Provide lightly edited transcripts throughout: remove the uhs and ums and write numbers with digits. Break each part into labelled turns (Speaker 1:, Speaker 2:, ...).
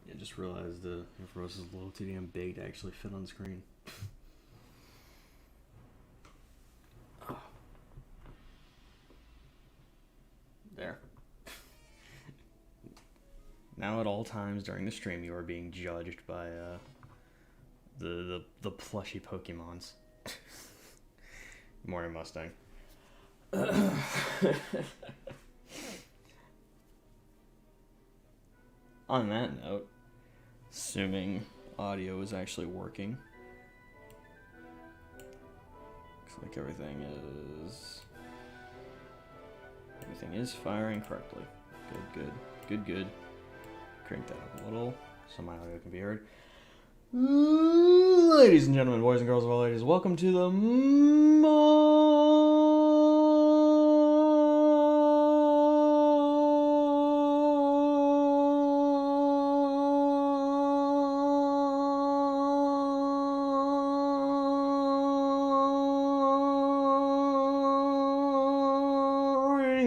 Speaker 1: I just realized the infrared is a little too damn big to actually fit on screen. There. Now at all times during the stream you are being judged by the plushy Pokemons. Morning Mustang. On that note, assuming audio is actually working, looks like everything is firing correctly. Good. Crank that up a little so my audio can be heard. Ladies and gentlemen, boys and girls of all ages, welcome to the morning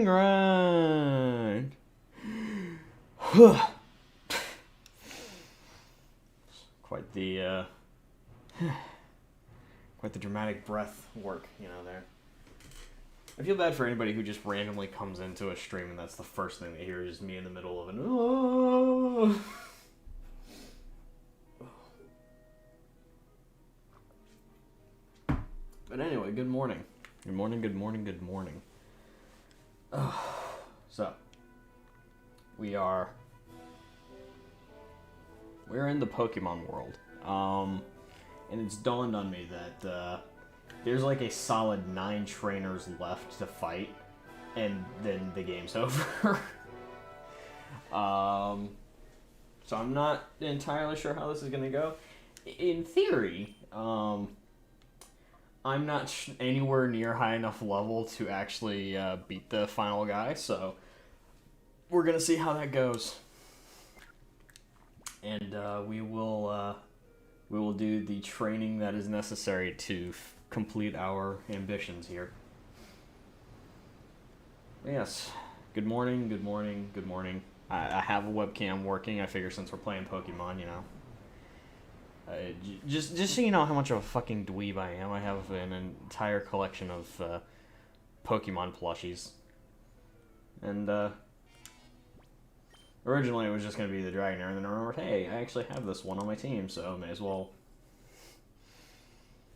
Speaker 1: grind. Quite the dramatic breath work, you know, there. I feel bad for anybody who just randomly comes into a stream and that's the first thing they hear is me in the middle of an oh. But anyway, good morning. Good morning. So, we're in the Pokemon world. And it's dawned on me that there's like a solid 9 trainers left to fight, and then the game's over. So I'm not entirely sure how this is going to go. In theory, I'm not anywhere near high enough level to actually beat the final guy, so we're going to see how that goes. And we will do the training that is necessary to complete our ambitions here. Yes. Good morning. I have a webcam working. I figure since we're playing Pokemon, you know. Just so you know how much of a fucking dweeb I am, I have an entire collection of Pokemon plushies. And originally it was just going to be the Dragonair, and then I remembered, hey, I actually have this one on my team, so I may as well...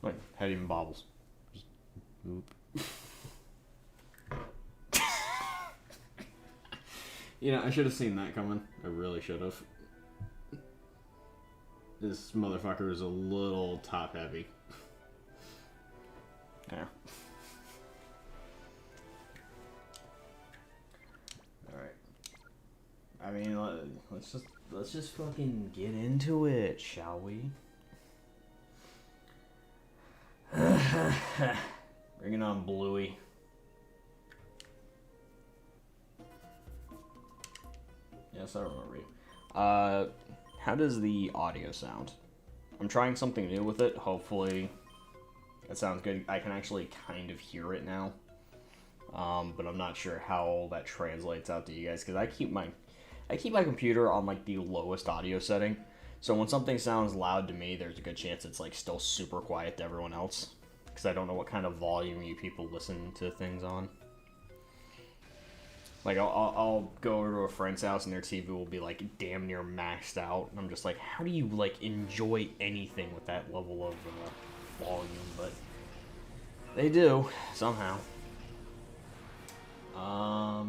Speaker 1: Wait, had even bobbles. Just... Oop. You know, I should have seen that coming. I really should have. This motherfucker is a little top heavy. Yeah. Alright. I mean, let's just fucking get into it, shall we? Bring it on, Bluey. Yes, I remember you. How does the audio sound? I'm trying something new with it. Hopefully, it sounds good. I can actually kind of hear it now, but I'm not sure how that translates out to you guys because I keep my computer on like the lowest audio setting. So when something sounds loud to me, there's a good chance it's like still super quiet to everyone else because I don't know what kind of volume you people listen to things on. Like, I'll go over to a friend's house and their TV will be, like, damn near maxed out. And I'm just like, how do you, like, enjoy anything with that level of volume? But they do, somehow.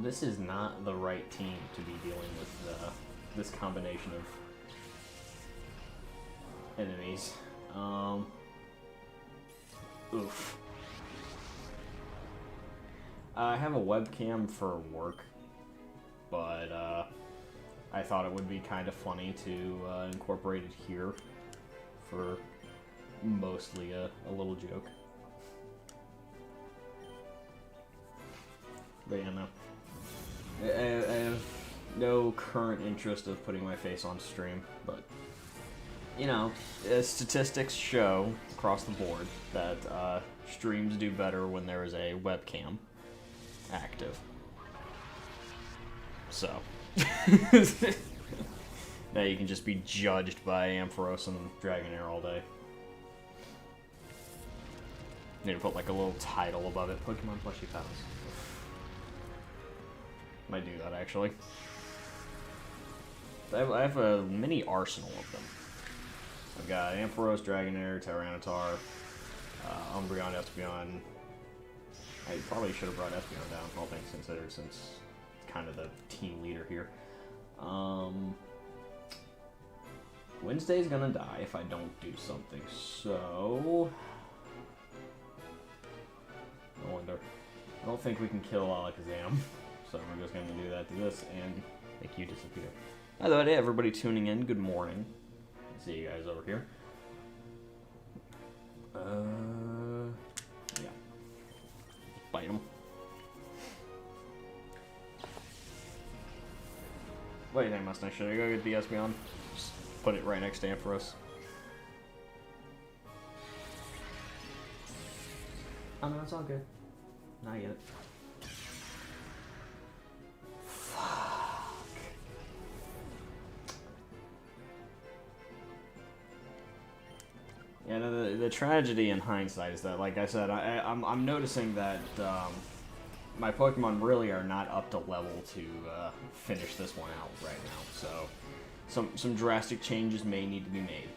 Speaker 1: This is not the right team to be dealing with this combination of enemies. Oof. I have a webcam for work, but I thought it would be kind of funny to incorporate it here for mostly a little joke. But yeah, no. I have no current interest of putting my face on stream, but you know, statistics show across the board that streams do better when there is a webcam active. So now you can just be judged by Ampharos and Dragonair all day. Need to put like a little title above it. Pokemon Plushie Pals. Might do that actually. I have a mini arsenal of them. I've got Ampharos, Dragonair, Tyranitar, Umbreon, Espeon. I probably should have brought Espeon down, all things considered, since it's kind of the team leader here. Wednesday's gonna die if I don't do something, so... I wonder. I don't think we can kill Alakazam, so we're just gonna do that to this and make you disappear. By the way, everybody tuning in, good morning. See you guys over here. Yeah. Bite him. What do you think, Mustang? Should I go get the Espeon? Just put it right next to Ampharos. Oh no, it's all good. Now I get it. Yeah, the tragedy in hindsight is that, like I said, I'm noticing that my Pokemon really are not up to level to finish this one out right now. So some drastic changes may need to be made.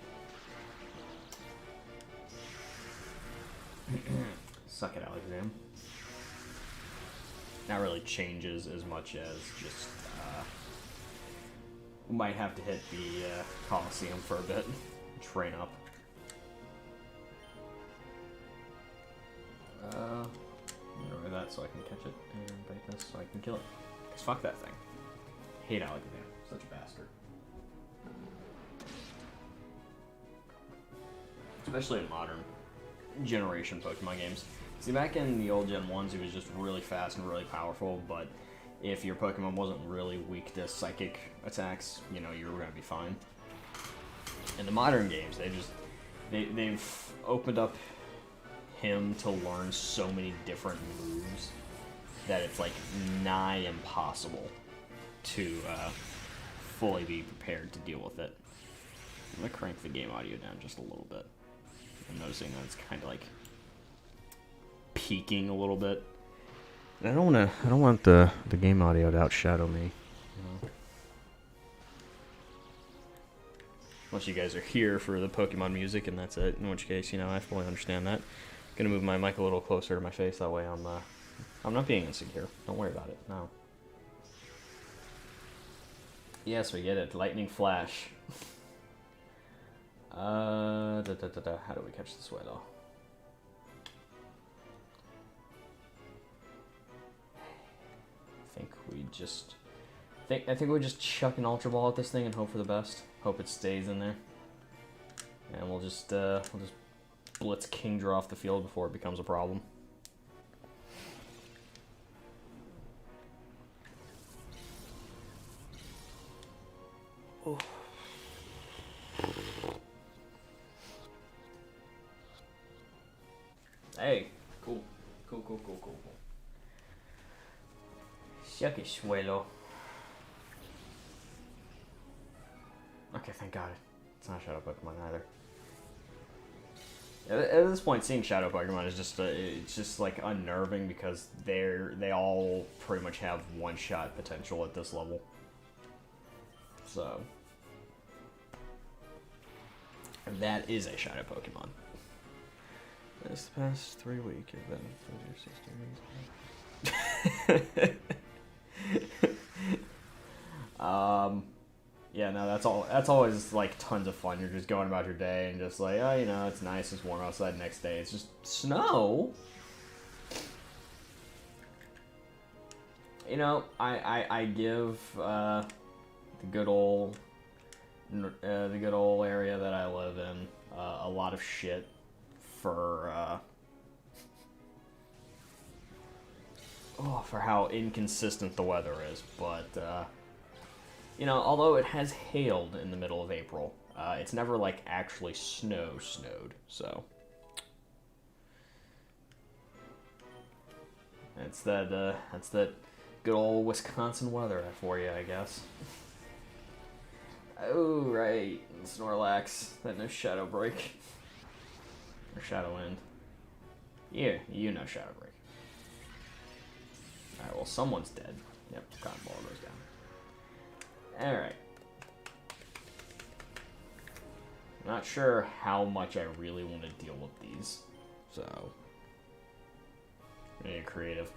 Speaker 1: Suck it, Alakazam. Not really changes as much as just might have to hit the Coliseum for a bit, train up. Remember that so I can catch it, and bite this so I can kill it. Cause fuck that thing. Hate Alakazam. Such a bastard. Especially in modern generation Pokemon games. See, back in the old Gen 1s, he was just really fast and really powerful, but if your Pokemon wasn't really weak to psychic attacks, you know, you were gonna be fine. In the modern games, they've opened up him to learn so many different moves that it's like nigh impossible to fully be prepared to deal with it. I'm gonna crank the game audio down just a little bit. I'm noticing that it's kind of like peaking a little bit. I don't want the game audio to outshadow me. You know? Unless you guys are here for the Pokemon music and that's it, in which case, you know, I fully understand that. Gonna move my mic a little closer to my face, that way I'm not being insecure. Don't worry about it, no. Yes, we get it. Lightning Flash. How do we catch this Weddle? I think we just chuck an Ultra Ball at this thing and hope for the best. Hope it stays in there. And we'll just Blitz Kingdra off the field before it becomes a problem. Oh. Hey, cool. Cool. Shucky Swallow. Okay, thank God. It's not Shadow Pokemon either. At this point, seeing Shadow Pokemon is just it's just like unnerving because they all pretty much have one-shot potential at this level. So that is a Shadow Pokemon. This past 3 weeks have been 50 or 60 days. Yeah, no, that's always like tons of fun. You're just going about your day and just like, oh, you know, it's nice, it's warm outside. Next day, it's just snow. You know, I give the good old area that I live in a lot of shit for for how inconsistent the weather is, but you know, although it has hailed in the middle of April, it's never like actually snowed, so that's that good old Wisconsin weather for you, I guess. Oh right, Snorlax, that no Shadow Break or Shadow End. Yeah, you know Shadow Break. Alright, well, someone's dead. Yep, Cotton Ball goes down. Alright. Not sure how much I really want to deal with these, so get creative.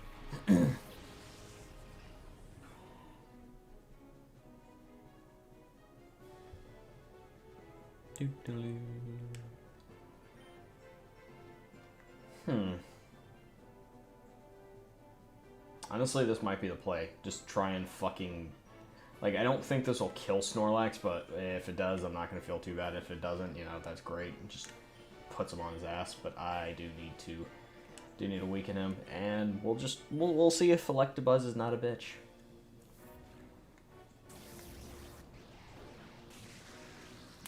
Speaker 1: Honestly, this might be the play. Just try and fucking... Like, I don't think this will kill Snorlax, but if it does, I'm not going to feel too bad. If it doesn't, you know, that's great. It just puts him on his ass, but I do need to weaken him, and we'll see if Electabuzz is not a bitch.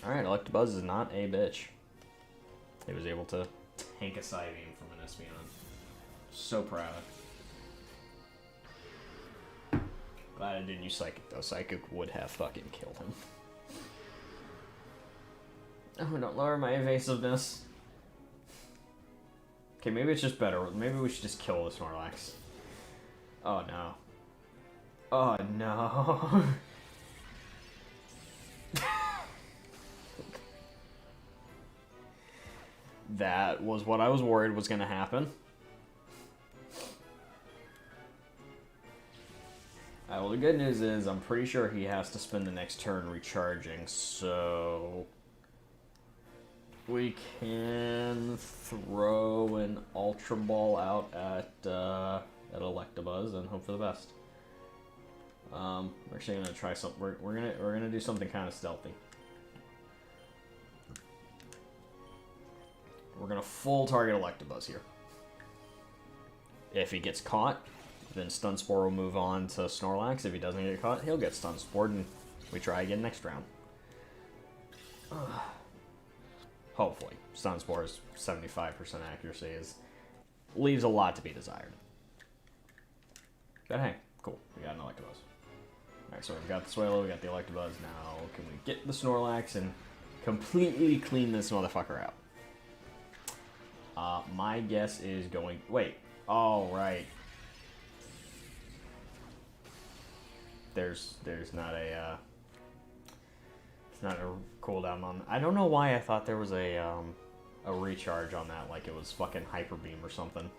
Speaker 1: Alright, Electabuzz is not a bitch. He was able to tank a Psybeam from an Espeon. So proud. Glad I didn't use Psychic, though. Psychic would have fucking killed him. Oh, don't lower my evasiveness. Okay, maybe it's just better. Maybe we should just kill the Snorlax. Oh, no. Oh, no. That was what I was worried was going to happen. Well, the good news is I'm pretty sure he has to spend the next turn recharging, so we can throw an Ultra Ball out at Electabuzz and hope for the best. We're actually gonna try something. We're gonna do something kind of stealthy. We're gonna full target Electabuzz here. If he gets caught, then Stun Spore will move on to Snorlax. If he doesn't get caught, he'll get Stun Spored, and we try again next round. Hopefully. Stun Spore's 75% accuracy leaves a lot to be desired. But hey, cool. We got an Electabuzz. Alright, so we've got the Swallow, we got the Electabuzz. Now, can we get the Snorlax and completely clean this motherfucker out? My guess is going... Wait. Oh, right. There's not a it's not a cooldown on. I don't know why I thought there was a recharge on that, like it was fucking Hyper Beam or something.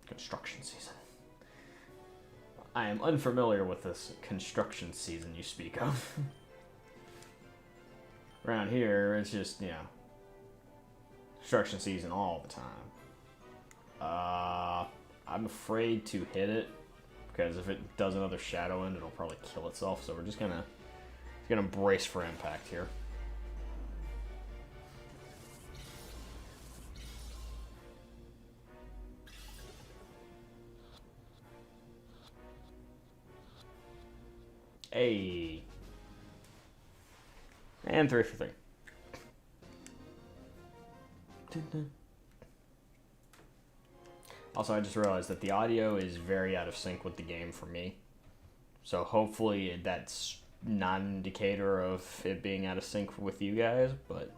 Speaker 1: Construction season. I am unfamiliar with this construction season you speak of. Around here, it's just, you know, construction season all the time. I'm afraid to hit it, because if it does another Shadow End, it'll probably kill itself, so we're just gonna brace for impact here. Hey. And 3 for 3. Also, I just realized that the audio is very out of sync with the game for me. So hopefully that's not an indicator of it being out of sync with you guys, but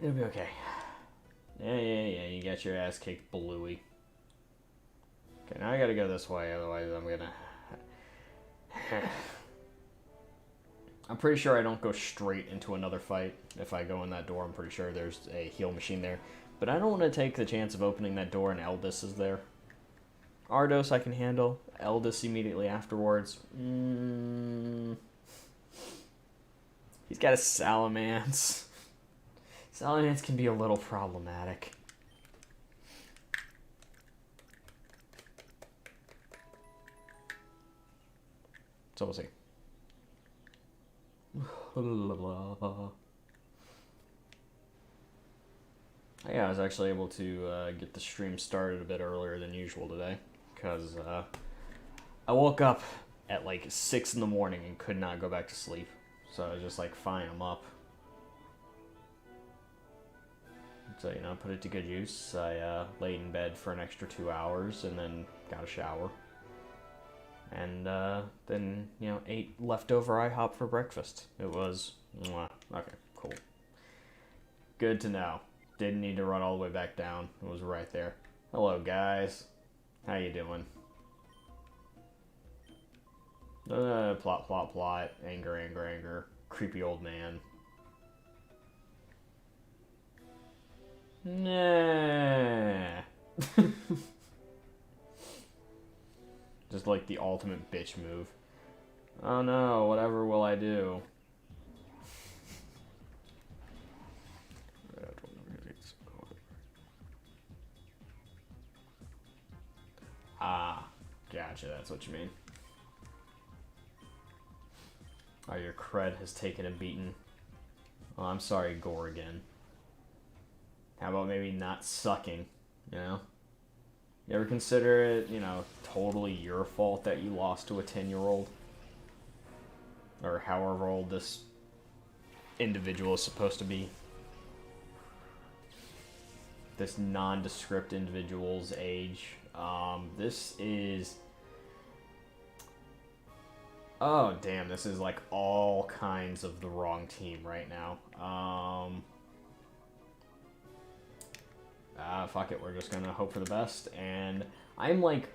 Speaker 1: it'll be okay. Yeah, you got your ass kicked, Bluey. Okay, now I gotta go this way, otherwise I'm gonna... I'm pretty sure I don't go straight into another fight. If I go in that door, I'm pretty sure there's a heal machine there. But I don't want to take the chance of opening that door and Eldis is there. Ardos I can handle. Eldis immediately afterwards. got a Salamence. Salamence can be a little problematic. So we'll see. Yeah, I was actually able to get the stream started a bit earlier than usual today, because I woke up at like 6 in the morning and could not go back to sleep. So I was just like, fine, I'm up. So, you know, put it to good use. I laid in bed for an extra 2 hours and then got a shower. And then, you know, ate leftover IHOP for breakfast. It was, okay, cool. Good to know. Didn't need to run all the way back down. It was right there. Hello, guys. How you doing? Plot, plot, plot. Anger, anger, anger. Creepy old man. Nah. Just like the ultimate bitch move. Oh no, whatever will I do? Ah, gotcha, that's what you mean. Oh, your cred has taken a beating. Oh, I'm sorry, Gorgon. How about maybe not sucking, you know? You ever consider it, you know, totally your fault that you lost to a 10-year-old? Or however old this individual is supposed to be. This nondescript individual's age. This is... Oh, damn, this is like all kinds of the wrong team right now. Fuck it, we're just gonna hope for the best, and I'm like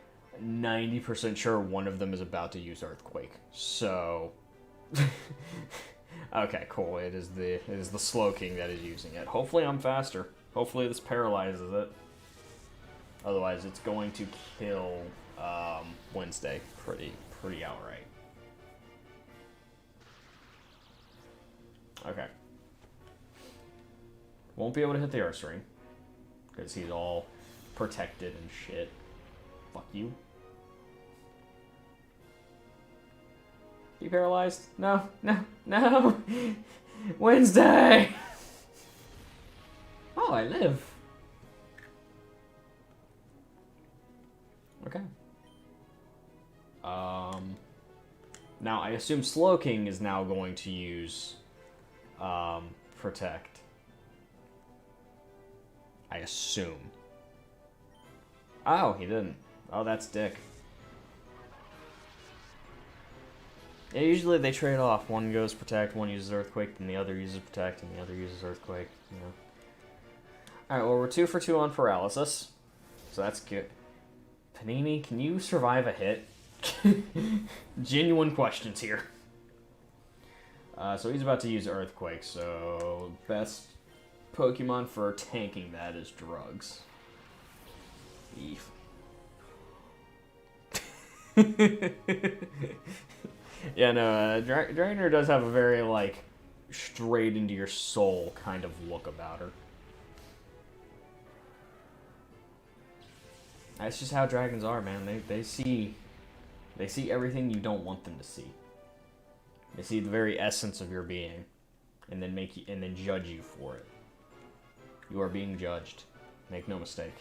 Speaker 1: 90% sure one of them is about to use Earthquake, so... Okay, cool, it is the Slowking that is using it. Hopefully I'm faster. Hopefully this paralyzes it. Otherwise it's going to kill Wednesday pretty outright. Okay. Won't be able to hit the Ursaring. Because he's all protected and shit. Fuck you. You paralyzed? No, no, no! Wednesday! Oh, I live. Okay. Now, I assume Slowking is now going to use Protect. I assume. Oh, he didn't. Oh, that's dick. Yeah, usually they trade off. One goes Protect, one uses Earthquake, then the other uses Protect, and the other uses Earthquake, you know. Alright, well, we're 2 for 2 on Paralysis. So that's good. Panini, can you survive a hit? Genuine questions here. So he's about to use Earthquake, so best Pokemon for tanking that is Drugs. Eef. Yeah, no, Drainer does have a very, like, straight into your soul kind of look about her. That's just how dragons are, man. They see everything you don't want them to see. They see the very essence of your being, and then judge you for it. You are being judged. Make no mistake.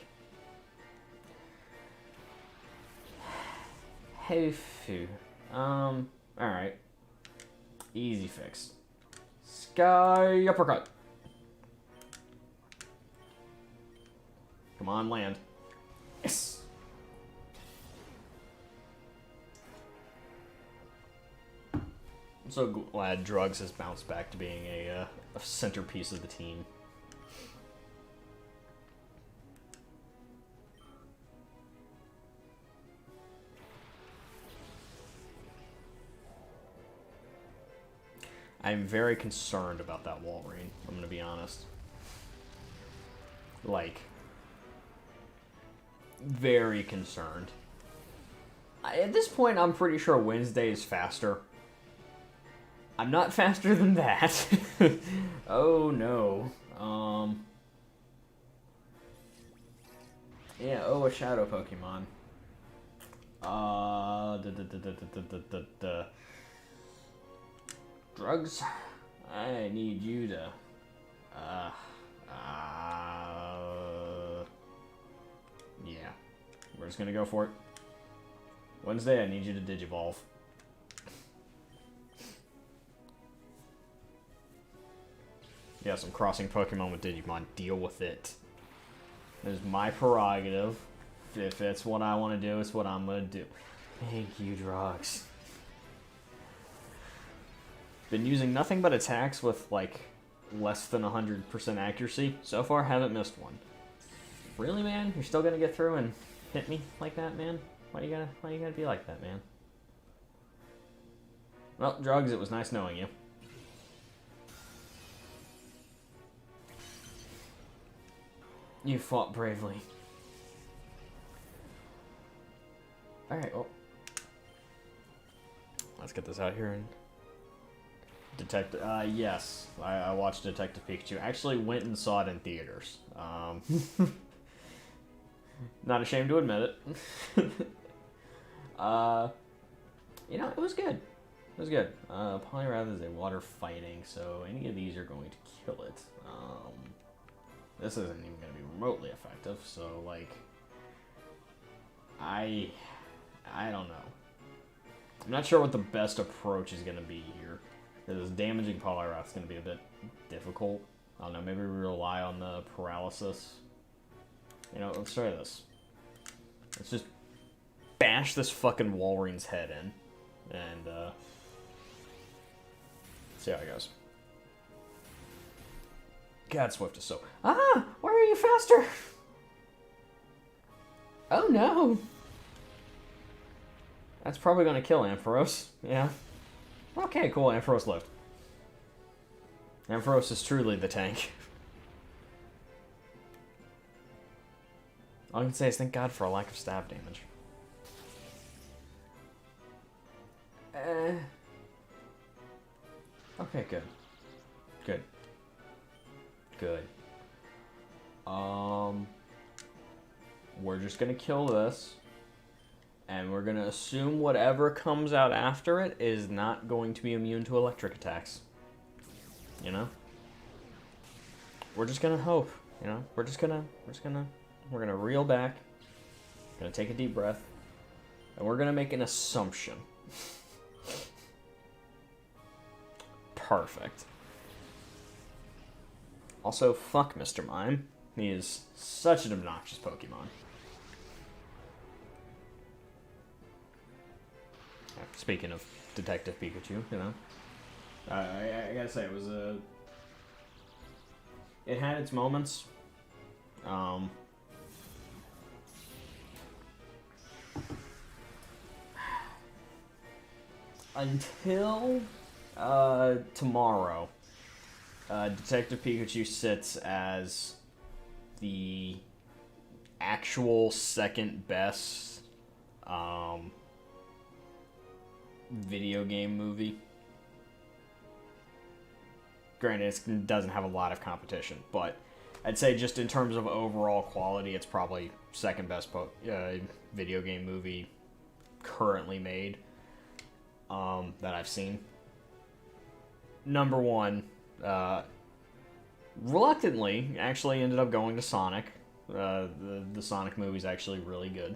Speaker 1: Hey, phew. Alright. Easy fix. Sky Uppercut. Come on, land. Yes! I'm so glad Drugs has bounced back to being a centerpiece of the team. I'm very concerned about that Walrein, I'm gonna be honest. Like, very concerned. At this point, I'm pretty sure Wednesday is faster. I'm not faster than that. Oh no. Yeah, oh, a shadow Pokemon. Drugs? I need you to... yeah. We're just gonna go for it. Wednesday, I need you to Digivolve. Yes, I'm crossing Pokemon with Digimon. Deal with it. It is my prerogative. If it's what I want to do, it's what I'm going to do. Thank you, drugs. Been using nothing but attacks with, like, less than 100% accuracy. So far, haven't missed one. Really, man? You're still going to get through and hit me like that, man? Why you gotta be like that, man? Well, drugs, it was nice knowing you. You fought bravely. Alright, well. Let's get this out here and... Detective... yes. I watched Detective Pikachu. Actually went and saw it in theaters. Not ashamed to admit it. You know, it was good. It was good. Poliwrath is a water fighting, so any of these are going to kill it. This isn't even going to be remotely effective, so, like, I don't know. I'm not sure what the best approach is going to be here. Because damaging Poliwrath is going to be a bit difficult. I don't know, maybe we rely on the paralysis. You know, let's try this. Let's just bash this fucking Walreine's head in. And, see how it goes. God, Swift is so... Ah! Why are you faster? Oh, no. That's probably going to kill Ampharos. Yeah. Okay, cool. Ampharos lived. Ampharos is truly the tank. All I can say is thank God for a lack of stab damage. Okay, good. Good. Good. We're just gonna kill this. And we're gonna assume whatever comes out after it is not going to be immune to electric attacks. You know? We're just gonna hope, you know? We're gonna reel back. Gonna take a deep breath. And we're gonna make an assumption. Perfect. Also, fuck Mr. Mime. He is such an obnoxious Pokemon. Speaking of Detective Pikachu, you know. I gotta say, it was a... It had its moments. Until tomorrow, Detective Pikachu sits as the actual second best video game movie. Granted, it doesn't have a lot of competition, but I'd say just in terms of overall quality, it's probably second best video game movie currently made that I've seen. Number one, reluctantly, actually ended up going to Sonic. The Sonic movie's actually really good,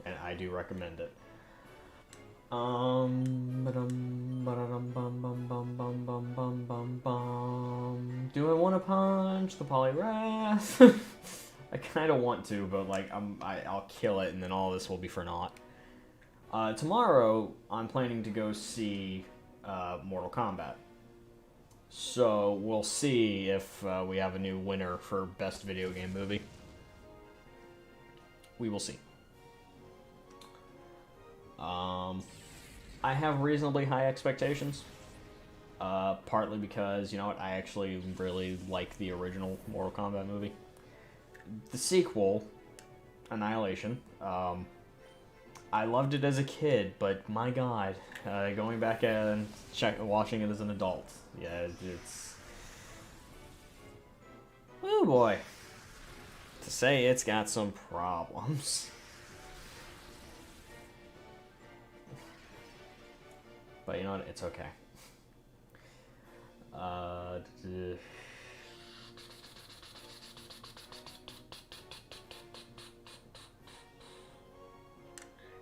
Speaker 1: and I do recommend it. Do I want to punch the Poliwrath? I kind of want to, but like I'll kill it, and then all this will be for naught. Tomorrow, I'm planning to go see Mortal Kombat. So we'll see if we have a new winner for best video game movie. We will see. I have reasonably high expectations. Partly because, you know what, I actually really like the original Mortal Kombat movie. The sequel, Annihilation, I loved it as a kid, but my God, going back and watching it as an adult, yeah, it's oh boy, to say it's got some problems. But you know what? It's okay.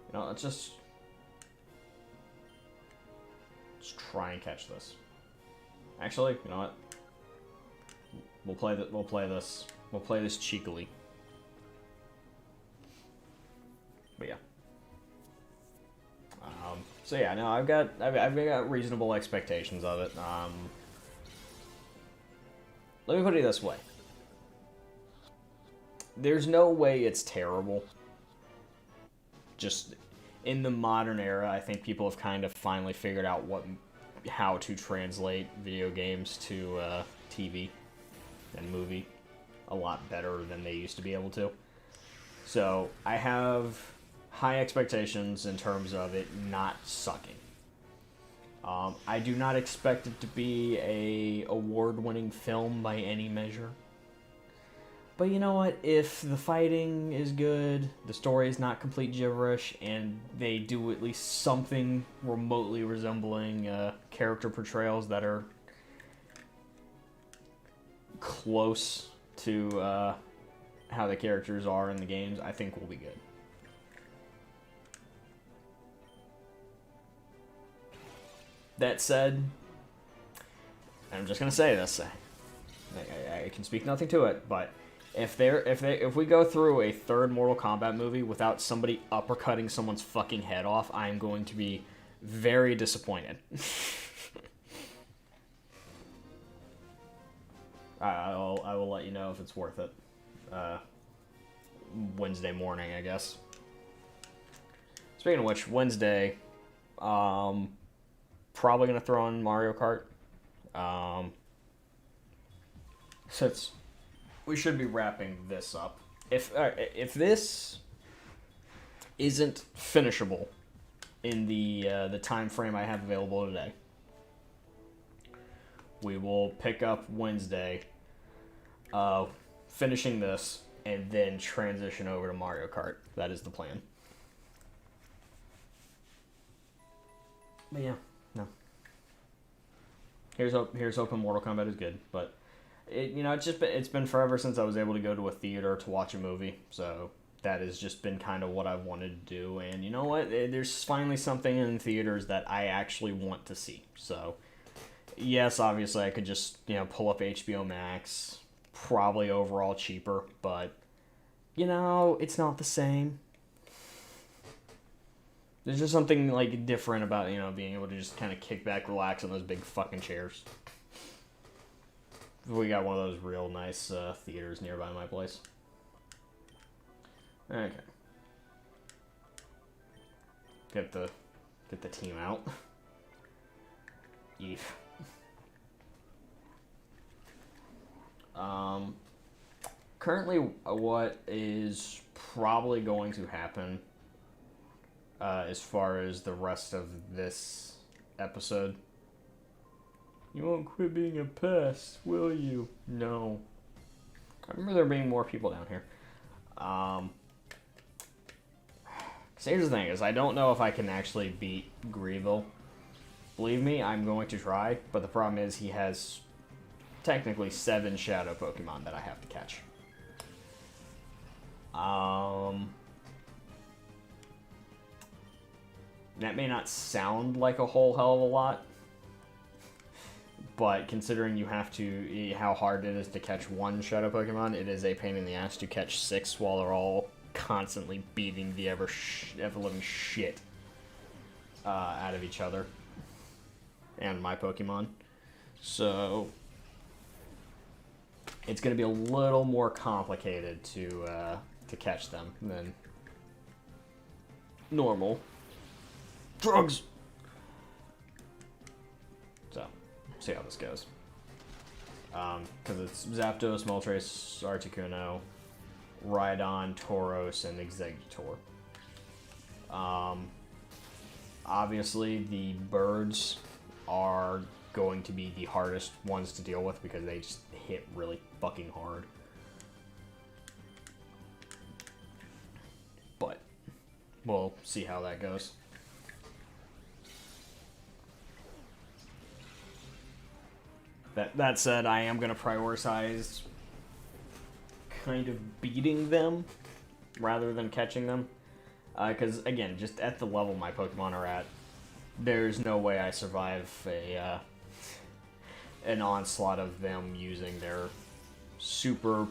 Speaker 1: You know, let's try and catch this. Actually, you know what? We'll play this. We'll play this cheekily. But yeah. So yeah, no, I've got reasonable expectations of it. Let me put it this way. There's no way it's terrible. Just in the modern era, I think people have kind of finally figured out how to translate video games to TV and movie a lot better than they used to be able to. So I have high expectations in terms of it not sucking. I do not expect it to be a award-winning film by any measure. But you know what? If the fighting is good, the story is not complete gibberish, and they do at least something remotely resembling character portrayals that are close to how the characters are in the games, I think we'll be good. That said, I'm just gonna say this. I can speak nothing to it, but if we go through a third Mortal Kombat movie without somebody uppercutting someone's fucking head off, I am going to be very disappointed. I will let you know if it's worth it. Wednesday morning, I guess. Speaking of which, Wednesday, probably gonna throw on Mario Kart. Since we should be wrapping this up. If this isn't finishable in the time frame I have available today, we will pick up Wednesday, finishing this, and then transition over to Mario Kart. That is the plan. But yeah, no. Here's hoping Mortal Kombat is good, but it's been forever since I was able to go to a theater to watch a movie, so that has just been kind of what I've wanted to do. And you know what? There's finally something in theaters that I actually want to see. So yes, obviously I could just pull up HBO Max, probably overall cheaper, but it's not the same. There's just something different about being able to just kind of kick back, relax on those big fucking chairs. We got one of those real nice theaters nearby my place. Okay. Get the team out. Yeesh. Currently, what is probably going to happen as far as the rest of this episode. You won't quit being a pest, will you? No. I remember there being more people down here. So here's the thing, is I don't know if I can actually beat Greevil. Believe me, I'm going to try, but the problem is he has technically 7 shadow Pokemon that I have to catch. That may not sound like a whole hell of a lot, but considering you have to, how hard it is to catch 1 shadow Pokemon, it is a pain in the ass to catch 6 while they're all constantly beating the ever-living shit out of each other and my Pokemon. So it's going to be a little more complicated to catch them than normal. Drugs! So, see how this goes. Because it's Zapdos, Moltres, Articuno, Rhydon, Tauros, and Exeggutor. Obviously, the birds are going to be the hardest ones to deal with because they just hit really fucking hard. But we'll see how that goes. That said, I am going to prioritize kind of beating them rather than catching them. Because, again, just at the level my Pokemon are at, there's no way I survive an onslaught of them using their super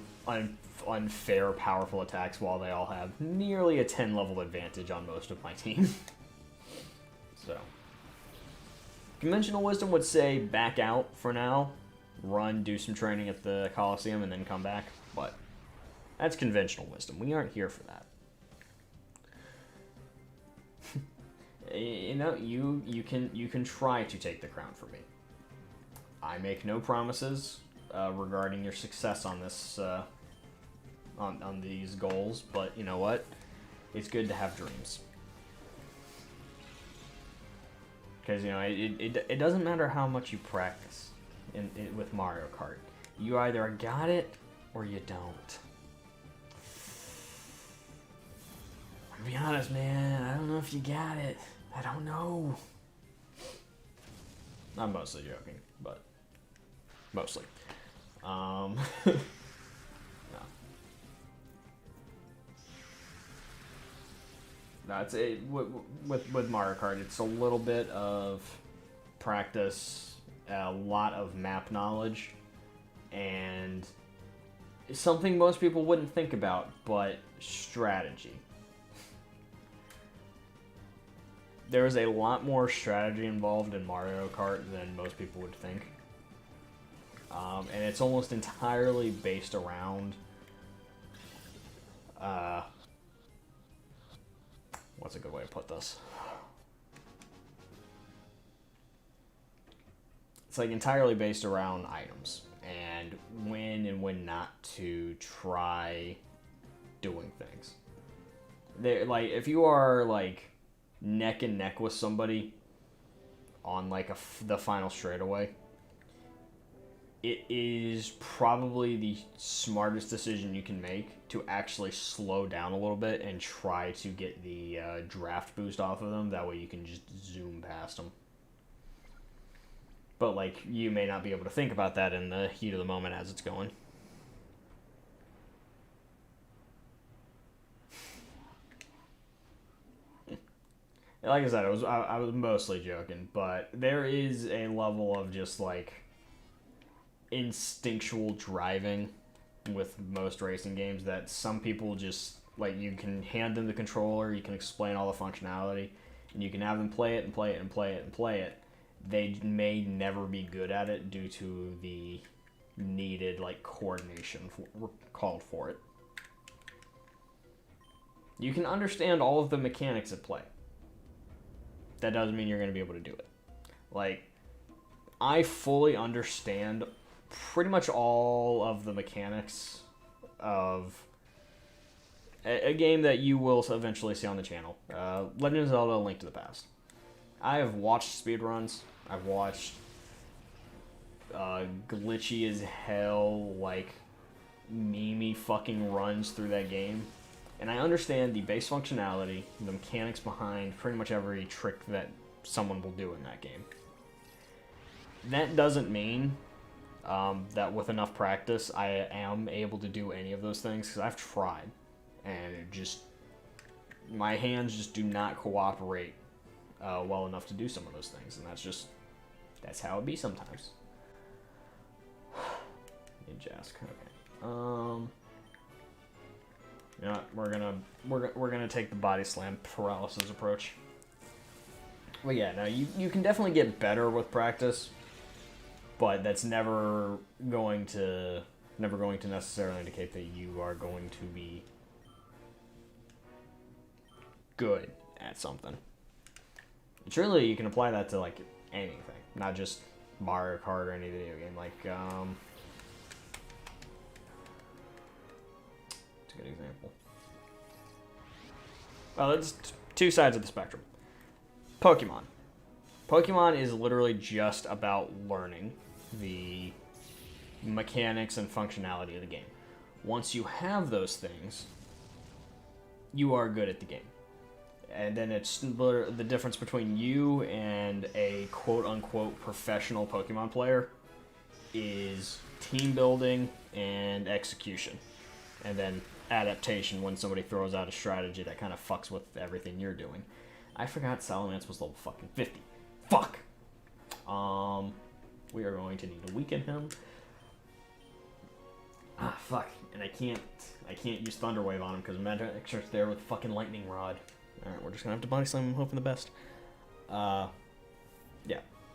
Speaker 1: unfair powerful attacks while they all have nearly a 10 level advantage on most of my team. So, conventional wisdom would say back out for now, run, do some training at the Coliseum, and then come back. But that's conventional wisdom. We aren't here for that. You know, you can try to take the crown from me. I make no promises regarding your success on this on these goals, but you know what? It's good to have dreams. Because, you know, it doesn't matter how much you practice with Mario Kart. You either got it or you don't. To be honest, man, I don't know if you got it. I don't know. I'm mostly joking, but mostly. No. That's it. With Mario Kart, it's a little bit of practice, a lot of map knowledge, and something most people wouldn't think about, but strategy. There is a lot more strategy involved in Mario Kart than most people would think. And it's almost entirely based around what's a good way to put this? It's like entirely based around items and when not to try doing things. They're like, if you are like neck and neck with somebody on like the final straightaway, it is probably the smartest decision you can make to actually slow down a little bit and try to get the draft boost off of them. That way you can just zoom past them. But like, you may not be able to think about that in the heat of the moment as it's going. Like I said, I was mostly joking, but there is a level of just like instinctual driving with most racing games that some people just like, you can hand them the controller, you can explain all the functionality, and you can have them play it and play it and play it and play it. They may never be good at it due to the needed like coordination called for it. You can understand all of the mechanics at play. That doesn't mean you're going to be able to do it. Like, I fully understand pretty much all of the mechanics of a game that you will eventually see on the channel. Legend of Zelda: Link to the Past. I have watched speedruns. I've watched glitchy as hell, like, meme-y fucking runs through that game. And I understand the base functionality, the mechanics behind pretty much every trick that someone will do in that game. That doesn't mean that with enough practice I am able to do any of those things, because I've tried. And it just, my hands just do not cooperate well enough to do some of those things. And that's how it be sometimes. Ninjask, okay. You know what, we're gonna take the body slam paralysis approach. Well, yeah, no, you can definitely get better with practice, but that's never going to necessarily indicate that you are going to be good at something. It's really, you can apply that to like anything, not just Mario Kart or any video game. Like, it's a good example. Well, let's two sides of the spectrum. Pokemon. Pokemon is literally just about learning the mechanics and functionality of the game. Once you have those things, you are good at the game. And then it's the difference between you and a quote-unquote professional Pokemon player is team building and execution. And then adaptation when somebody throws out a strategy that kind of fucks with everything you're doing. I forgot Salamence was level fucking 50. Fuck! We are going to need to weaken him. Ah, fuck. And I can't use Thunder Wave on him because Magic's there with fucking Lightning Rod. Alright, we're just gonna have to Body Slam him, hoping the best. Yeah.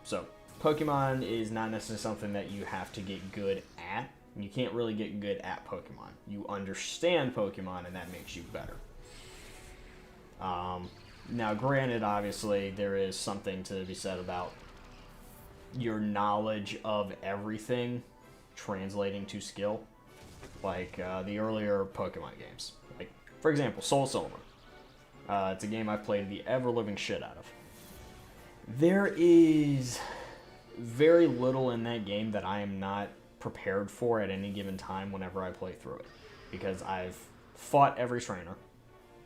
Speaker 1: So, Pokemon is not necessarily something that you have to get good at. You can't really get good at Pokemon. You understand Pokemon, and that makes you better. Now, granted, obviously, there is something to be said about your knowledge of everything translating to skill. Like, the earlier Pokemon games. Like, for example, Soul Silver. It's a game I've played the ever-living shit out of. There is very little in that game that I am not prepared for at any given time whenever I play through it. Because I've fought every trainer.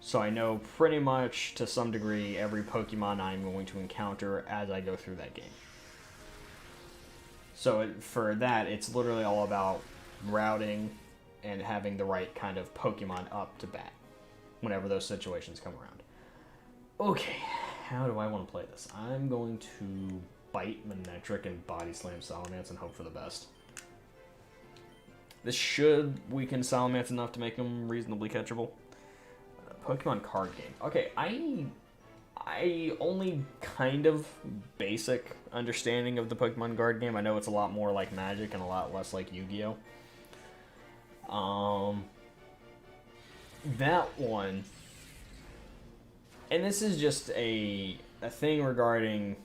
Speaker 1: So I know pretty much, to some degree, every Pokemon I'm going to encounter as I go through that game. So for that, it's literally all about routing and having the right kind of Pokemon up to bat whenever those situations come around. Okay, how do I want to play this? I'm going to bite Manectric and Body Slam Salamence and hope for the best. This should weaken Salamence enough to make him reasonably catchable. Pokemon card game. Okay, I only kind of basic understanding of the Pokemon card game. I know it's a lot more like Magic and a lot less like Yu-Gi-Oh! That one, and this is just a thing regarding,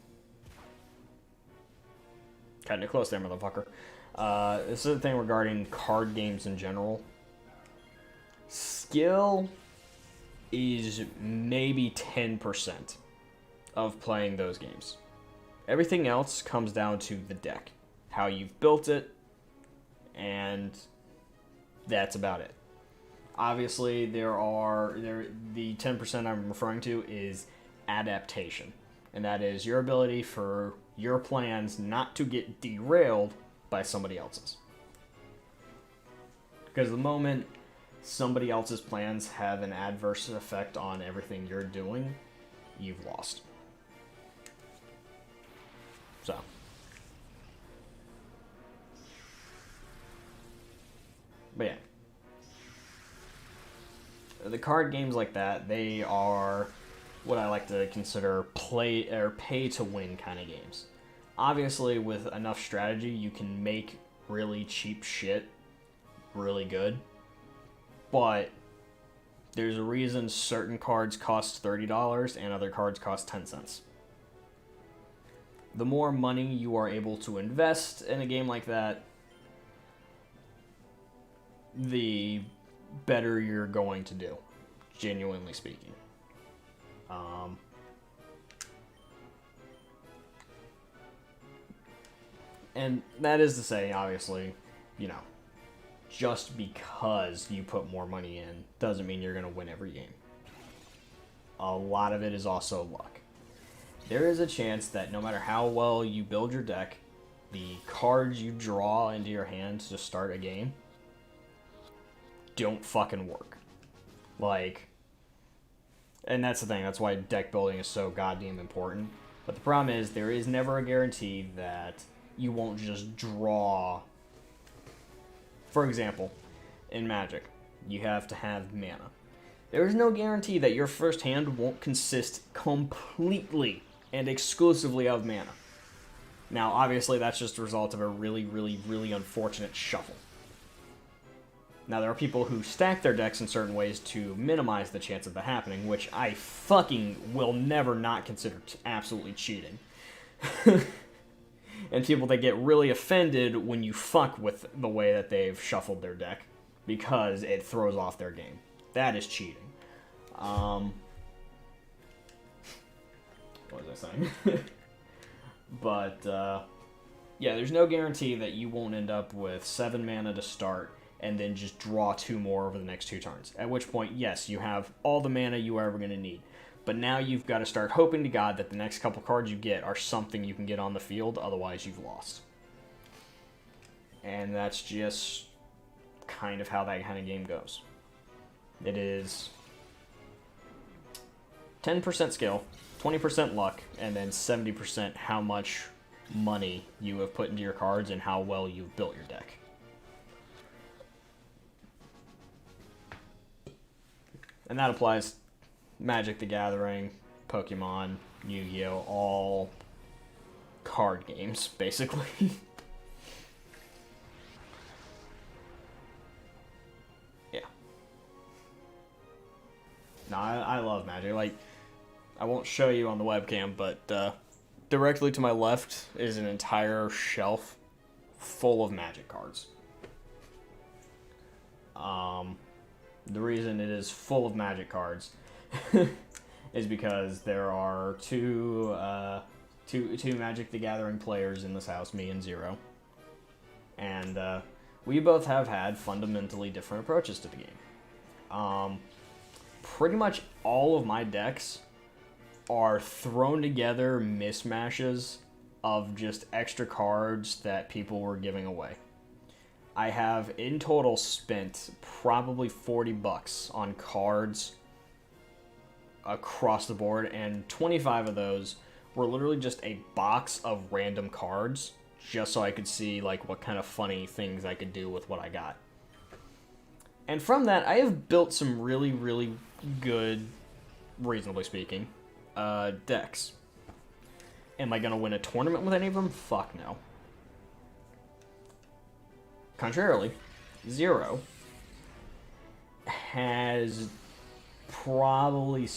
Speaker 1: kind of close there, motherfucker. This is a thing regarding card games in general. Skill is maybe 10% of playing those games. Everything else comes down to the deck, how you've built it, and that's about it. Obviously, the 10% I'm referring to is adaptation, and that is your ability for your plans not to get derailed by somebody else's. Because the moment somebody else's plans have an adverse effect on everything you're doing, you've lost. So. But yeah. The card games like that, they are what I like to consider pay to win kind of games. Obviously, with enough strategy, you can make really cheap shit really good. But there's a reason certain cards cost $30 and other cards cost 10 cents. The more money you are able to invest in a game like that, the better you're going to do, genuinely speaking. And that is to say, obviously, just because you put more money in doesn't mean you're going to win every game. A lot of it is also luck. There is a chance that no matter how well you build your deck, the cards you draw into your hand to start a game don't fucking work. And that's the thing, that's why deck building is so goddamn important. But the problem is, there is never a guarantee that you won't just draw. For example, in Magic, you have to have mana. There is no guarantee that your first hand won't consist completely and exclusively of mana. Now, obviously, that's just a result of a really, really, really unfortunate shuffle. Now, there are people who stack their decks in certain ways to minimize the chance of that happening, which I fucking will never not consider absolutely cheating. And people that get really offended when you fuck with the way that they've shuffled their deck because it throws off their game. That is cheating. What was I saying? But, yeah, there's no guarantee that you won't end up with 7 mana to start and then just draw 2 more over the next 2 turns. At which point, yes, you have all the mana you are ever going to need. But now you've got to start hoping to God that the next couple cards you get are something you can get on the field, otherwise you've lost. And that's just kind of how that kind of game goes. It is 10% skill, 20% luck, and then 70% how much money you have put into your cards and how well you've built your deck. And that applies Magic the Gathering, Pokemon, Yu-Gi-Oh, all card games, basically. Yeah. No, I love Magic. Like, I won't show you on the webcam, but directly to my left is an entire shelf full of Magic cards. The reason it is full of Magic cards is because there are two Magic the Gathering players in this house, me and Zero. And we both have had fundamentally different approaches to the game. Pretty much all of my decks are thrown together mishmashes of just extra cards that people were giving away. I have in total spent probably $40 on cards across the board, and 25 of those were literally just a box of random cards just so I could see like what kind of funny things I could do with what I got. And from that, I have built some really, really good, reasonably speaking, decks. Am I going to win a tournament with any of them? Fuck no. Contrarily, Zero has probably...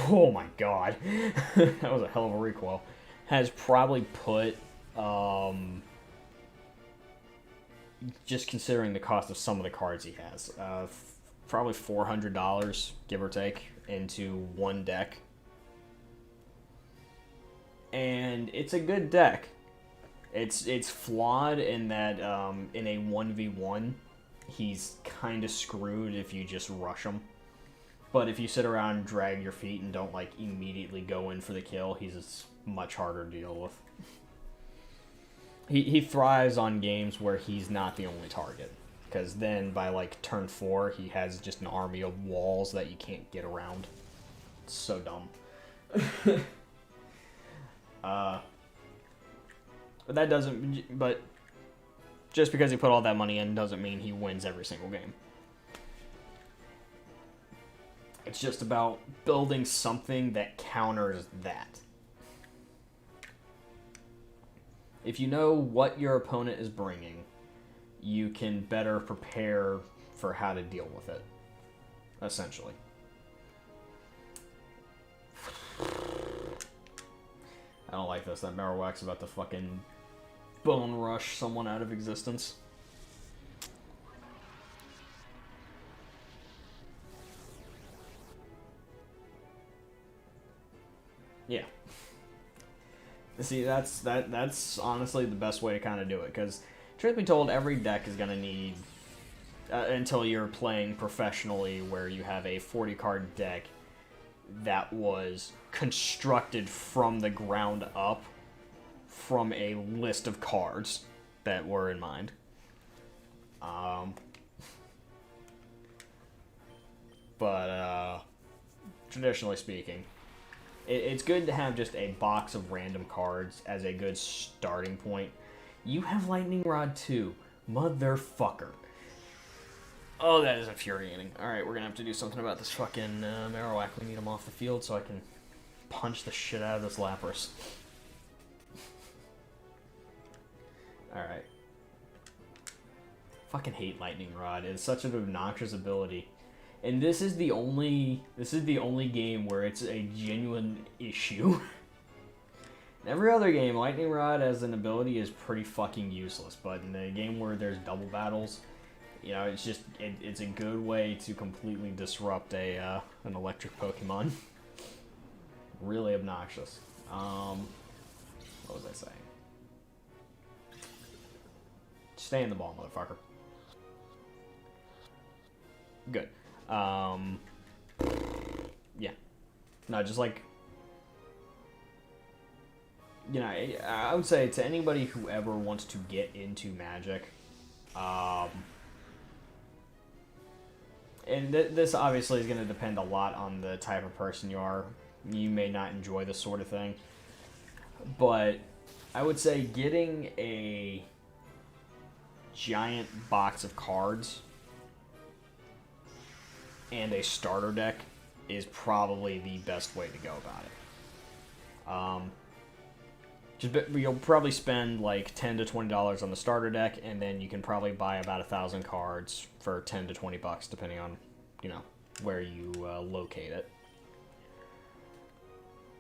Speaker 1: Oh my god. That was a hell of a recoil. Has probably put... just considering the cost of some of the cards he has, probably $400, give or take, into one deck. And it's a good deck. It's flawed in that in a 1v1, he's kind of screwed if you just rush him. But if you sit around and drag your feet and don't like immediately go in for the kill, he's much harder to deal with. He thrives on games where he's not the only target, because then by like turn 4, he has just an army of walls that you can't get around. It's so dumb. But that doesn't. But just because he put all that money in doesn't mean he wins every single game. It's just about building something that counters that. If you know what your opponent is bringing, you can better prepare for how to deal with it, essentially. I don't like this. That Marowak's about to fucking bone rush someone out of existence. Yeah. See, that's honestly the best way to kind of do it, because truth be told, every deck is going to need, until you're playing professionally where you have a 40-card deck that was constructed from the ground up from a list of cards that were in mind. But traditionally speaking, it's good to have just a box of random cards as a good starting point. You have Lightning Rod too, motherfucker. Oh, that is infuriating. Alright, we're gonna have to do something about this fucking Marowak. We need him off the field so I can punch the shit out of this Lapras. Alright. Fucking hate Lightning Rod. It's such an obnoxious ability. And this is the only game where it's a genuine issue. In every other game, Lightning Rod as an ability is pretty fucking useless. But in a game where there's double battles, you know, it's just it's a good way to completely disrupt an electric Pokemon. Really obnoxious. What was I saying? Stay in the ball, motherfucker. Good. Yeah. No, just like, you know, I would say to anybody who ever wants to get into Magic, and this obviously is going to depend a lot on the type of person you are. You may not enjoy this sort of thing, but I would say getting a giant box of cards and a starter deck is probably the best way to go about it. You'll probably spend like $10 to $20 on the starter deck, and then you can probably buy about 1,000 cards for 10 to 20 bucks, depending on, you know, where you locate it.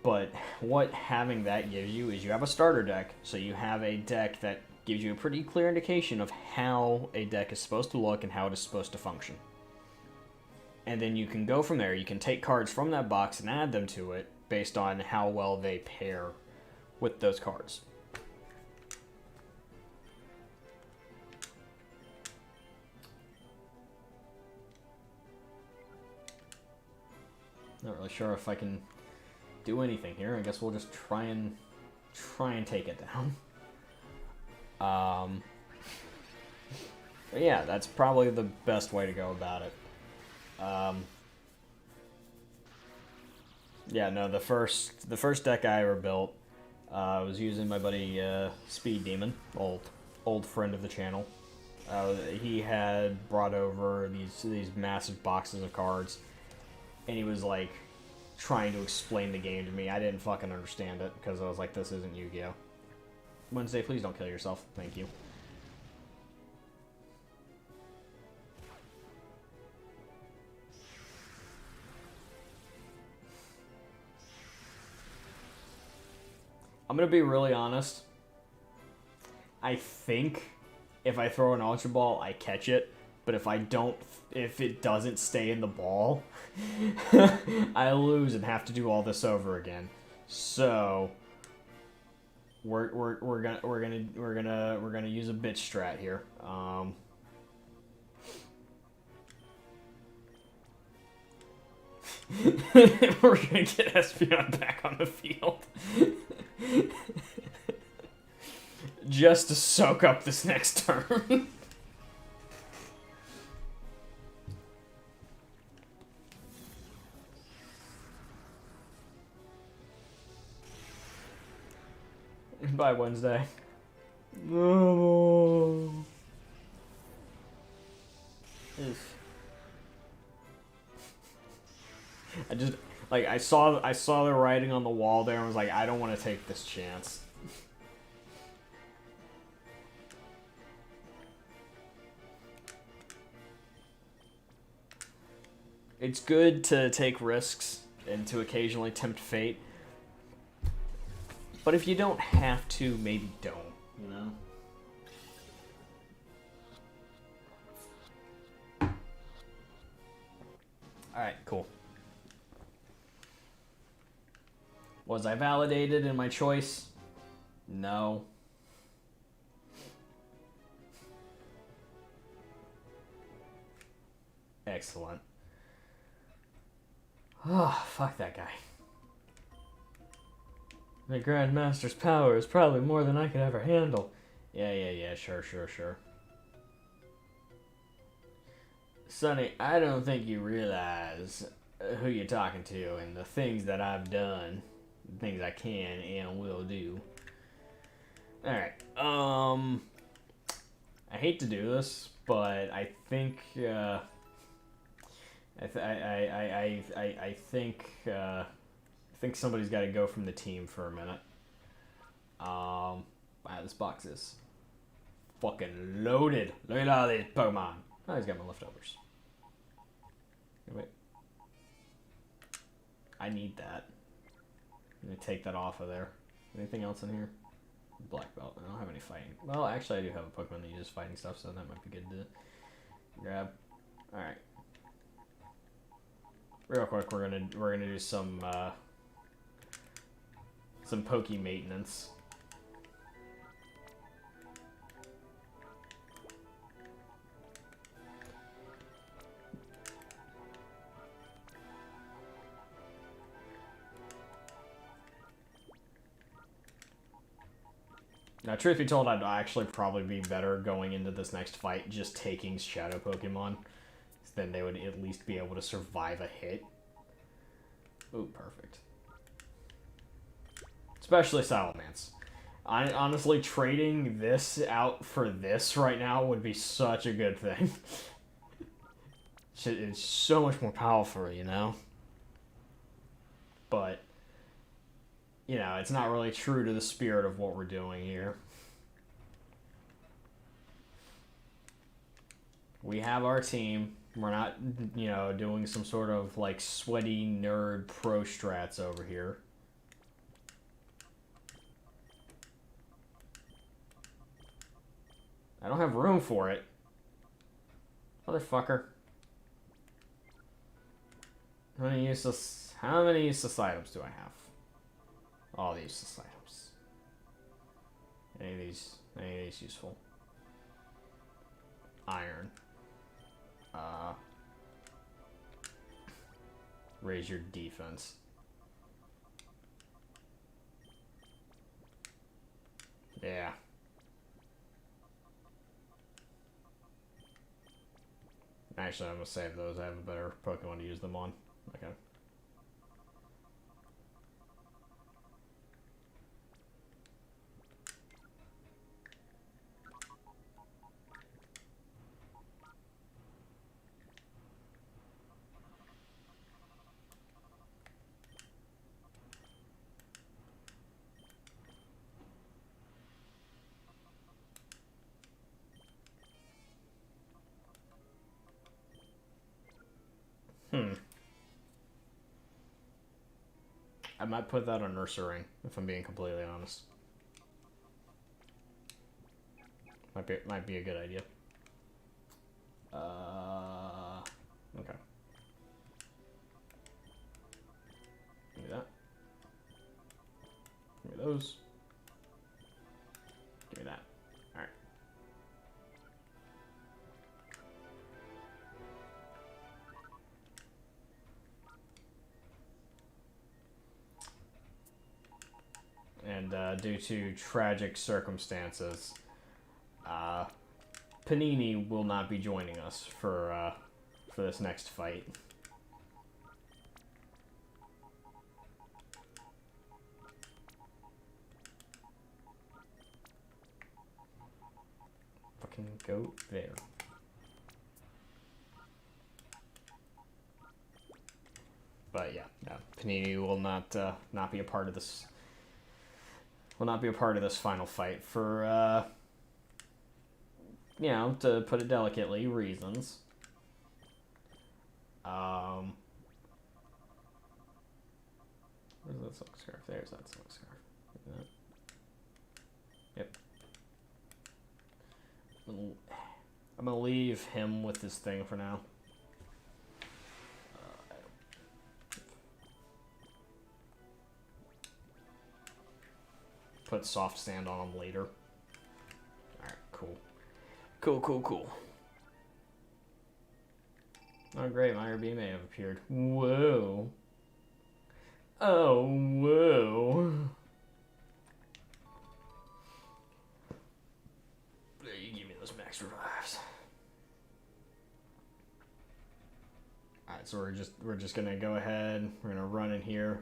Speaker 1: But what having that gives you is you have a starter deck, so you have a deck that gives you a pretty clear indication of how a deck is supposed to look and how it is supposed to function. And then you can go from there. You can take cards from that box and add them to it based on how well they pair with those cards. Not really sure if I can do anything here. I guess we'll just try and take it down. But yeah, that's probably the best way to go about it. Yeah, no, the first deck I ever built, I was using my buddy Speed Demon, old friend of the channel. He had brought over these massive boxes of cards, and he was like trying to explain the game to me. I didn't fucking understand it because I was like, this isn't Yu-Gi-Oh! Wednesday, please don't kill yourself. Thank you. I'm gonna be really honest. I think if I throw an Ultra Ball, I catch it. But if it doesn't stay in the ball, I lose and have to do all this over again. So we're gonna use a bitch strat here. We're gonna get Espeon back on the field. Just to soak up this next turn. Bye, Wednesday. No. I just like I saw the writing on the wall there and was like, I don't want to take this chance. It's good to take risks and to occasionally tempt fate. But if you don't have to, maybe don't, you know? Alright, cool. Was I validated in my choice? No. Excellent. Oh, fuck that guy. The Grandmaster's power is probably more than I could ever handle. Yeah, sure. Sonny, I don't think you realize who you're talking to and the things that I've done. The things I can and will do. Alright, I hate to do this, but I think, I think somebody's got to go from the team for a minute. Wow, this box is fucking loaded. Look at all these Pokemon. Oh, he's got my leftovers. Wait. I need that. I'm gonna take that off of there. Anything else in here? Black belt. I don't have any fighting. Well, actually, I do have a Pokemon that uses fighting stuff, so that might be good to grab. All right. Real quick, we're gonna do some Some Poke maintenance. Now, truth be told, I'd actually probably be better going into this next fight just taking Shadow Pokemon. Then they would at least be able to survive a hit. Ooh, perfect. Especially Salamence. Honestly, trading this out for this right now would be such a good thing. It's so much more powerful, you know? But, you know, it's not really true to the spirit of what we're doing here. We have our team. We're not, you know, doing some sort of, like, sweaty nerd pro strats over here. I don't have room for it. Motherfucker. How many useless items do I have? All the useless items. Any of these useful? Iron. Raise your defense. Yeah. Actually, I'm gonna save those. I have a better Pokemon to use them on. Okay. I might put that on Nurturing, if I'm being completely honest. Might be a good idea. Okay. Give me that. Give me those. Give me that. Alright. And due to tragic circumstances, Panini will not be joining us for this next fight. Fucking go there. But yeah, no, Panini will not be a part of this. Will not be a part of this final fight for you know, to put it delicately, reasons. Where's that silk scarf? There's that silk scarf. Yep. I'm gonna leave him with this thing for now. Put soft stand on him later. Alright, cool. Cool. Oh great, my RB may have appeared. Whoa. Oh, whoa. You give me those max revives. Alright, so we're just gonna go ahead. We're gonna run in here.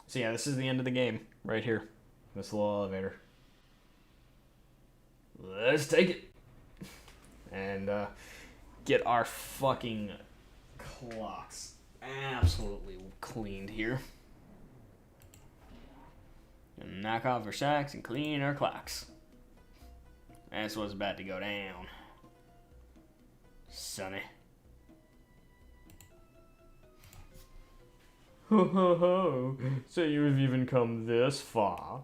Speaker 1: So yeah, this is the end of the game, right here. This little elevator. Let's take it. And get our fucking clocks absolutely cleaned here. And knock off our socks and clean our clocks. That's what's about to go down. Sonny. Ho ho ho, so you've even come this far.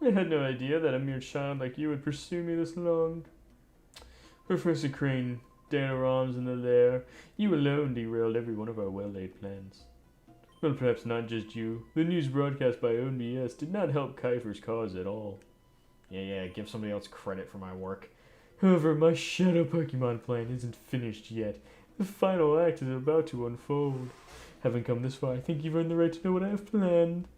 Speaker 1: I had no idea that a mere child like you would pursue me this long. Professor Crane, Dana Roms in the lair, you alone derailed every one of our well-laid plans.
Speaker 2: Well, perhaps not just you. The news broadcast by OBS did not help Kiefer's cause at all.
Speaker 1: Yeah, give somebody else credit for my work.
Speaker 2: However, my Shadow Pokemon plan isn't finished yet. The final act is about to unfold. Having come this far, I think you've earned the right to know what I have planned.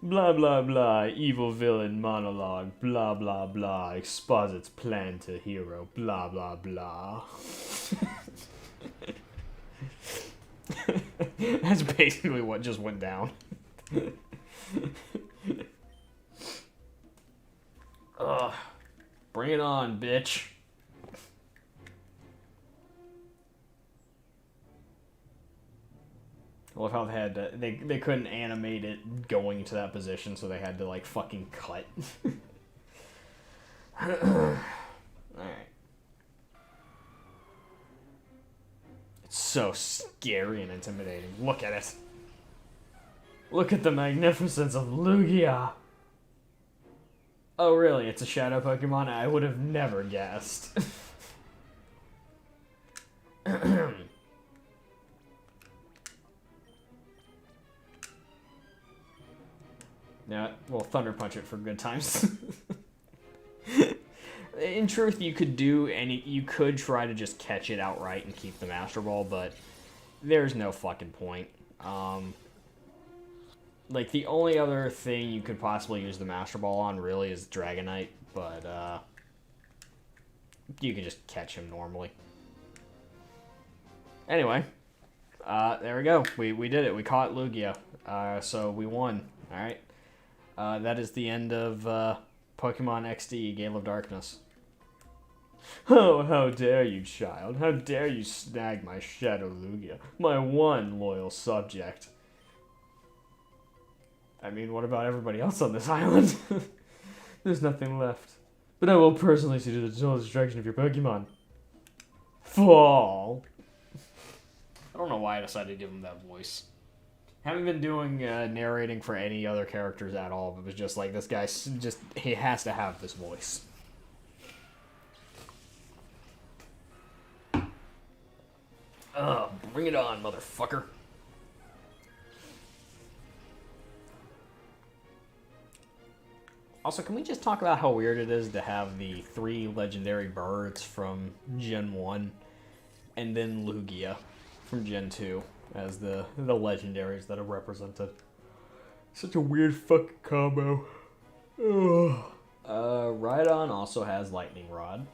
Speaker 2: Blah blah blah, evil villain monologue, blah blah blah, exposits plan to hero, blah blah blah.
Speaker 1: That's basically what just went down. Ugh. Bring it on, bitch. I love how they had to, they couldn't animate it going to that position, so they had to like fucking cut. Alright. It's so scary and intimidating. Look at it. Look at the magnificence of Lugia. Oh really, it's a shadow Pokemon? I would have never guessed. Yeah, we'll Thunder Punch it for good times. In truth, you could try to just catch it outright and keep the Master Ball, but there's no fucking point. Like, the only other thing you could possibly use the Master Ball on, really, is Dragonite, but, you can just catch him normally. Anyway, there we go. We did it. We caught Lugia. So we won. Alright. That is the end of, Pokemon XD, Gale of Darkness.
Speaker 2: Oh, how dare you, child. How dare you snag my Shadow Lugia, my one loyal subject.
Speaker 1: I mean, what about everybody else on this island?
Speaker 2: There's nothing left. But I will personally see to the total destruction of your Pokemon. Fall.
Speaker 1: I don't know why I decided to give him that voice. Haven't been doing narrating for any other characters at all, but it was just like, this guy he has to have this voice. Bring it on, motherfucker. Also, can we just talk about how weird it is to have the 3 legendary birds from Gen 1 and then Lugia from Gen 2 as the legendaries that are represented?
Speaker 2: Such a weird fucking combo.
Speaker 1: Ugh. Rhydon also has Lightning Rod.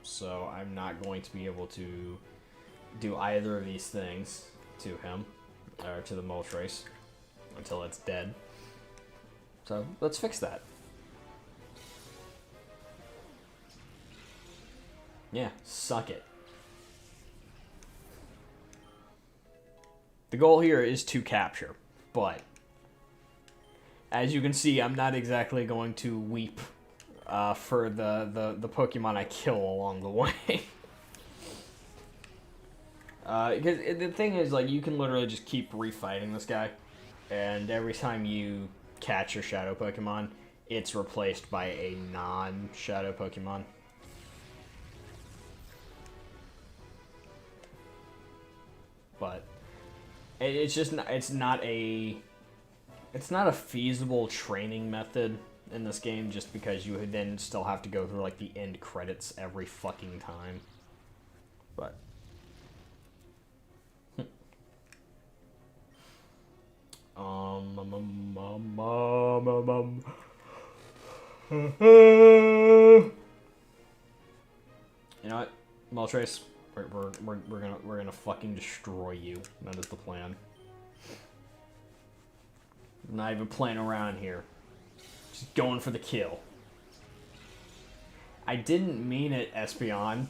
Speaker 1: So I'm not going to be able to do either of these things to him, or to the Moltres, until it's dead. So let's fix that. Yeah, suck it. The goal here is to capture, but as you can see, I'm not exactly going to weep for the Pokemon I kill along the way. Because the thing is, like, you can literally just keep refighting this guy, and every time you catch your Shadow Pokemon, it's replaced by a non-Shadow Pokemon. But it's just not, it's not a feasible training method in this game, just because you would then still have to go through like the end credits every fucking time. But you know what, Moltres, we're gonna fucking destroy you. That is the plan. I'm not even playing around here. Just going for the kill. I didn't mean it, Espeon.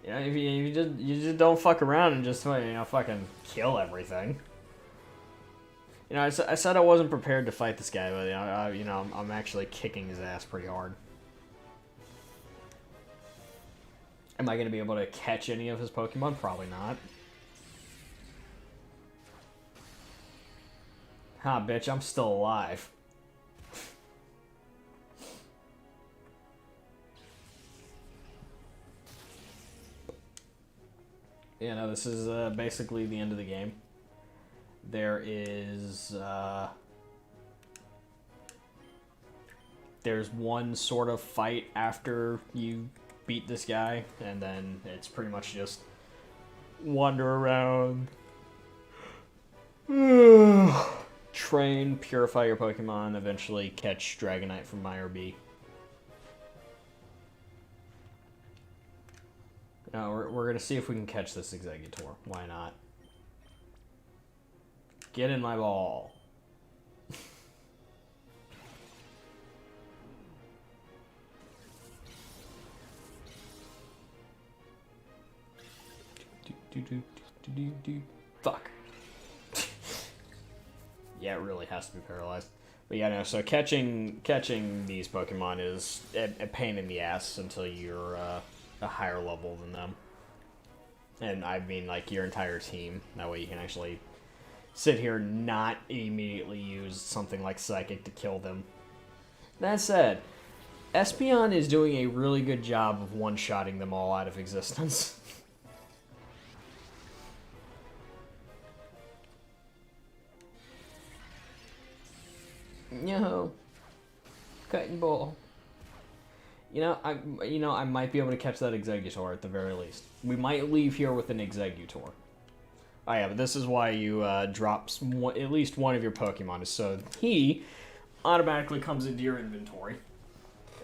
Speaker 1: You know, if you just don't fuck around and just, you know, fucking kill everything. You know, I said I wasn't prepared to fight this guy, but you know, I'm actually kicking his ass pretty hard. Am I gonna be able to catch any of his Pokemon? Probably not. Ha, bitch, I'm still alive. You know, this is basically the end of the game. There's one sort of fight after you beat this guy, and then it's pretty much just wander around, train, purify your Pokemon, eventually catch Dragonite from IRB. Now we're gonna see if we can catch this Exeggutor. Why not? Get in my ball. Fuck. Yeah, it really has to be paralyzed. But yeah, no, so catching these Pokemon is a pain in the ass until you're a higher level than them. And I mean, like, your entire team. That way you can actually sit here and not immediately use something like Psychic to kill them. That said, Espeon is doing a really good job of one-shotting them all out of existence. Yo, cutting ball. I might be able to catch that Exeggutor at the very least. We might leave here with an Exeggutor. Oh yeah, but this is why you drop at least one of your Pokemon, is so he automatically comes into your inventory.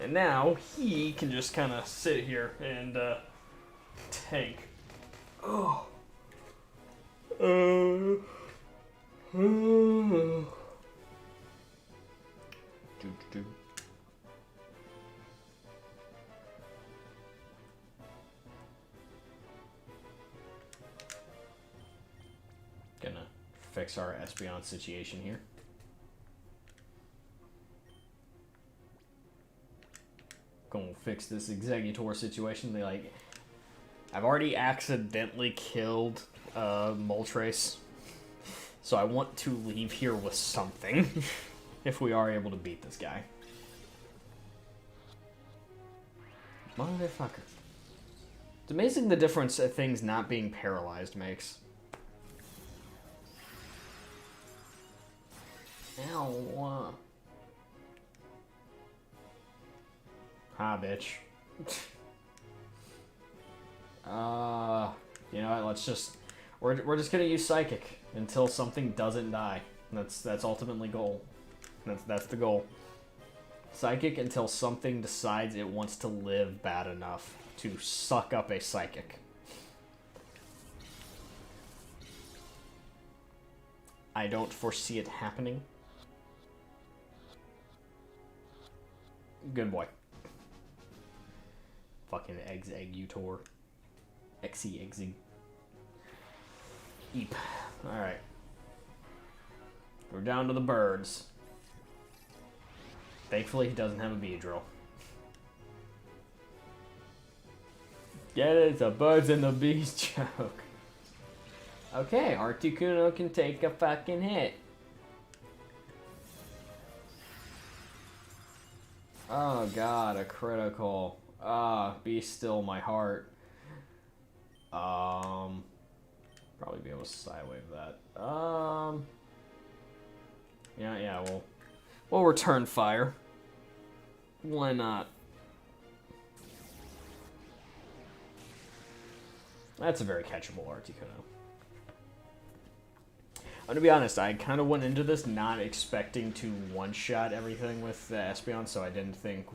Speaker 1: And now he can just kind of sit here and tank. Oh. Gonna fix our Espeon situation here. Gonna fix this Exeggutor situation. I've already accidentally killed Moltres, so I want to leave here with something. If we are able to beat this guy. Motherfucker. It's amazing the difference things not being paralyzed makes. Ow. Ha, bitch. You know what, let's just... We're just gonna use Psychic until something doesn't die. That's ultimately goal. That's the goal. Psychic until something decides it wants to live bad enough to suck up a Psychic. I don't foresee it happening. Good boy. Fucking Exeggutor. Exeg. Eep. Alright. We're down to the birds. Thankfully, he doesn't have a Beedrill. Get it? It's a birds and the bees joke. Okay, Articuno can take a fucking hit. Oh god, a critical. Be still my heart. Probably be able to sidewave that. Yeah, we'll return fire. Why not? That's a very catchable Articuno. I'm gonna be honest, I kind of went into this not expecting to one-shot everything with Espeon, so I didn't think,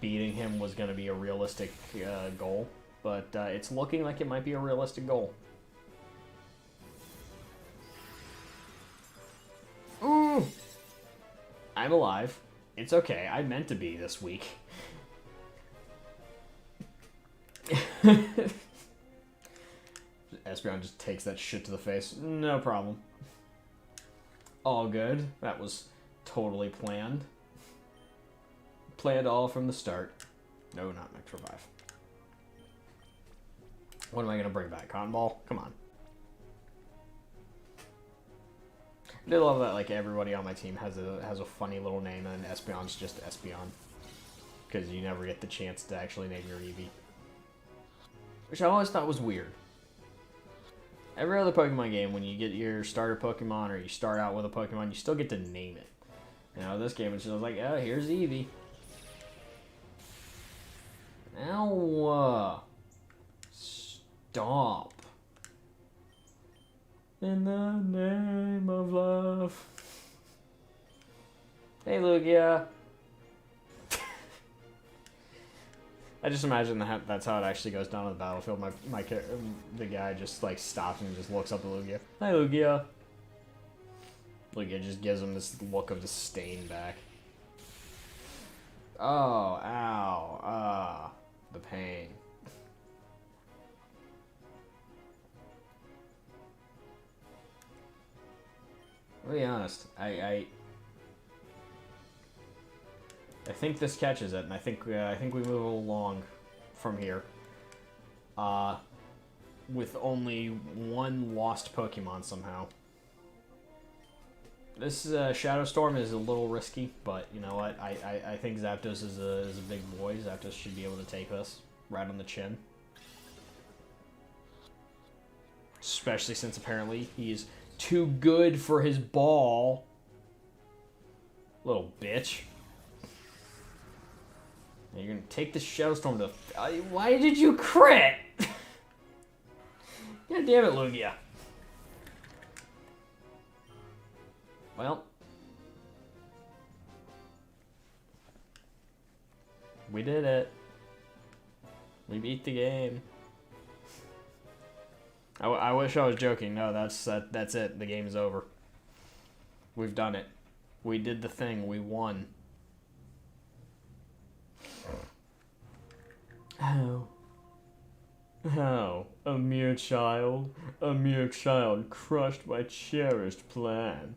Speaker 1: beating him was gonna be a realistic goal. But it's looking like it might be a realistic goal. Ooh! I'm alive. It's okay. I meant to be this week. Espeon just takes that shit to the face. No problem. All good. That was totally planned. Planned all from the start. No, not Max Revive. What am I going to bring back? Cotton Ball? Come on. I do love that, like, everybody on my team has a funny little name, and Espeon's just Espeon. Because you never get the chance to actually name your Eevee. which I always thought was weird. Every other Pokemon game, when you get your starter Pokemon or you start out with a Pokemon, you still get to name it. You know, this game is just like, oh, here's Eevee. Ow. Stop.
Speaker 2: In the name of love.
Speaker 1: Hey, Lugia. I just imagine that's how it actually goes down on the battlefield. The guy just like stops and just looks up at Lugia. Hi, Lugia. Lugia just gives him this look of disdain back. Oh, ow, the pain. To be honest, I think this catches it, and I think we move along from here. With only one lost Pokemon somehow. This Shadow Storm is a little risky, but you know what? I think Zapdos is a big boy. Zapdos should be able to take this right on the chin. Especially since apparently he's too good for his ball. Little bitch. Now you're gonna take the Shadow Storm to... why did you crit? God damn it, Lugia. Well. We did it. We beat the game. I wish I was joking. No, that's it. The game's over. We've done it. We did the thing. We won.
Speaker 2: How? A mere child crushed my cherished plan.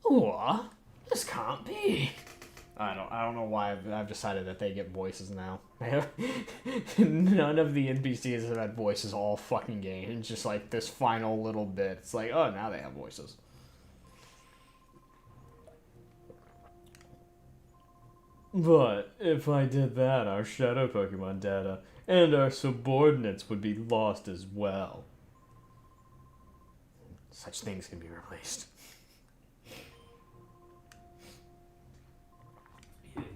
Speaker 1: What? This can't be. I don't know why I've decided that they get voices now. None of the NPCs have had voices all fucking game. It's just like this final little bit. It's like, oh, now they have voices.
Speaker 2: But if I did that, our Shadow Pokemon data and our subordinates would be lost as well.
Speaker 1: Such things can be replaced.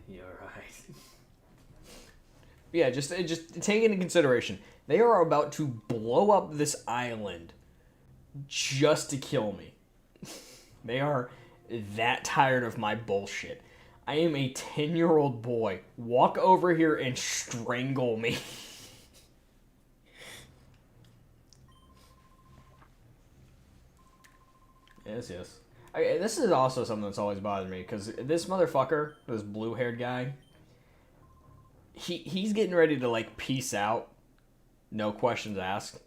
Speaker 1: You're right. Yeah, just take into consideration. They are about to blow up this island just to kill me. They are that tired of my bullshit. I am a 10-year-old boy. Walk over here and strangle me. Yes. This is also something that's always bothered me, because this motherfucker, this blue-haired guy, he's getting ready to, like, peace out. No questions asked.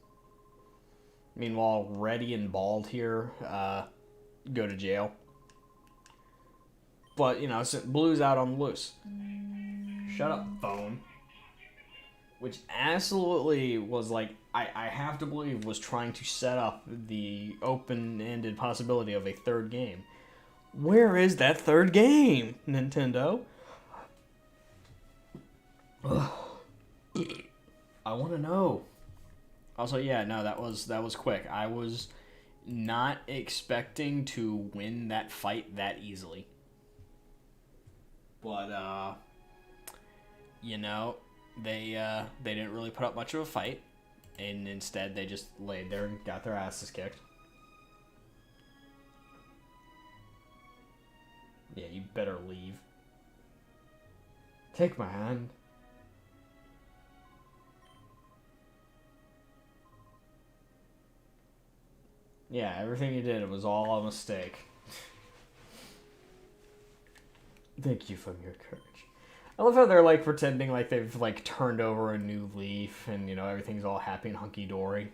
Speaker 1: Meanwhile, Reddy and Bald here go to jail. But, you know, Blue's out on the loose. Shut up, phone. Which absolutely was like, I have to believe, was trying to set up the open-ended possibility of a third game. Where is that third game, Nintendo? I want to know. Also, yeah, no, that was quick. I was not expecting to win that fight that easily. But, you know, they didn't really put up much of a fight, and instead they just laid there and got their asses kicked. Yeah, you better leave. Take my hand. Yeah, everything you did, it was all a mistake. Thank you for your courage. I love how they're, like, pretending like they've, like, turned over a new leaf and, you know, everything's all happy and hunky-dory.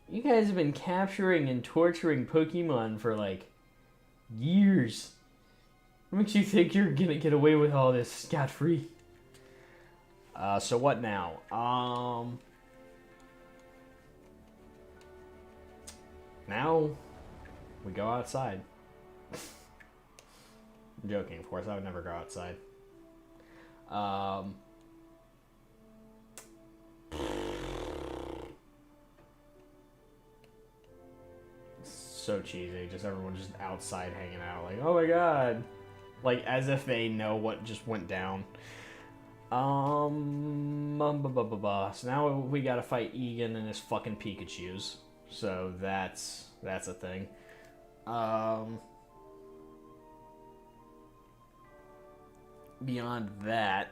Speaker 1: You guys have been capturing and torturing Pokemon for, like, years. What makes you think you're gonna get away with all this scot-free? So what now? Now, we go outside. I'm joking, of course, I would never go outside. Um, so cheesy. Just everyone just outside hanging out, like, oh my god, like as if they know what just went down. So now we gotta fight Egan and his fucking Pikachu's. So that's a thing. Beyond that,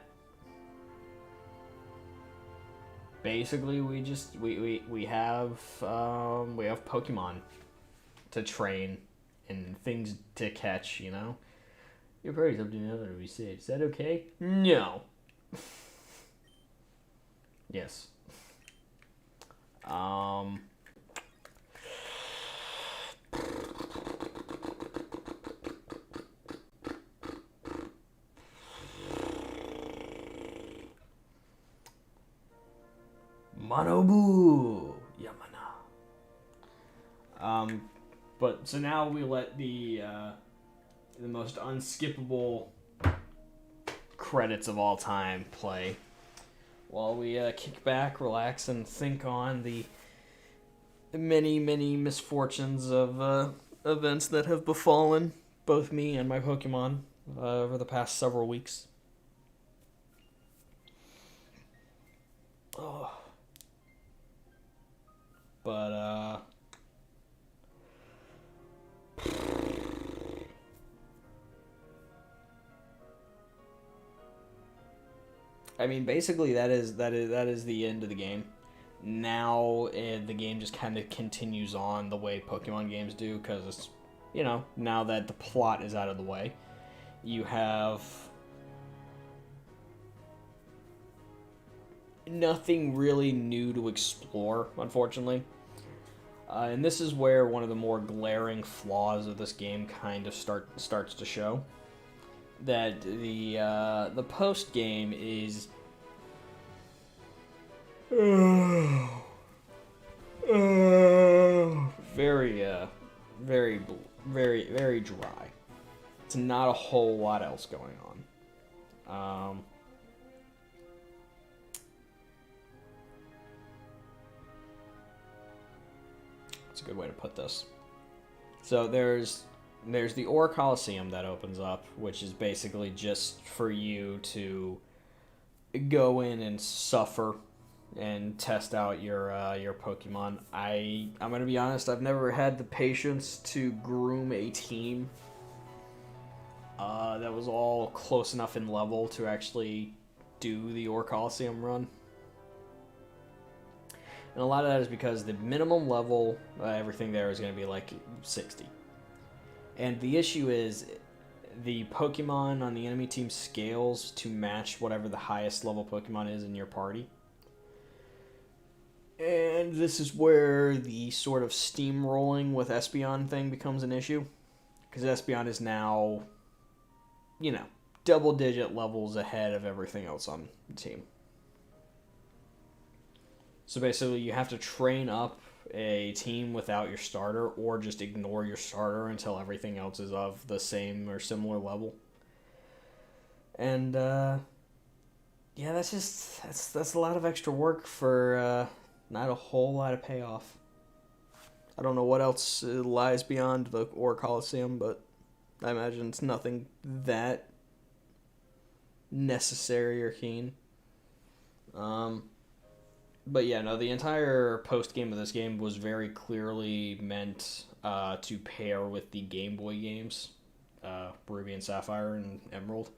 Speaker 1: basically we just we have Pokemon to train and things to catch. You know, your party's up to another to be safe. Is that okay? No. Yes. Manobu Yamana. But so now we let the most unskippable credits of all time play while we kick back, relax, and think on the many, many misfortunes of events that have befallen both me and my Pokemon over the past several weeks. Oh. But, I mean, basically that is the end of the game. Now the game just kind of continues on the way Pokemon games do, because it's, you know, now that the plot is out of the way, you have nothing really new to explore, unfortunately. And this is where one of the more glaring flaws of this game kind of starts to show. That the post game is very dry. It's not a whole lot else going on. That's a good way to put this. So there's the Ore Coliseum that opens up, which is basically just for you to go in and suffer and test out your Pokemon. I'm gonna be honest, I've never had the patience to groom a team that was all close enough in level to actually do the Ore Coliseum run. And a lot of that is because the minimum level, everything there is going to be like 60. And the issue is the Pokemon on the enemy team scales to match whatever the highest level Pokemon is in your party. And this is where the sort of steamrolling with Espeon thing becomes an issue. Because Espeon is now, you know, double-digit levels ahead of everything else on the team. So basically, you have to train up a team without your starter, or just ignore your starter until everything else is of the same or similar level. And yeah, that's a lot of extra work for not a whole lot of payoff. I don't know what else lies beyond the Ore Coliseum, but I imagine it's nothing that necessary or keen. But yeah, no, the entire post-game of this game was very clearly meant to pair with the Game Boy games, Ruby and Sapphire and Emerald.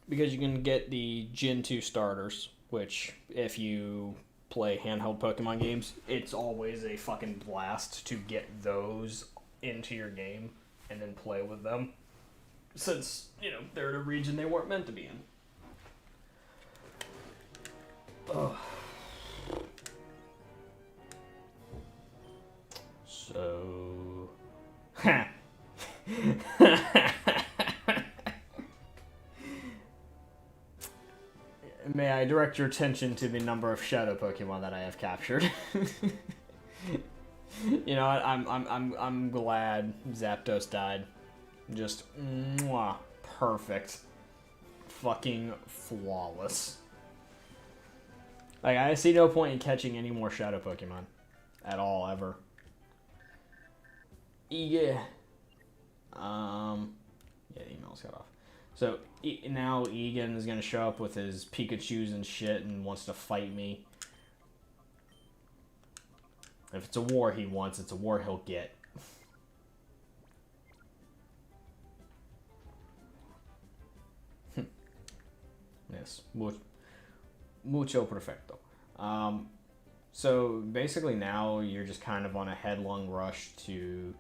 Speaker 1: Because you can get the Gen 2 starters, which, if you play handheld Pokemon games, it's always a fucking blast to get those into your game and then play with them. Since, you know, they're in a region they weren't meant to be in. Oh. So... May I direct your attention to the number of shadow Pokemon that I have captured? You know what? I'm glad Zapdos died. Just mwah, perfect. fucking flawless. Like, I see no point in catching any more Shadow Pokemon. At all, ever. Yeah. Yeah, the email's cut off. So, now Egan is going to show up with his Pikachus and shit and wants to fight me. If it's a war he wants, it's a war he'll get. Yes, mucho perfecto. So basically now you're just kind of on a headlong rush to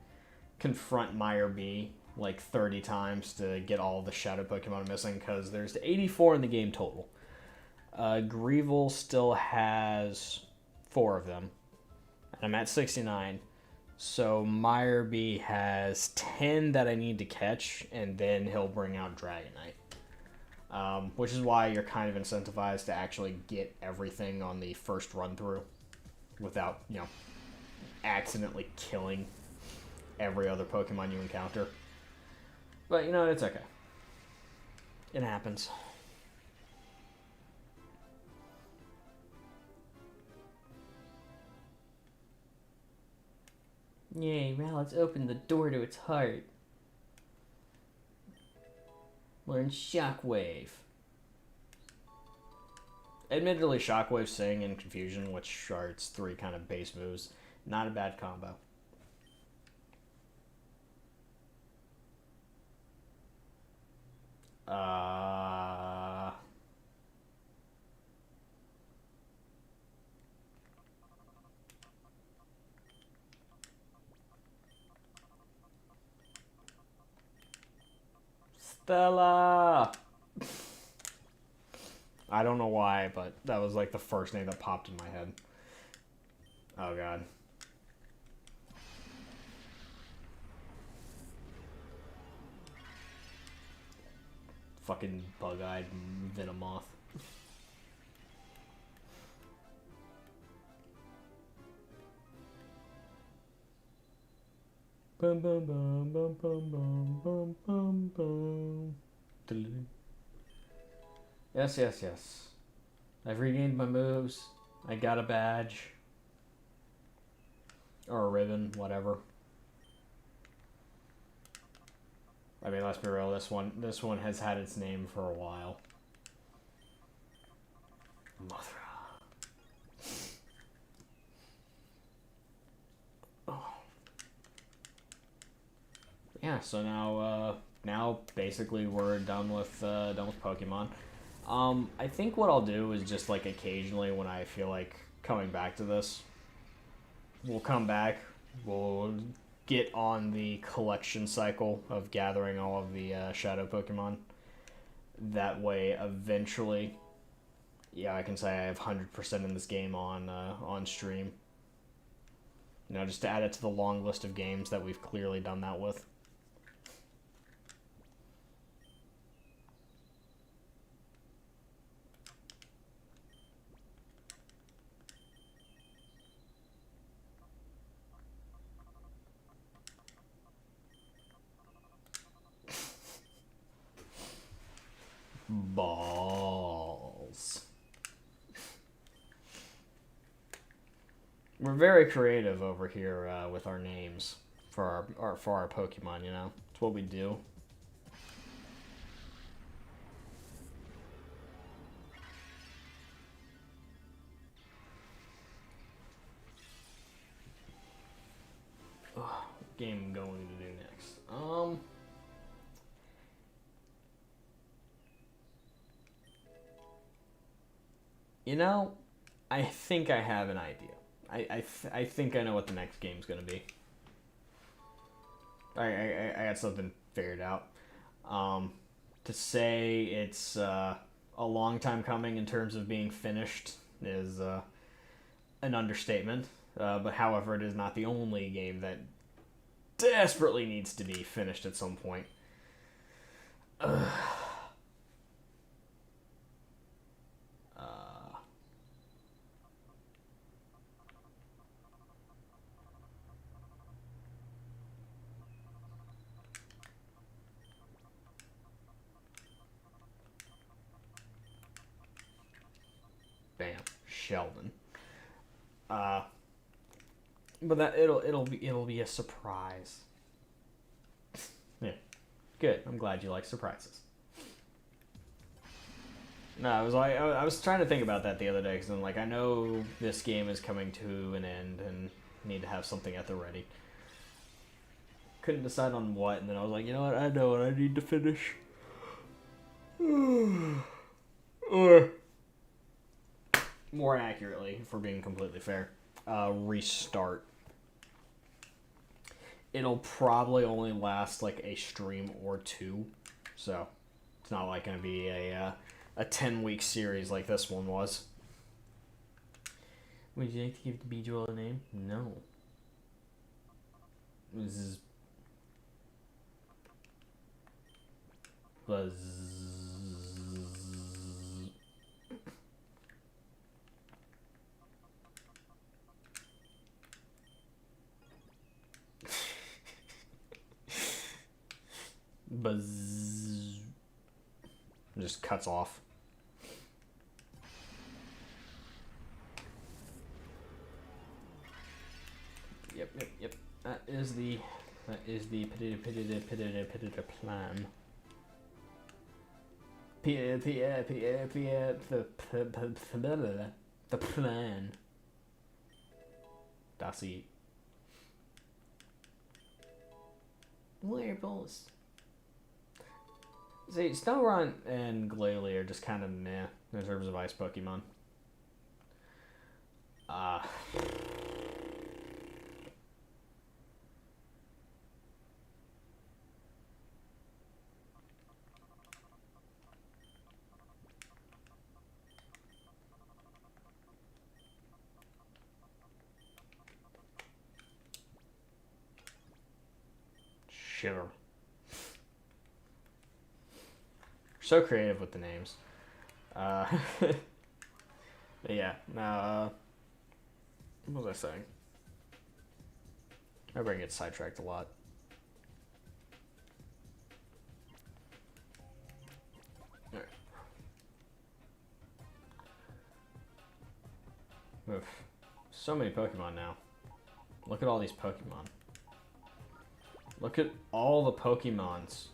Speaker 1: confront Meyer B like 30 times to get all the Shadow Pokemon missing, because there's 84 in the game total. Greevil still has 4 of them. I'm at 69. So Meyer B has 10 that I need to catch, and then he'll bring out Dragonite. Which is why you're kind of incentivized to actually get everything on the first run through without, accidentally killing every other Pokemon you encounter. But, it's okay. It happens. Yay, Rowlet's opened the door to its heart. Learn Shockwave. Admittedly, Shockwave, Sing, and Confusion, which are its 3 kind of base moves, not a bad combo. Stella! I don't know why, but that was like the first name that popped in my head. Oh god. Fucking bug-eyed Venomoth.
Speaker 2: Bum bum bum bum bum bum bum bum bum.
Speaker 1: Yes, yes, yes. I've regained my moves. I got a badge. Or a ribbon, whatever. I mean, let's be real, this one has had its name for a while. Mothra. Oh. Yeah, so now basically we're done with Pokemon. I think what I'll do is just like occasionally when I feel like coming back to this, we'll come back, we'll get on the collection cycle of gathering all of the Shadow Pokemon. That way, eventually, I can say I have 100% in this game on stream. Just to add it to the long list of games that we've clearly done that with. Balls. We're very creative over here with our names for our Pokemon. It's what we do. Ugh, what game I'm going to do next? I think I have an idea. I think I know what the next game's gonna be. I got something figured out. To say it's a long time coming in terms of being finished is an understatement. But however, it is not the only game that desperately needs to be finished at some point. Sheldon. But that it'll be a surprise. Yeah, good. I'm glad you like surprises. No, I was trying to think about that the other day because I'm like, I know this game is coming to an end and need to have something at the ready. Couldn't decide on what, and then I was like, you know what? I know what I need to finish. Or, more accurately, if we're being completely fair, restart. It'll probably only last like a stream or two, so it's not like going to be a 10-week series like this one was. Would you like to give the Beedrill a name? No. This is Buzz. Buzz. Just cuts off. Yep. That is the plan. The plan. That's it. Wearables. See, Snorunt and Glalie are just kind of meh in terms of ice Pokemon. Shiver. So creative with the names. But yeah, now, what was I saying? I bring it sidetracked a lot. Alright. Oof. So many Pokemon now. Look at all these Pokemon. Look at all the Pokemons.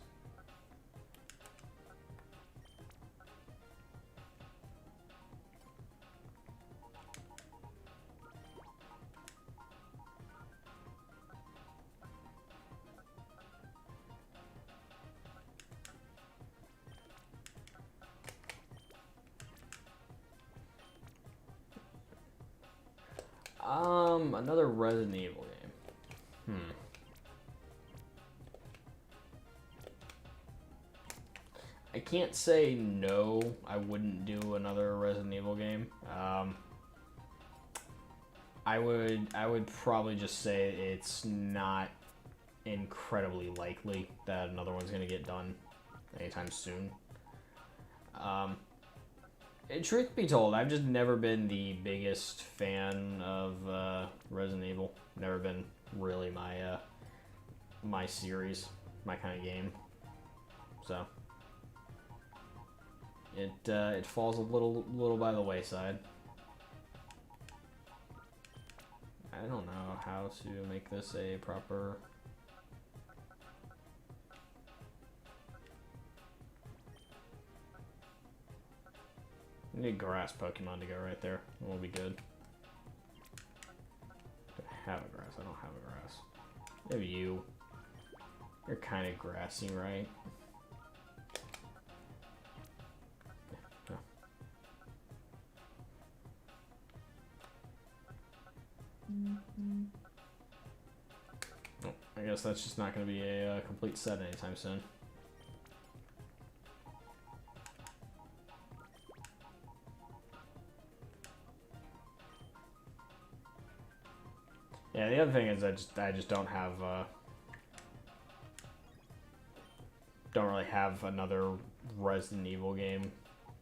Speaker 1: Another Resident Evil game. I can't say no, I wouldn't do another Resident Evil game. I would probably just say it's not incredibly likely that another one's gonna get done anytime soon. Truth be told, I've just never been the biggest fan of Resident Evil. Never been really my my series, my kind of game. So it falls a little by the wayside. I don't know how to make this a proper. I need grass Pokemon to go right there. We'll be good. I have a grass. I don't have a grass. Maybe you. You're kind of grassy, right? Yeah. Oh, I guess that's just not going to be a complete set anytime soon. Yeah, the other thing is I just don't have don't really have another Resident Evil game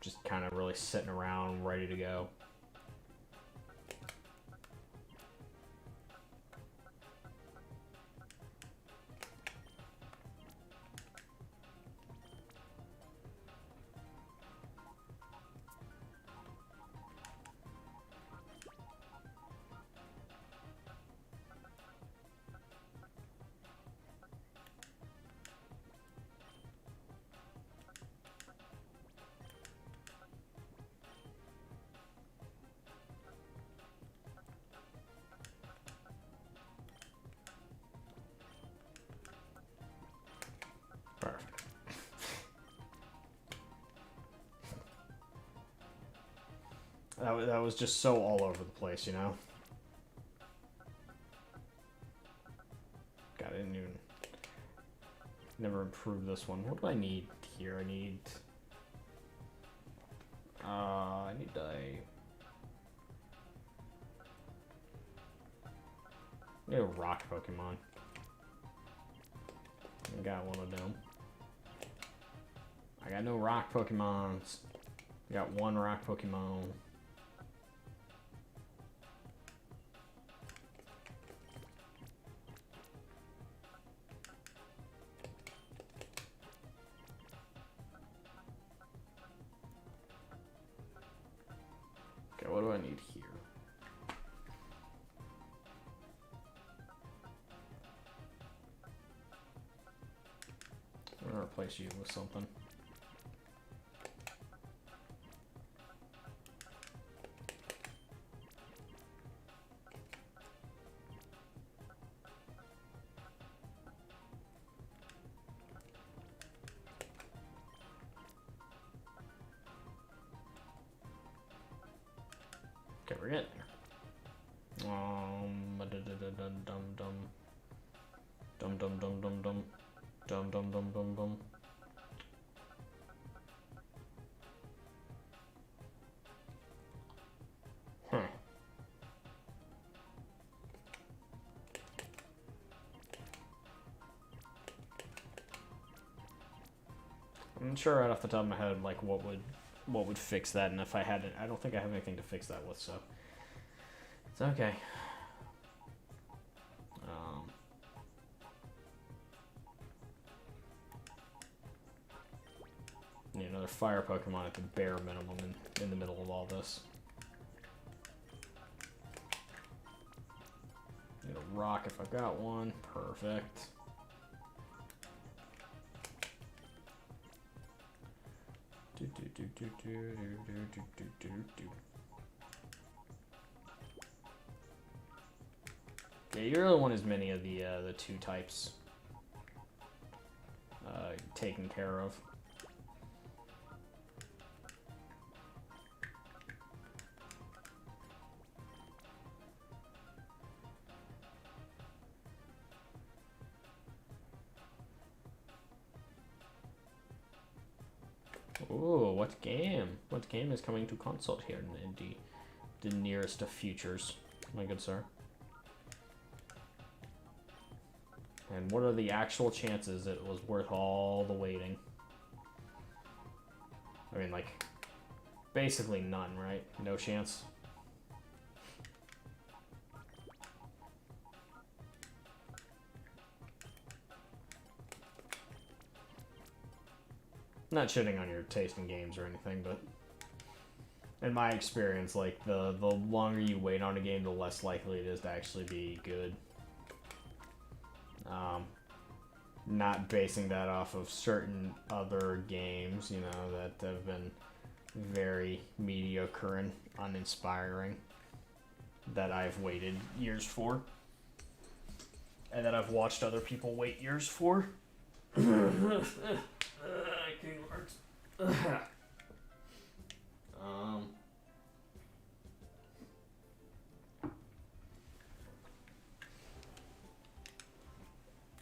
Speaker 1: just kind of really sitting around ready to go. That was just so all over the place, you know? God, I didn't even... Never improved this one. What do I need here? I need a rock Pokemon. I got one of them. I got no rock Pokemons. I got one rock Pokemon. Okay, what do I need here? I'm gonna replace you with something. Okay, we're getting there. Dum dum dum dum dum dum dum dum dum dum. Huh. I'm not sure right off the top of my head like what would fix that, and if I had it, I don't think I have anything to fix that with, so it's okay. Need another fire Pokemon at the bare minimum in the middle of all this. Need a rock if I got one. Perfect. Yeah, you really want as many of the two types taken care of. Ooh, what game? What game is coming to console here in the nearest of futures, my good sir? And what are the actual chances it was worth all the waiting? I mean, like, basically none, right? No chance. Not shitting on your taste in games or anything, but in my experience, like, the longer you wait on a game, the less likely it is to actually be good. Not basing that off of certain other games, you know, that have been very mediocre and uninspiring, that I've waited years for, and that I've watched other people wait years for.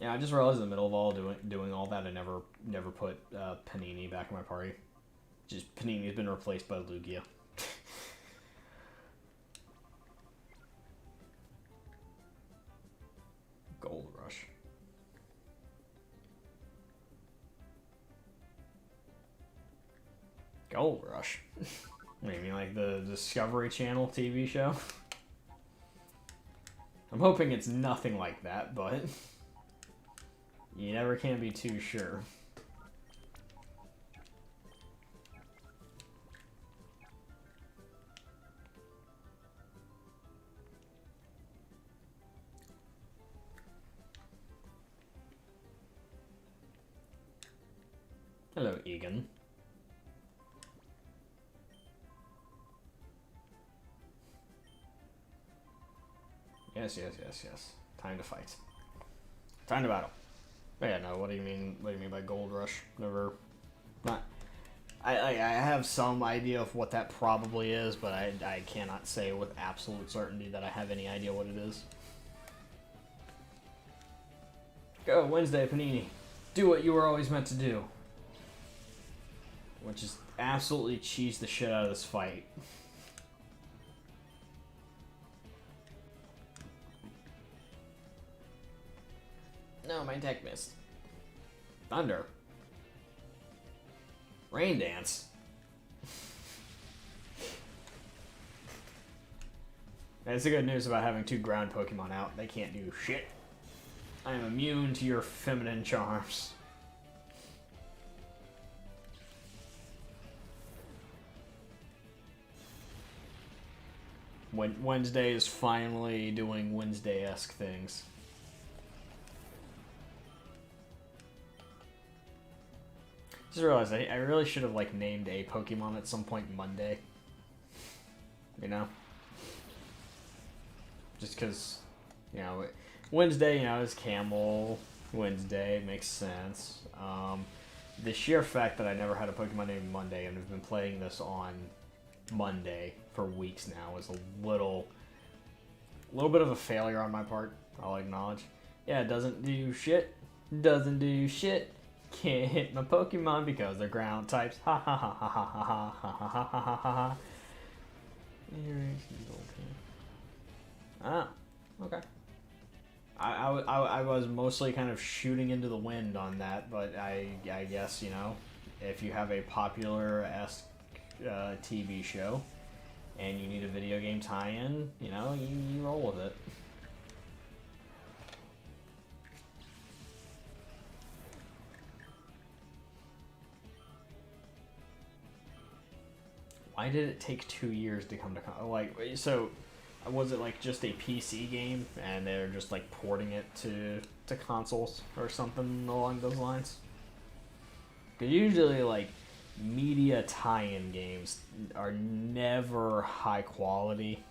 Speaker 1: Yeah, I just realized in the middle of all doing all that, I never put Panini back in my party. Just Panini's been replaced by Lugia. Gold Rush. Gold Rush. What do you mean, like the Discovery Channel TV show? I'm hoping it's nothing like that, but you never can be too sure. Hello, Egan. Yes. Time to fight. Time to battle. But yeah, no, what do you mean by Gold Rush? Never... I have some idea of what that probably is, but I cannot say with absolute certainty that I have any idea what it is. Go, Wednesday, Panini. Do what you were always meant to do. Which is absolutely cheese the shit out of this fight. No, my deck missed. Thunder. Rain Dance. That's the good news about having 2 ground Pokemon out. They can't do shit. I am immune to your feminine charms. Wednesday is finally doing Wednesday-esque things. Just realized I really should have like named a Pokemon at some point Monday. You know? Just because, you know, Wednesday, you know, is Camel. Wednesday makes sense. The sheer fact that I never had a Pokemon named Monday and have been playing this on Monday for weeks now is a little bit of a failure on my part, I'll acknowledge. Yeah, it doesn't do shit. Doesn't do shit. Can't hit my Pokemon because they're ground types. Ha ha ha ha ha ha ha ha ha ha ha ha. Ah, okay. I was mostly kind of shooting into the wind on that, but I guess, you know, if you have a popular-esque TV show and you need a video game tie-in, you know, you roll with it. Why did it take 2 years to come to like? So, was it like just a PC game and they're just like porting it to consoles or something along those lines? Because usually like media tie-in games are never high quality,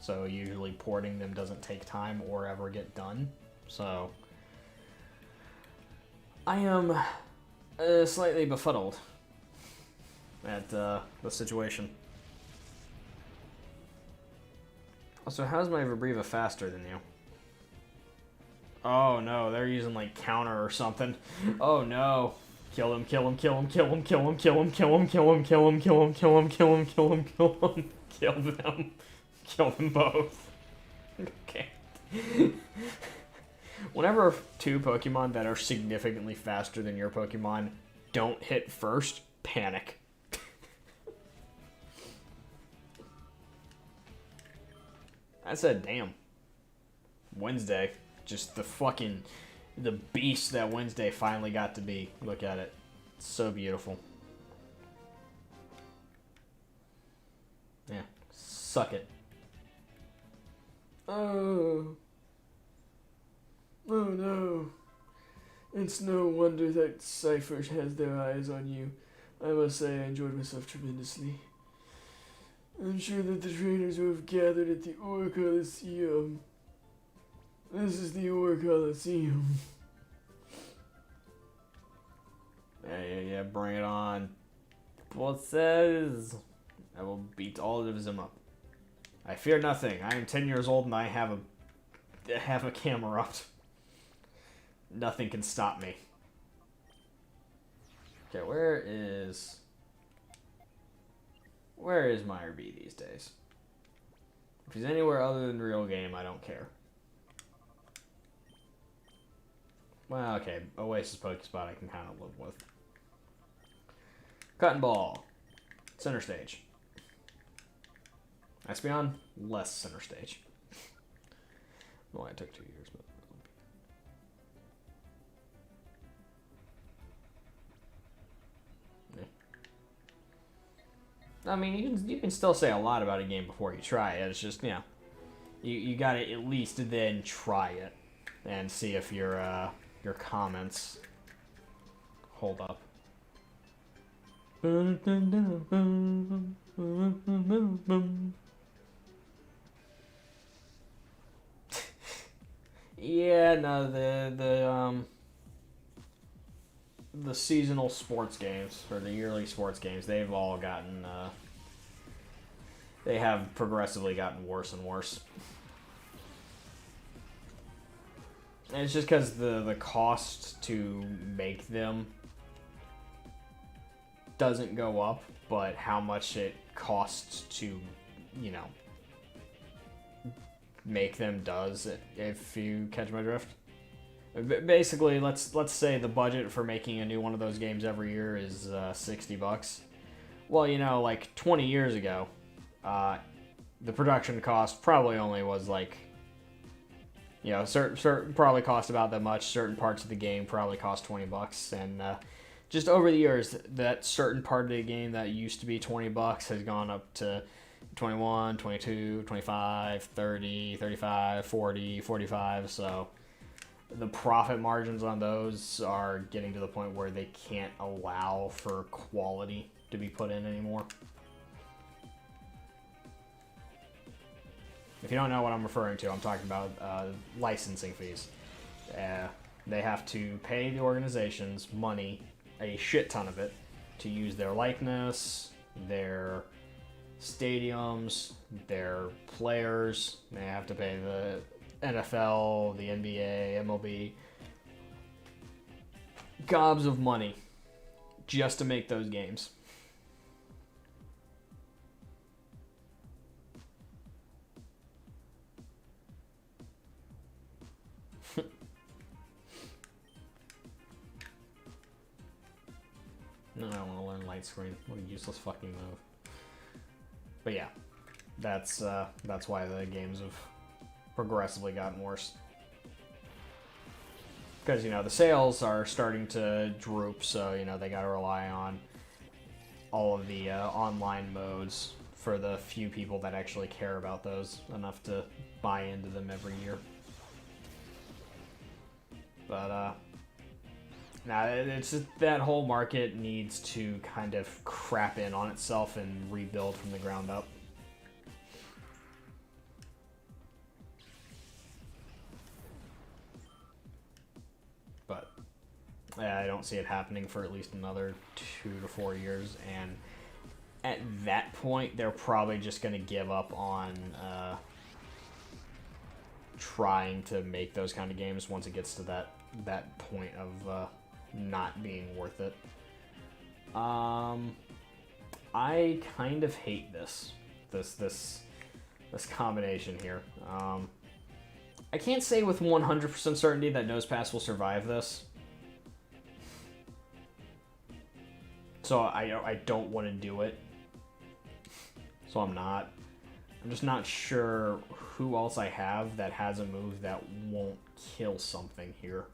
Speaker 1: so usually porting them doesn't take time or ever get done. So I am slightly befuddled at the situation. So how's my Vibrava faster than you? Oh no, they're using like counter or something. Oh no. Kill him, kill him, kill him, kill him, kill him, kill him, kill him, kill him, kill him, kill him, kill him, kill him, kill him, kill him, kill them. Kill them both. Okay. Whenever 2 Pokemon that are significantly faster than your Pokemon don't hit first, panic. I said, damn. Wednesday. Just the beast that Wednesday finally got to be. Look at it. It's so beautiful. Yeah. Suck it.
Speaker 2: Oh. Oh no. It's no wonder that Cypher has their eyes on you. I must say I enjoyed myself tremendously. I'm sure that the trainers who have gathered at the Ore Coliseum. This is the Ore Coliseum. Yeah, bring it on. What says? I will beat all of them up.
Speaker 1: I fear nothing. I am 10 years old and I have a camera up. Nothing can stop me. Okay, where is Meyer B these days? If he's anywhere other than real game, I don't care. Well, okay, Oasis Pokespot I can kind of live with. Cotton Ball. Center stage. Espeon, less center stage. Well, it took 2 years, but... I mean, you can still say a lot about a game before you try it. It's just, you know, you gotta at least then try it and see if your comments hold up. Yeah, no, the seasonal sports games, or the yearly sports games, they've all gotten, they have progressively gotten worse and worse. And it's just because the cost to make them doesn't go up, but how much it costs to, you know, make them does, if you catch my drift. Basically, let's say the budget for making a new one of those games every year is $60. Well, you know, like 20 years ago, the production cost probably only was like, you know, certain probably cost about that much. Certain parts of the game probably cost $20, and just over the years, that certain part of the game that used to be $20 has gone up to 21, 22, 25, 30, 35, 40, 45. So the profit margins on those are getting to the point where they can't allow for quality to be put in anymore. If you don't know what I'm referring to, I'm talking about licensing fees. They have to pay the organizations money, a shit ton of it, to use their likeness, their stadiums, their players. They have to pay the NFL, the NBA, MLB, gobs of money just to make those games. No, I don't want to learn light screen. What a useless fucking move. But yeah, that's why the games have progressively gotten worse. Because, you know, the sales are starting to droop, so, you know, they got to rely on all of the online modes for the few people that actually care about those enough to buy into them every year. But, nah, it's just, that whole market needs to kind of crap in on itself and rebuild from the ground up. But I don't see it happening for at least another 2 to 4 years, and at that point, they're probably just going to give up on trying to make those kind of games once it gets to that point of not being worth it. I kind of hate this combination here. I can't say with 100% certainty that Nosepass will survive this. So I don't want to do it. So I'm not. I'm just not sure who else I have that has a move that won't kill something here.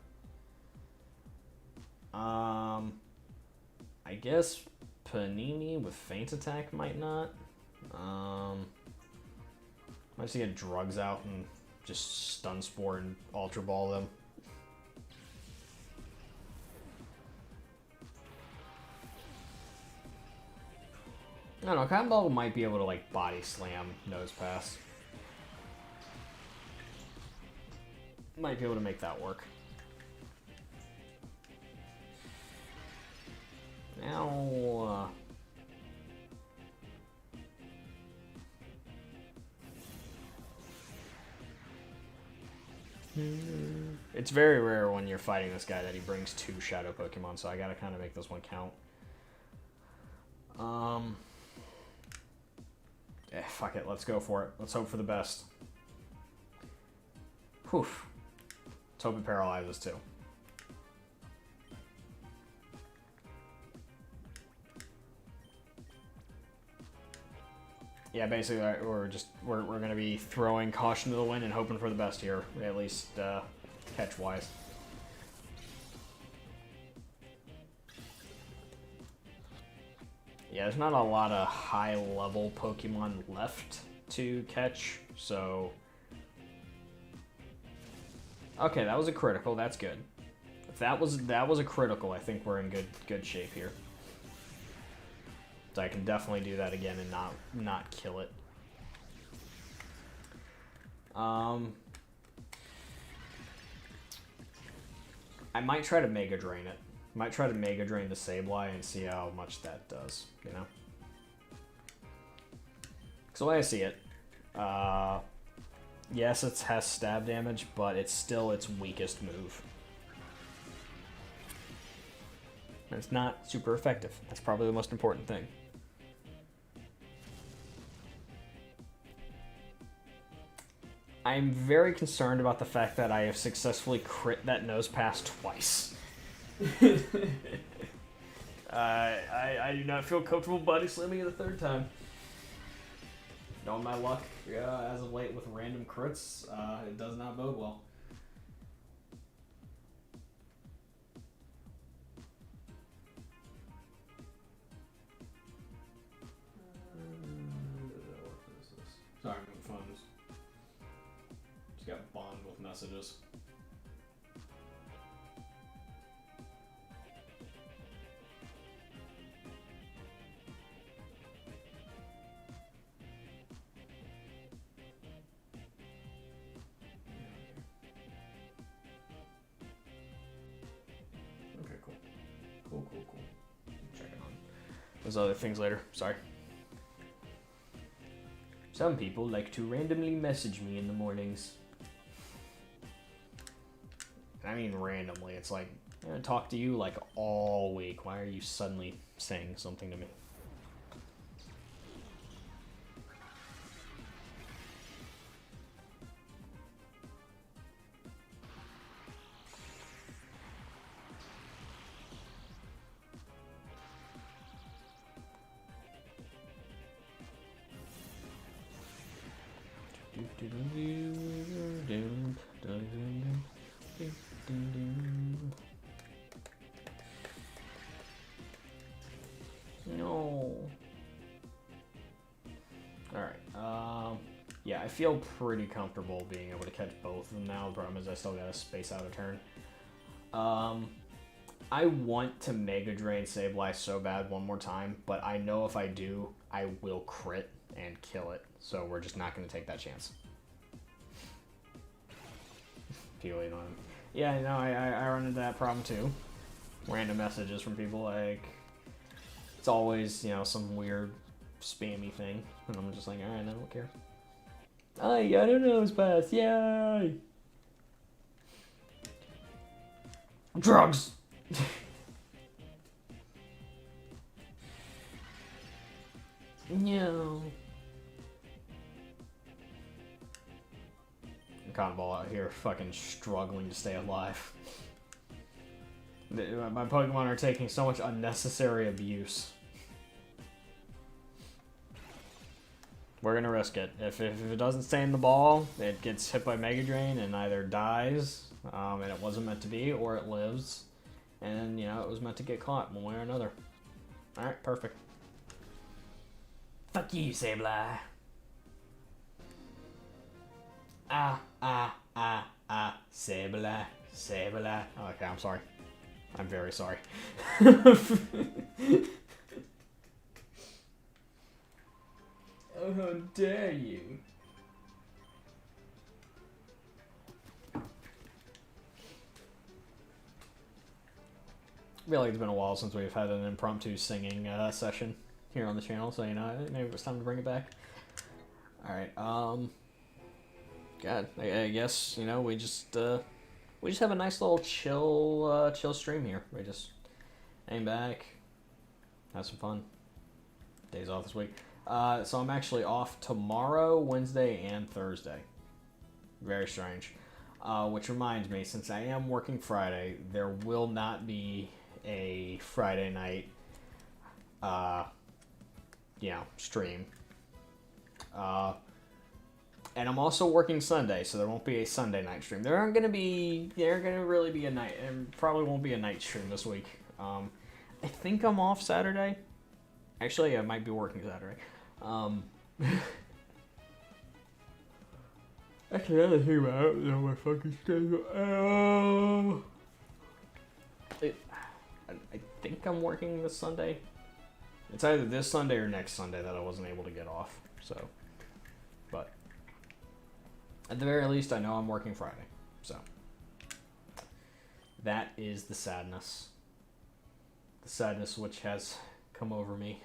Speaker 1: I guess Panini with Feint Attack might not. Might just get Drugs out and just Stun Spore and Ultra Ball them. I don't know, Cotton Ball might be able to, like, Body Slam Nosepass. Might be able to make that work. Now, it's very rare when you're fighting this guy that he brings 2 Shadow Pokemon, so I gotta kind of make this one count. Fuck it, let's go for it. Let's hope for the best. Whew. Let's hope it paralyzes too. Yeah, basically we're gonna be throwing caution to the wind and hoping for the best here, at least catch wise. Yeah, there's not a lot of high level Pokemon left to catch, so okay, that was a critical. That's good. If that was a critical, I think we're in good shape here. So I can definitely do that again and not kill it. I might try to Mega Drain it. Might try to Mega Drain the Sableye and see how much that does, you know? Because the way I see it, yes, it has stab damage, but it's still its weakest move. And it's not super effective. That's probably the most important thing. I'm very concerned about the fact that I have successfully crit that nose pass twice. I do not feel comfortable body slamming it a third time. Knowing my luck as of late with random crits, it does not bode well. What is this? Sorry, my phone's just got bombed with messages. Okay, cool. Cool. Check it on those other things later. Sorry. Some people like to randomly message me in the mornings. I mean randomly. It's like, I'm gonna talk to you like all week. Why are you suddenly saying something to me? No. Alright, yeah, I feel pretty comfortable being able to catch both of them now. The problem is I still gotta space out a turn. I want to Mega Drain Sableye so bad one more time, but I know if I do, I will crit and kill it. So we're just not gonna take that chance. Yeah, no, I run into that problem too. Random messages from people, like, it's always, you know, some weird spammy thing, and I'm just like, alright, I don't care. I don't know his pass, yay! Drugs! No. Cottonball out here fucking struggling to stay alive. My Pokemon are taking so much unnecessary abuse. We're gonna risk it. If it doesn't stay in the ball, it gets hit by Mega Drain and either dies, and it wasn't meant to be, or it lives, and, you know, it was meant to get caught one way or another. Alright, perfect. Fuck you, Sableye. Sableye. Okay, I'm sorry. I'm very sorry. Oh, how dare you. I feel like it's been a while since we've had an impromptu singing session here on the channel, so, you know, maybe it was time to bring it back. Alright, God, I guess, you know, we just have a nice little chill stream here. We just hang back, have some fun. Days off this week. So I'm actually off tomorrow, Wednesday, and Thursday. Very strange. Which reminds me, since I am working Friday, there will not be a Friday night, stream. And I'm also working Sunday, so there won't be a Sunday night stream. There aren't gonna really be a night, and probably won't be a night stream this week. I think I'm off Saturday. Actually, I might be working Saturday. Actually, I didn't think about it. I don't know my fucking schedule. I think I'm working this Sunday. It's either this Sunday or next Sunday that I wasn't able to get off. So, but at the very least, I know I'm working Friday. So that is the sadness. the sadness which has come over me.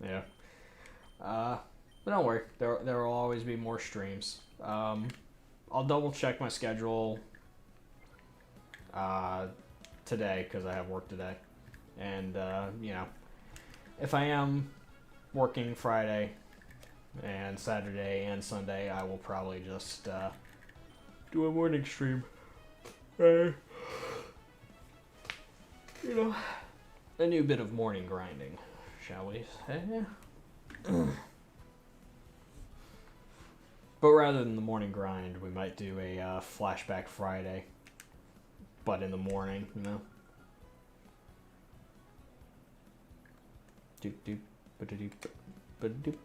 Speaker 1: Yeah. But don't worry, there will always be more streams. I'll double check my schedule today because I have work today, and you know, if I am working Friday and Saturday and Sunday, I will probably just do a morning stream. You know, a new bit of morning grinding, shall we say? But rather than the morning grind, we might do a flashback Friday, but in the morning, you know. Doop doop ba-da-doop ba-da-doop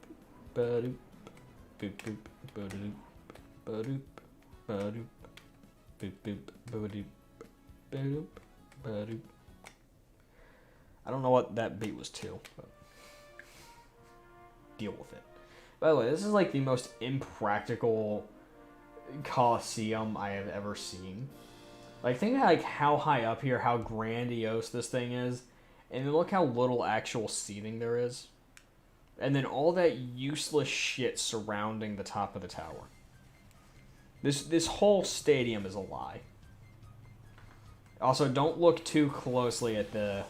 Speaker 1: ba-doop boop boop ba-da-doop ba-doop ba-doop boop boop ba-doop ba-doop ba-doop. I don't know what that beat was to, but deal with it. By the way, this is like the most impractical Coliseum I have ever seen. Like, think of like how high up here, how grandiose this thing is, and then look how little actual seating there is. And then all that useless shit surrounding the top of the tower. This whole stadium is a lie. Also, don't look too closely at the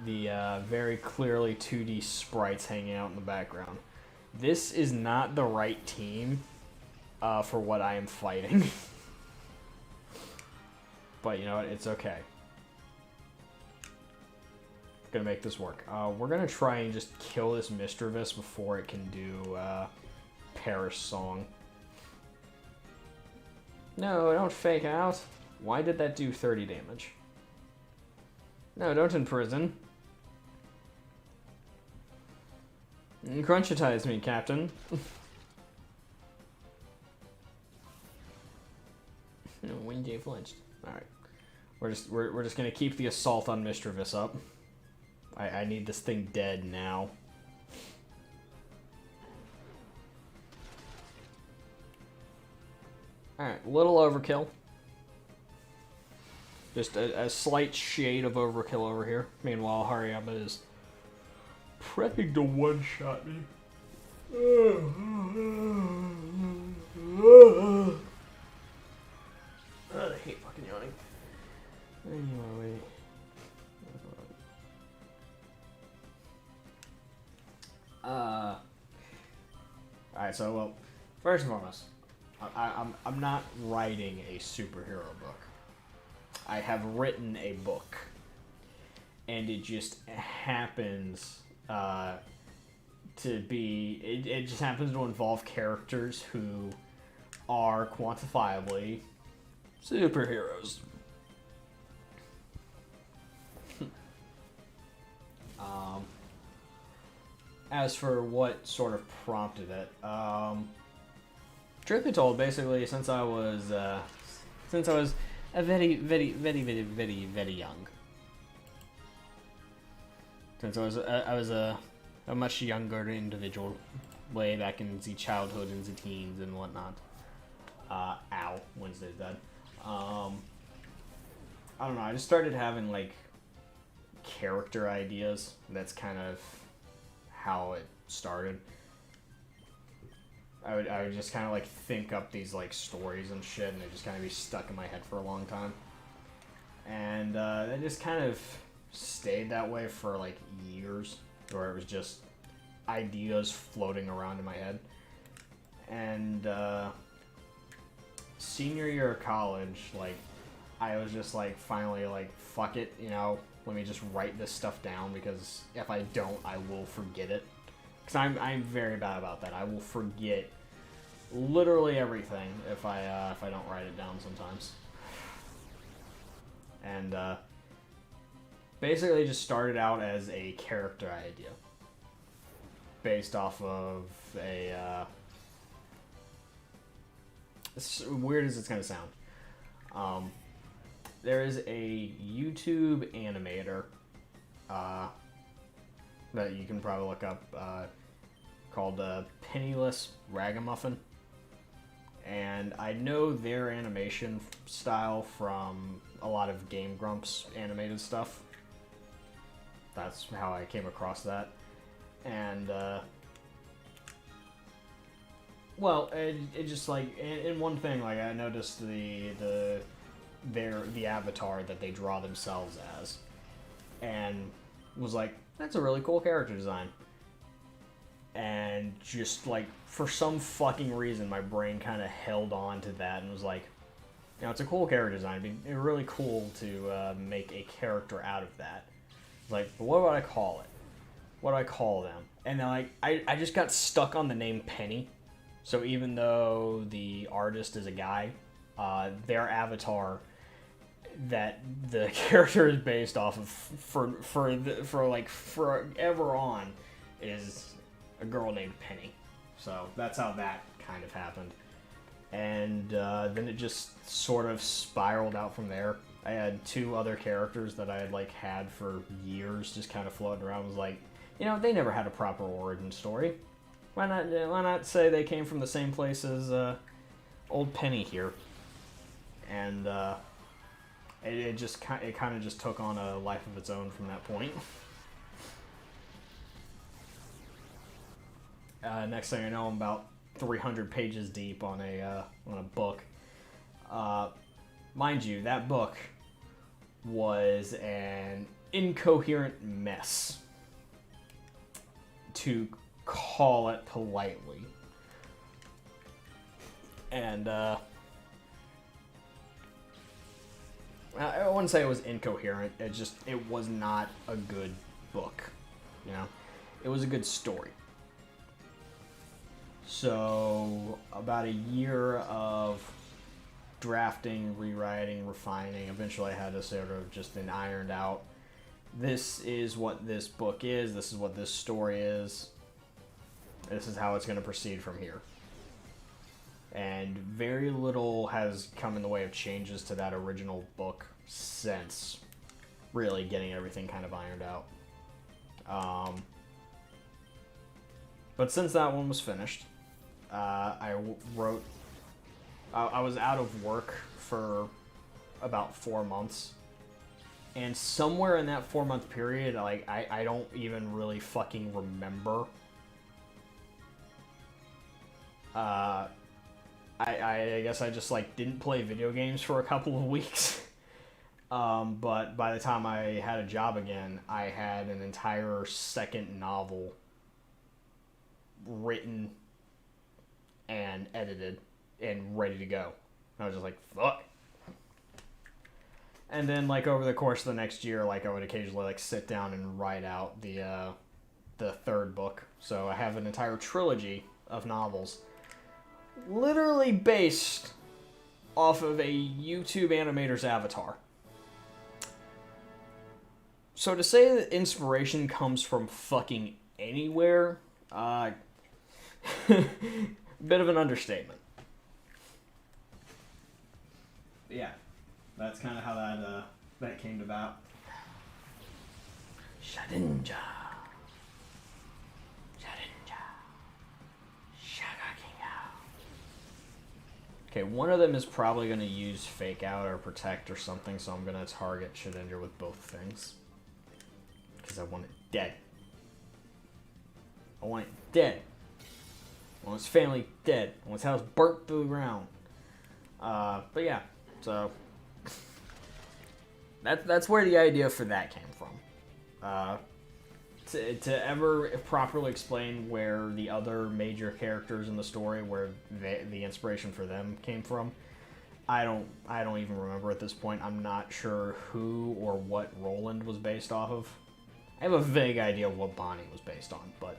Speaker 1: very clearly 2D sprites hanging out in the background. This is not the right team for what I am fighting. But you know what? It's okay. Gonna make this work. We're gonna try and just kill this Mistrovis before it can do Perish Song. No, don't fake out. Why did that do 30 damage? No, don't imprison. Crunchitize me, Captain. Windy flinched. Alright. We're just gonna keep the assault on Mistrovis up. I need this thing dead now. Alright, little overkill. Just a slight shade of overkill over here. Meanwhile, Hariyama is prepping to one-shot me. I hate fucking yawning. Anyway. Alright, so, well, first and foremost, I'm not writing a superhero book. I have written a book, and it just happens to be, it just happens to involve characters who are quantifiably superheroes. As for what sort of prompted it, truth be told, basically, since I was a very, very, very, very, very, very young. Since I was a much younger individual, way back in the childhood and the teens and whatnot. Ow, Wednesday's dead. I don't know. I just started having like character ideas. That's kind of how it started. I would just kind of like think up these like stories and shit, and they just kind of be stuck in my head for a long time. And it just kind of stayed that way for like years, where it was just ideas floating around in my head. And senior year of college, like I was just like finally like fuck it, you know, let me just write this stuff down, because if I don't, I will forget it. Because I'm very bad about that. I will forget literally everything if I don't write it down sometimes. And basically just started out as a character idea based off of a as weird as it's gonna sound. There is a YouTube animator that you can probably look up called Penniless Ragamuffin, and I know their animation style from a lot of Game Grumps animated stuff. That's how I came across that. And, well, it just, like, in one thing, like, I noticed the avatar that they draw themselves as, and was like, that's a really cool character design. And just, like, for some fucking reason, my brain kind of held on to that and was like, you know, it's a cool character design. It'd be really cool to make a character out of that. Like, but what would I call it? What do I call them? And then, like, I just got stuck on the name Penny. So even though the artist is a guy, their avatar that the character is based off of for like forever on is a girl named Penny. So that's how that kind of happened. And then it just sort of spiraled out from there. I had 2 other characters that I had like had for years just kind of floating around. I was like, you know, they never had a proper origin story. Why not say they came from the same place as old Penny here? And it kind of just took on a life of its own from that point. Next thing I know, I'm about 300 pages deep on a book. Mind you, that book was an incoherent mess, to call it politely. And I wouldn't say it was incoherent. It was not a good book, you know. It was a good story. So about a year of drafting, rewriting, refining, eventually I had to sort of just been ironed out. This is what this book is. This is what this story is. This is how it's going to proceed from here. And very little has come in the way of changes to that original book since really getting everything kind of ironed out. But since that one was finished, I wrote... I was out of work for about 4 months. And somewhere in that 4-month period, like, I don't even really fucking remember. I guess I just, like, didn't play video games for a couple of weeks. But by the time I had a job again, I had an entire second novel written and edited and ready to go. I was just like, fuck. And then, like, over the course of the next year, like, I would occasionally, like, sit down and write out the 3rd book. So I have an entire trilogy of novels literally based off of a YouTube animator's avatar. So to say that inspiration comes from fucking anywhere, bit of an understatement. Yeah, that's kind of how that came about. Shadinja. Okay, one of them is probably going to use Fake Out or Protect or something, so I'm going to target Shedinja with both things. Because I want it dead. I want it dead. I want his family dead. I want his house burnt to the ground. But yeah, so... That's where the idea for that came from. To ever properly explain where the other major characters in the story, where the inspiration for them came from, I don't even remember at this point. I'm not sure who or what Roland was based off of. I have a vague idea of what Bonnie was based on, but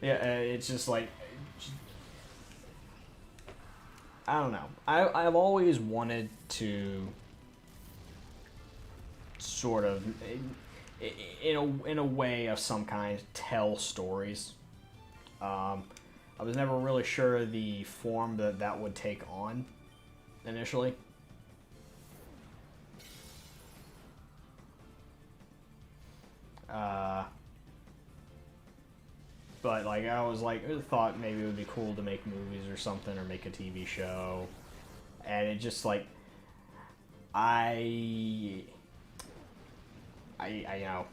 Speaker 1: yeah, it's just like, I don't know. I've always wanted to sort of, in a way of some kind, tell stories. I was never really sure the form that would take on initially. But like I was like thought maybe it would be cool to make movies or something or make a TV show, and it just like I know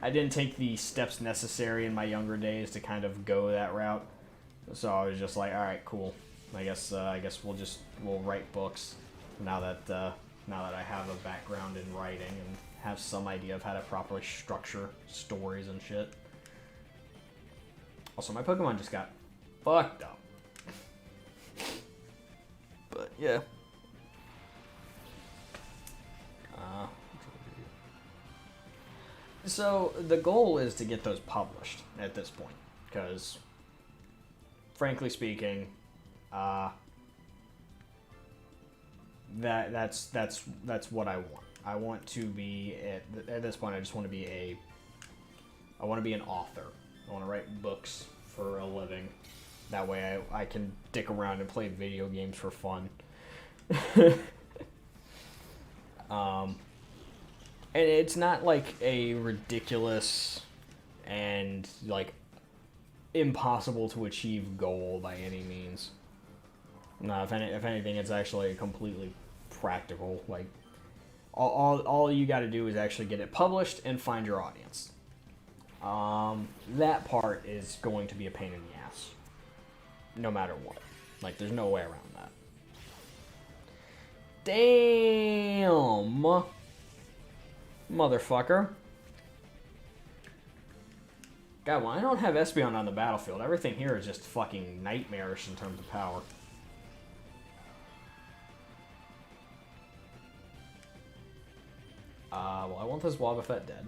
Speaker 1: I didn't take the steps necessary in my younger days to kind of go that route, so I was just like, all right, cool. I guess we'll write books now that I have a background in writing and have some idea of how to properly structure stories and shit. Also, my Pokemon just got fucked up. But yeah. So the goal is to get those published at this point, because, frankly speaking, that's what I want. I want to be at this point. I just want to be an author. I want to write books for a living. That way, I can dick around and play video games for fun. And it's not like a ridiculous and like impossible to achieve goal by any means. No, if anything, it's actually completely practical. Like all you got to do is actually get it published and find your audience. That part is going to be a pain in the ass, no matter what. Like, there's no way around that. Damn, motherfucker. God, well, I don't have Espeon on the battlefield. Everything here is just fucking nightmarish in terms of power. Well, I want this Wobbuffet dead.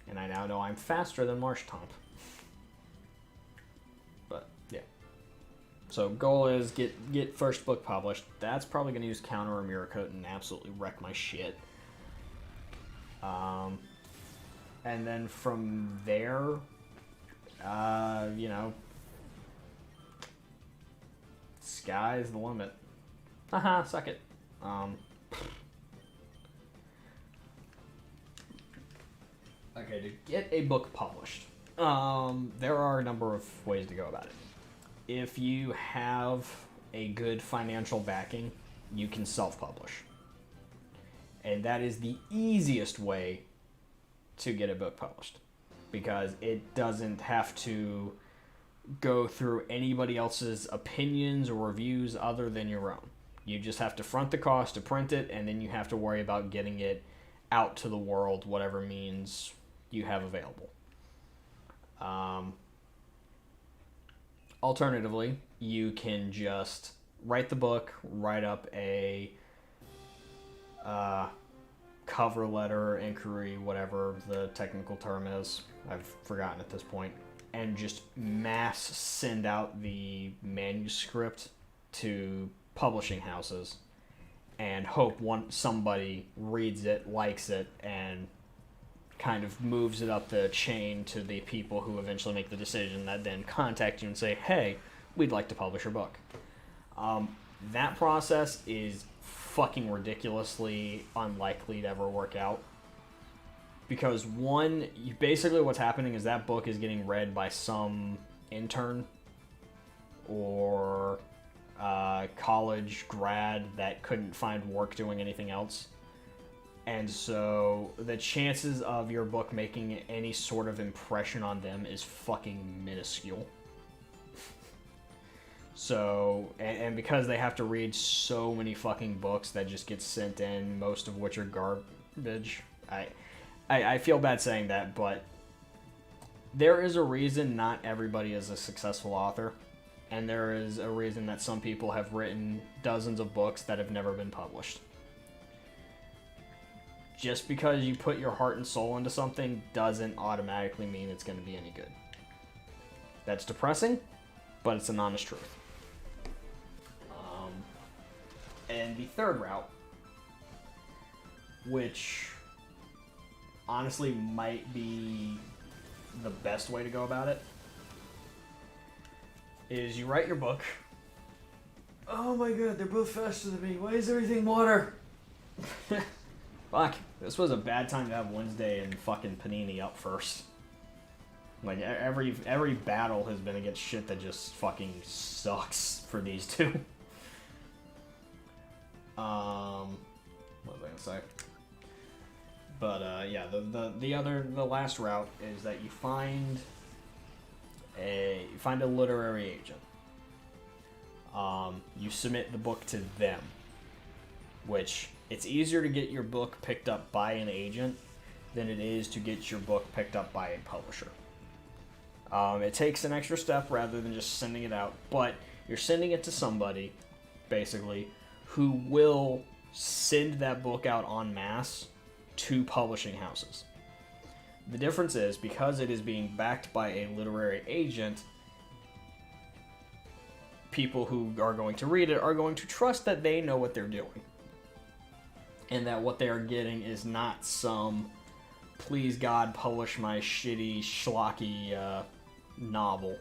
Speaker 1: And I now know I'm faster than Marshtomp. But, yeah. So, goal is get first book published. That's probably going to use Counter or Mirror Coat and absolutely wreck my shit. And then from there, you know, sky's the limit. Haha, suck it. Okay, to get a book published, there are a number of ways to go about it. If you have a good financial backing, you can self-publish. And that is the easiest way to get a book published, because it doesn't have to go through anybody else's opinions or reviews other than your own. You just have to front the cost to print it, and then you have to worry about getting it out to the world, whatever means you have available. Alternatively, you can just write the book, write up a cover letter, inquiry, whatever the technical term is, I've forgotten at this point, and just mass send out the manuscript to publishing houses and hope somebody reads it, likes it, and kind of moves it up the chain to the people who eventually make the decision that then contact you and say, hey, we'd like to publish your book. That process is fucking ridiculously unlikely to ever work out, because basically what's happening is that book is getting read by some intern or college grad that couldn't find work doing anything else, and so the chances of your book making any sort of impression on them is fucking minuscule. So, and because they have to read so many fucking books that just get sent in, most of which are garbage, I feel bad saying that, but there is a reason not everybody is a successful author, and there is a reason that some people have written dozens of books that have never been published. Just because you put your heart and soul into something doesn't automatically mean it's going to be any good. That's depressing, but it's an honest truth. And the third route, which honestly might be the best way to go about it, is you write your book. Oh my god, they're both faster than me. Why is everything water? Fuck, this was a bad time to have Wednesday and fucking Panini up first. Like, every battle has been against shit that just fucking sucks for these two. What was I gonna say? But, yeah, the last route is that you find a literary agent. You submit the book to them, which it's easier to get your book picked up by an agent than it is to get your book picked up by a publisher. It takes an extra step rather than just sending it out, but you're sending it to somebody, basically, who will send that book out en masse to publishing houses. The difference is, because it is being backed by a literary agent, people who are going to read it are going to trust that they know what they're doing. And that what they are getting is not some, please God, publish my shitty, schlocky novel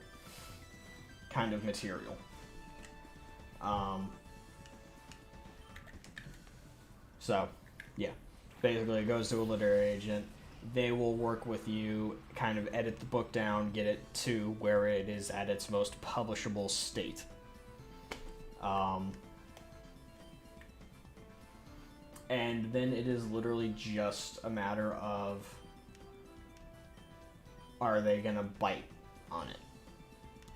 Speaker 1: kind of material. So, yeah. Basically, it goes to a literary agent. They will work with you, kind of edit the book down, get it to where it is at its most publishable state. And then it is literally just a matter of, are they going to bite on it?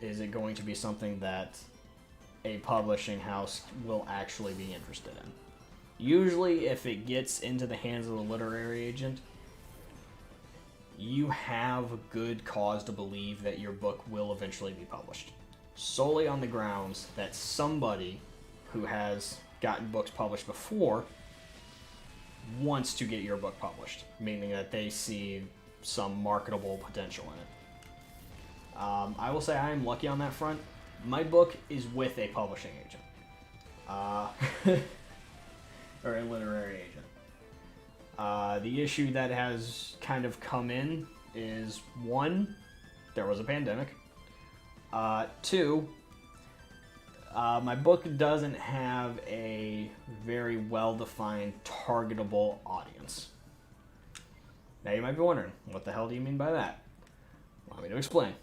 Speaker 1: Is it going to be something that a publishing house will actually be interested in? Usually, if it gets into the hands of a literary agent, you have good cause to believe that your book will eventually be published. Solely on the grounds that somebody who has gotten books published before wants to get your book published, meaning that they see some marketable potential in it. I will say I am lucky on that front. My book is with a publishing agent. Or a literary agent. The issue that has kind of come in is, one, there was a pandemic. Two, my book doesn't have a very well-defined, targetable audience. Now you might be wondering, what the hell do you mean by that? Allow me to explain.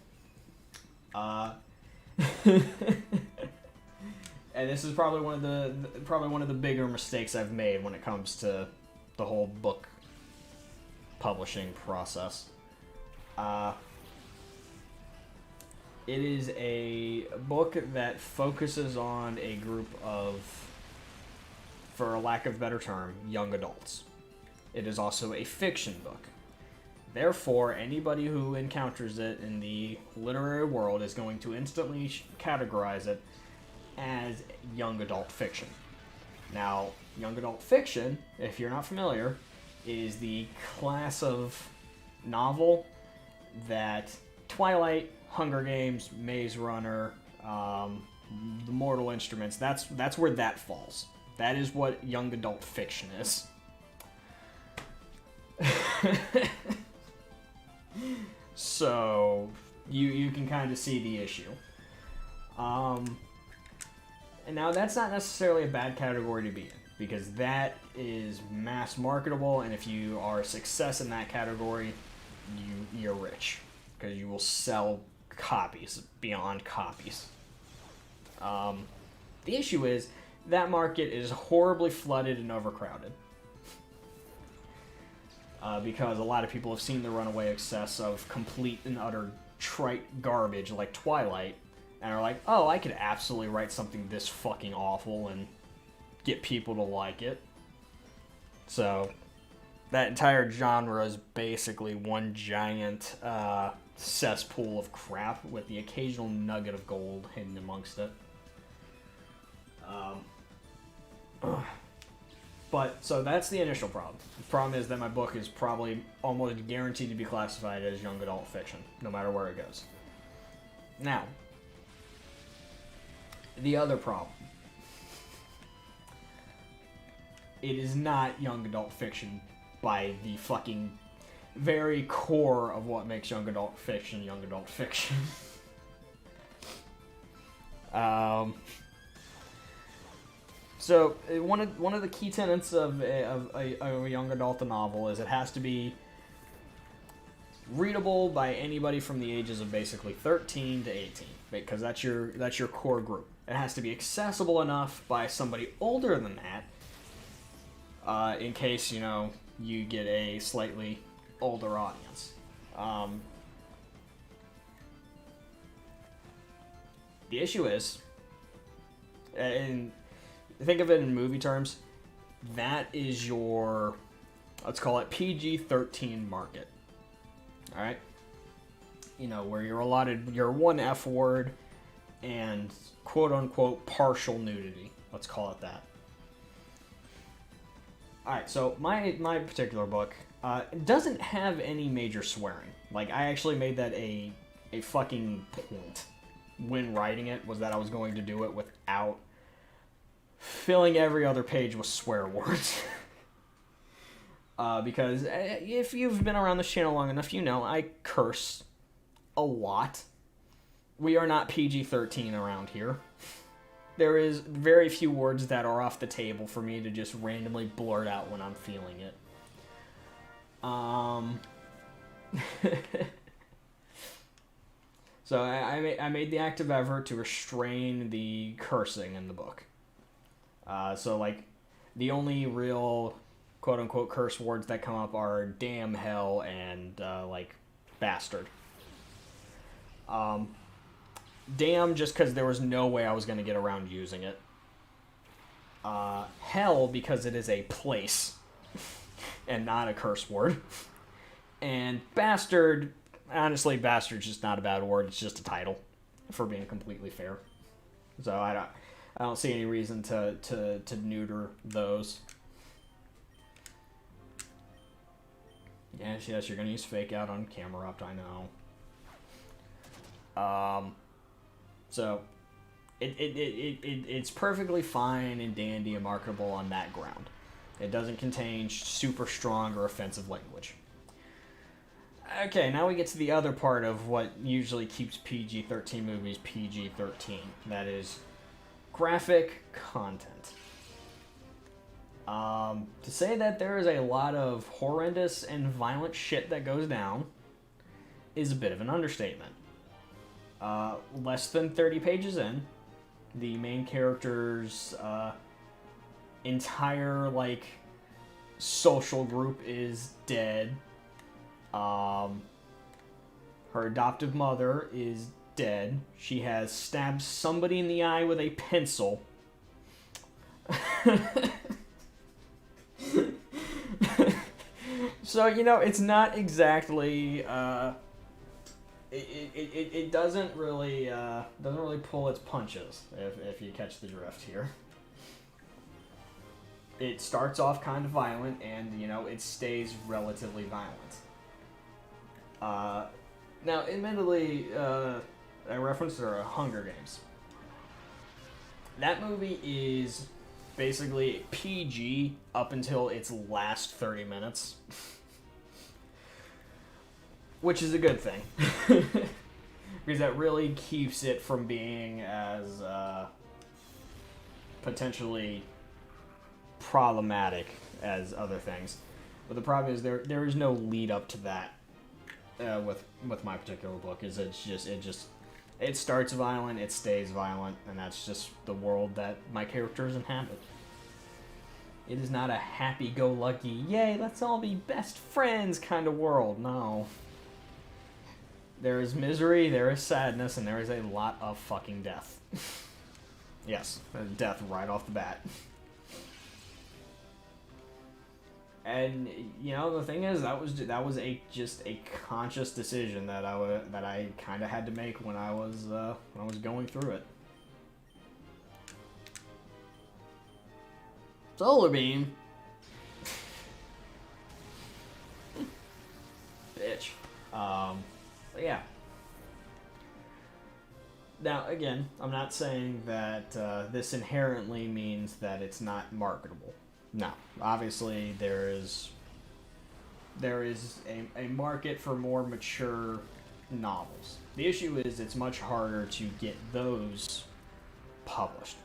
Speaker 1: And this is probably one of the bigger mistakes I've made when it comes to the whole book publishing process. It is a book that focuses on a group of, for a lack of a better term, young adults. It is also a fiction book. Therefore, anybody who encounters it in the literary world is going to instantly categorize it as young adult fiction. Now, young adult fiction, if you're not familiar, is the class of novel that Twilight, Hunger Games, Maze Runner, The Mortal Instruments, that's where that falls. That is what young adult fiction is. So, you can kind of see the issue. And now that's not necessarily a bad category to be in, because that is mass marketable, and if you are a success in that category, you're rich, because you will sell copies beyond copies. The issue is that market is horribly flooded and overcrowded. Because a lot of people have seen the runaway excess of complete and utter trite garbage like Twilight, and are like, oh, I could absolutely write something this fucking awful and get people to like it. So, that entire genre is basically one giant cesspool of crap with the occasional nugget of gold hidden amongst it. But, so that's the initial problem. The problem is that my book is probably almost guaranteed to be classified as young adult fiction, no matter where it goes. Now, the other problem. It is not young adult fiction by the fucking very core of what makes young adult fiction young adult fiction. So one of the key tenets of a young adult novel is it has to be readable by anybody from the ages of basically 13 to 18, because that's your core group. It has to be accessible enough by somebody older than that, in case, you know, you get a slightly older audience. The issue is, and think of it in movie terms, that is your, let's call it PG-13 market. Alright? You know, where you're allotted your one F word and quote-unquote partial nudity. Let's call it that. Alright, so my particular book doesn't have any major swearing. Like, I actually made that a fucking point when writing it, was that I was going to do it without filling every other page with swear words. Because if you've been around this channel long enough, you know I curse a lot. We are not PG-13 around here. There is very few words that are off the table for me to just randomly blurt out when I'm feeling it. So I made the active effort to restrain the cursing in the book. So, like, the only real quote-unquote curse words that come up are damn, hell, and, like, bastard. Damn, just because there was no way I was going to get around using it. Hell, because it is a place and not a curse word. And bastard, honestly, bastard's just not a bad word. It's just a title, for being completely fair. So I don't see any reason to neuter those. Yes, you're gonna use fake out on camera up, I know. So it's perfectly fine and dandy and marketable on that ground. It doesn't contain super strong or offensive language. Okay, now we get to the other part of what usually keeps PG-13 movies PG-13. That is graphic content. To say that there is a lot of horrendous and violent shit that goes down is a bit of an understatement. Less than 30 pages in, the main character's entire, like, social group is dead. Her adoptive mother is dead. She has stabbed somebody in the eye with a pencil. So, you know, it's not exactly, it doesn't really pull its punches, if you catch the drift here. It starts off kind of violent, and, you know, it stays relatively violent. Now, admittedly, I referenced Hunger Games. That movie is basically PG up until its last 30 minutes. Which is a good thing. Because that really keeps it from being as potentially problematic as other things. But the problem is there is no lead up to that with my particular book. Is it starts violent, it stays violent, and that's just the world that my characters inhabit. It is not a happy-go-lucky, yay, let's all be best friends kind of world. No. There is misery, there is sadness, and there is a lot of fucking death. Yes, death right off the bat. And, you know, the thing is, that was just a conscious decision that I kind of had to make when I was going through it. Solar beam. Bitch. But yeah. Now, again, I'm not saying that this inherently means that it's not marketable. No, obviously there is a market for more mature novels. The issue is it's much harder to get those published,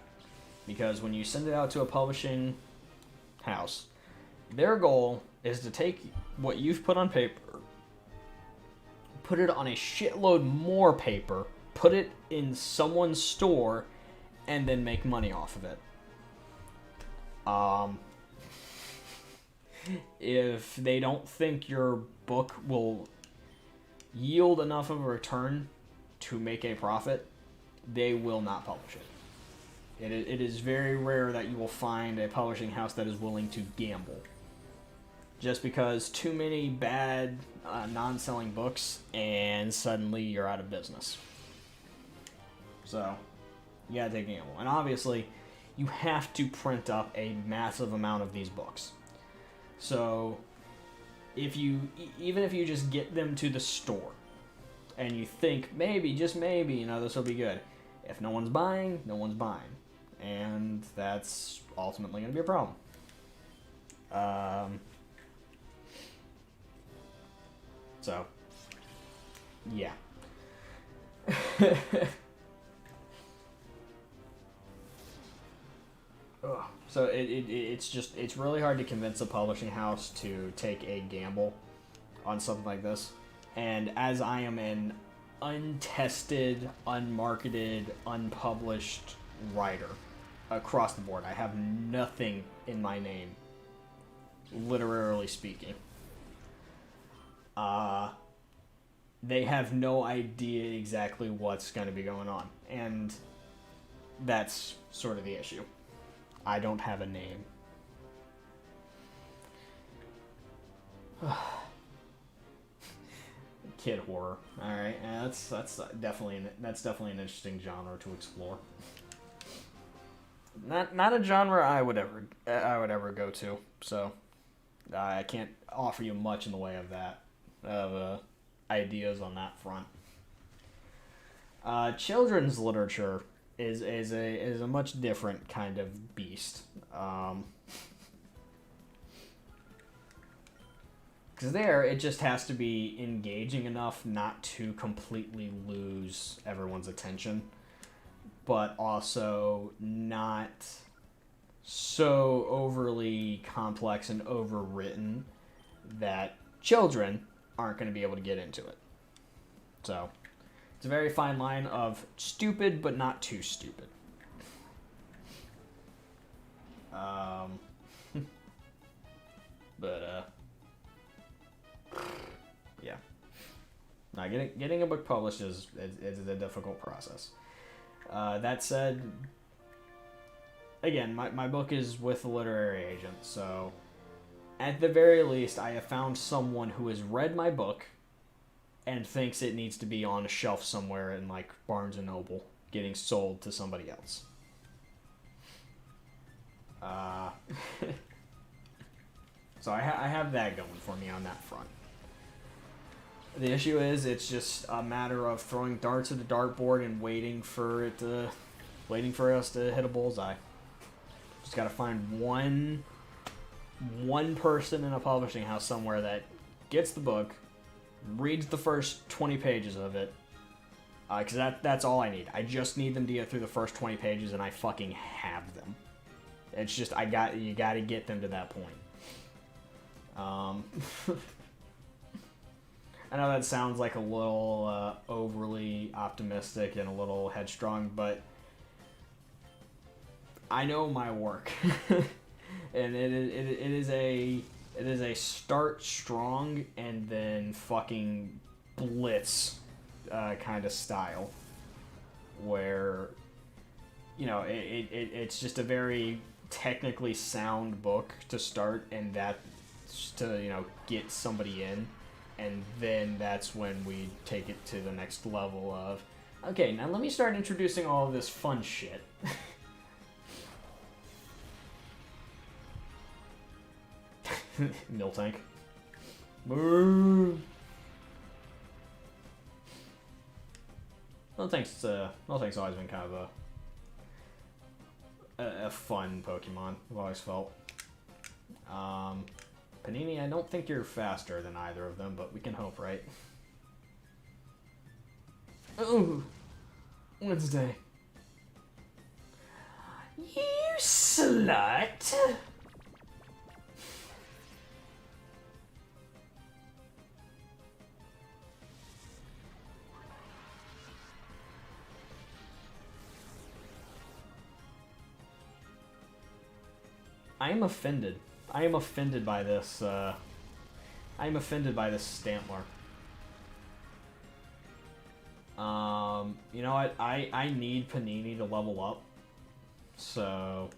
Speaker 1: because when you send it out to a publishing house, their goal is to take what you've put on paper put it on a shitload more paper, put it in someone's store, and then make money off of it. If they don't think your book will yield enough of a return to make a profit, they will not publish it. It is very rare that you will find a publishing house that is willing to gamble. Just because too many bad, non-selling books, and suddenly you're out of business. So, you gotta take a gamble. And obviously, you have to print up a massive amount of these books. So, even if you just get them to the store, and you think, maybe, just maybe, this will be good. If no one's buying, no one's buying. And that's ultimately going to be a problem. So, yeah. So it's really hard to convince a publishing house to take a gamble on something like this. And as I am an untested, unmarketed, unpublished writer across the board, I have nothing in my name, literally speaking. They have no idea exactly what's going to be going on. And that's sort of the issue. I don't have a name. Kid horror. All right, that's definitely an interesting genre to explore. Not a genre I would ever go to. So I can't offer you much in the way of that ideas on that front. Children's literature is a much different kind of beast. Because there, it just has to be engaging enough not to completely lose everyone's attention, but also not so overly complex and overwritten that children aren't going to be able to get into it. So, it's a very fine line of stupid, but not too stupid. Yeah. Now, getting a book published is a difficult process. That said, again, my book is with a literary agent, so at the very least, I have found someone who has read my book and thinks it needs to be on a shelf somewhere in, like, Barnes & Noble, getting sold to somebody else. So I have that going for me on that front. The issue is, it's just a matter of throwing darts at the dartboard and waiting for us to hit a bullseye. Just gotta find one person in a publishing house somewhere that gets the book, reads the first 20 pages of it, because that's all I need. I just need them to get through the first 20 pages, and I fucking have them. It's just you gotta get them to that point. I know that sounds like a little overly optimistic and a little headstrong, but I know my work, and it is a start strong and then fucking blitz kind of style, where it's just a very technically sound book to start, and that's to get somebody in. And then that's when we take it to the next level of, okay, now let me start introducing all of this fun shit. Mill tank. Moo. Mill tank's always been kind of a fun Pokemon, I've always felt. Panini, I don't think you're faster than either of them, but we can hope, right? Ooh, Wednesday. You slut! I am offended. I am offended by this. I am offended by this Stantler. You know what? I need Panini to level up. So,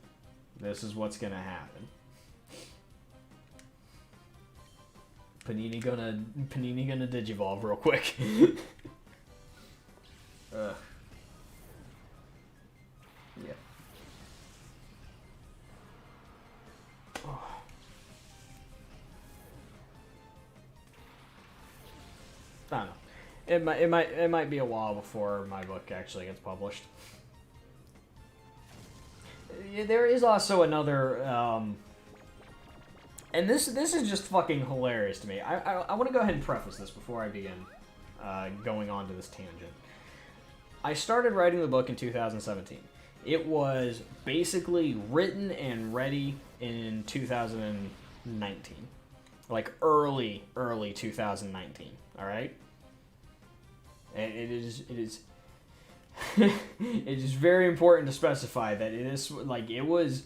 Speaker 1: this is what's gonna happen. Panini gonna digivolve real quick. Ugh. Yeah. Oh. I don't know. It might be a while before my book actually gets published. There is also another, and this is just fucking hilarious to me. I want to go ahead and preface this before I begin going on to this tangent. I started writing the book in 2017. It was basically written and ready in 2019, like early 2019. All right. And it is it is very important to specify that it is like it was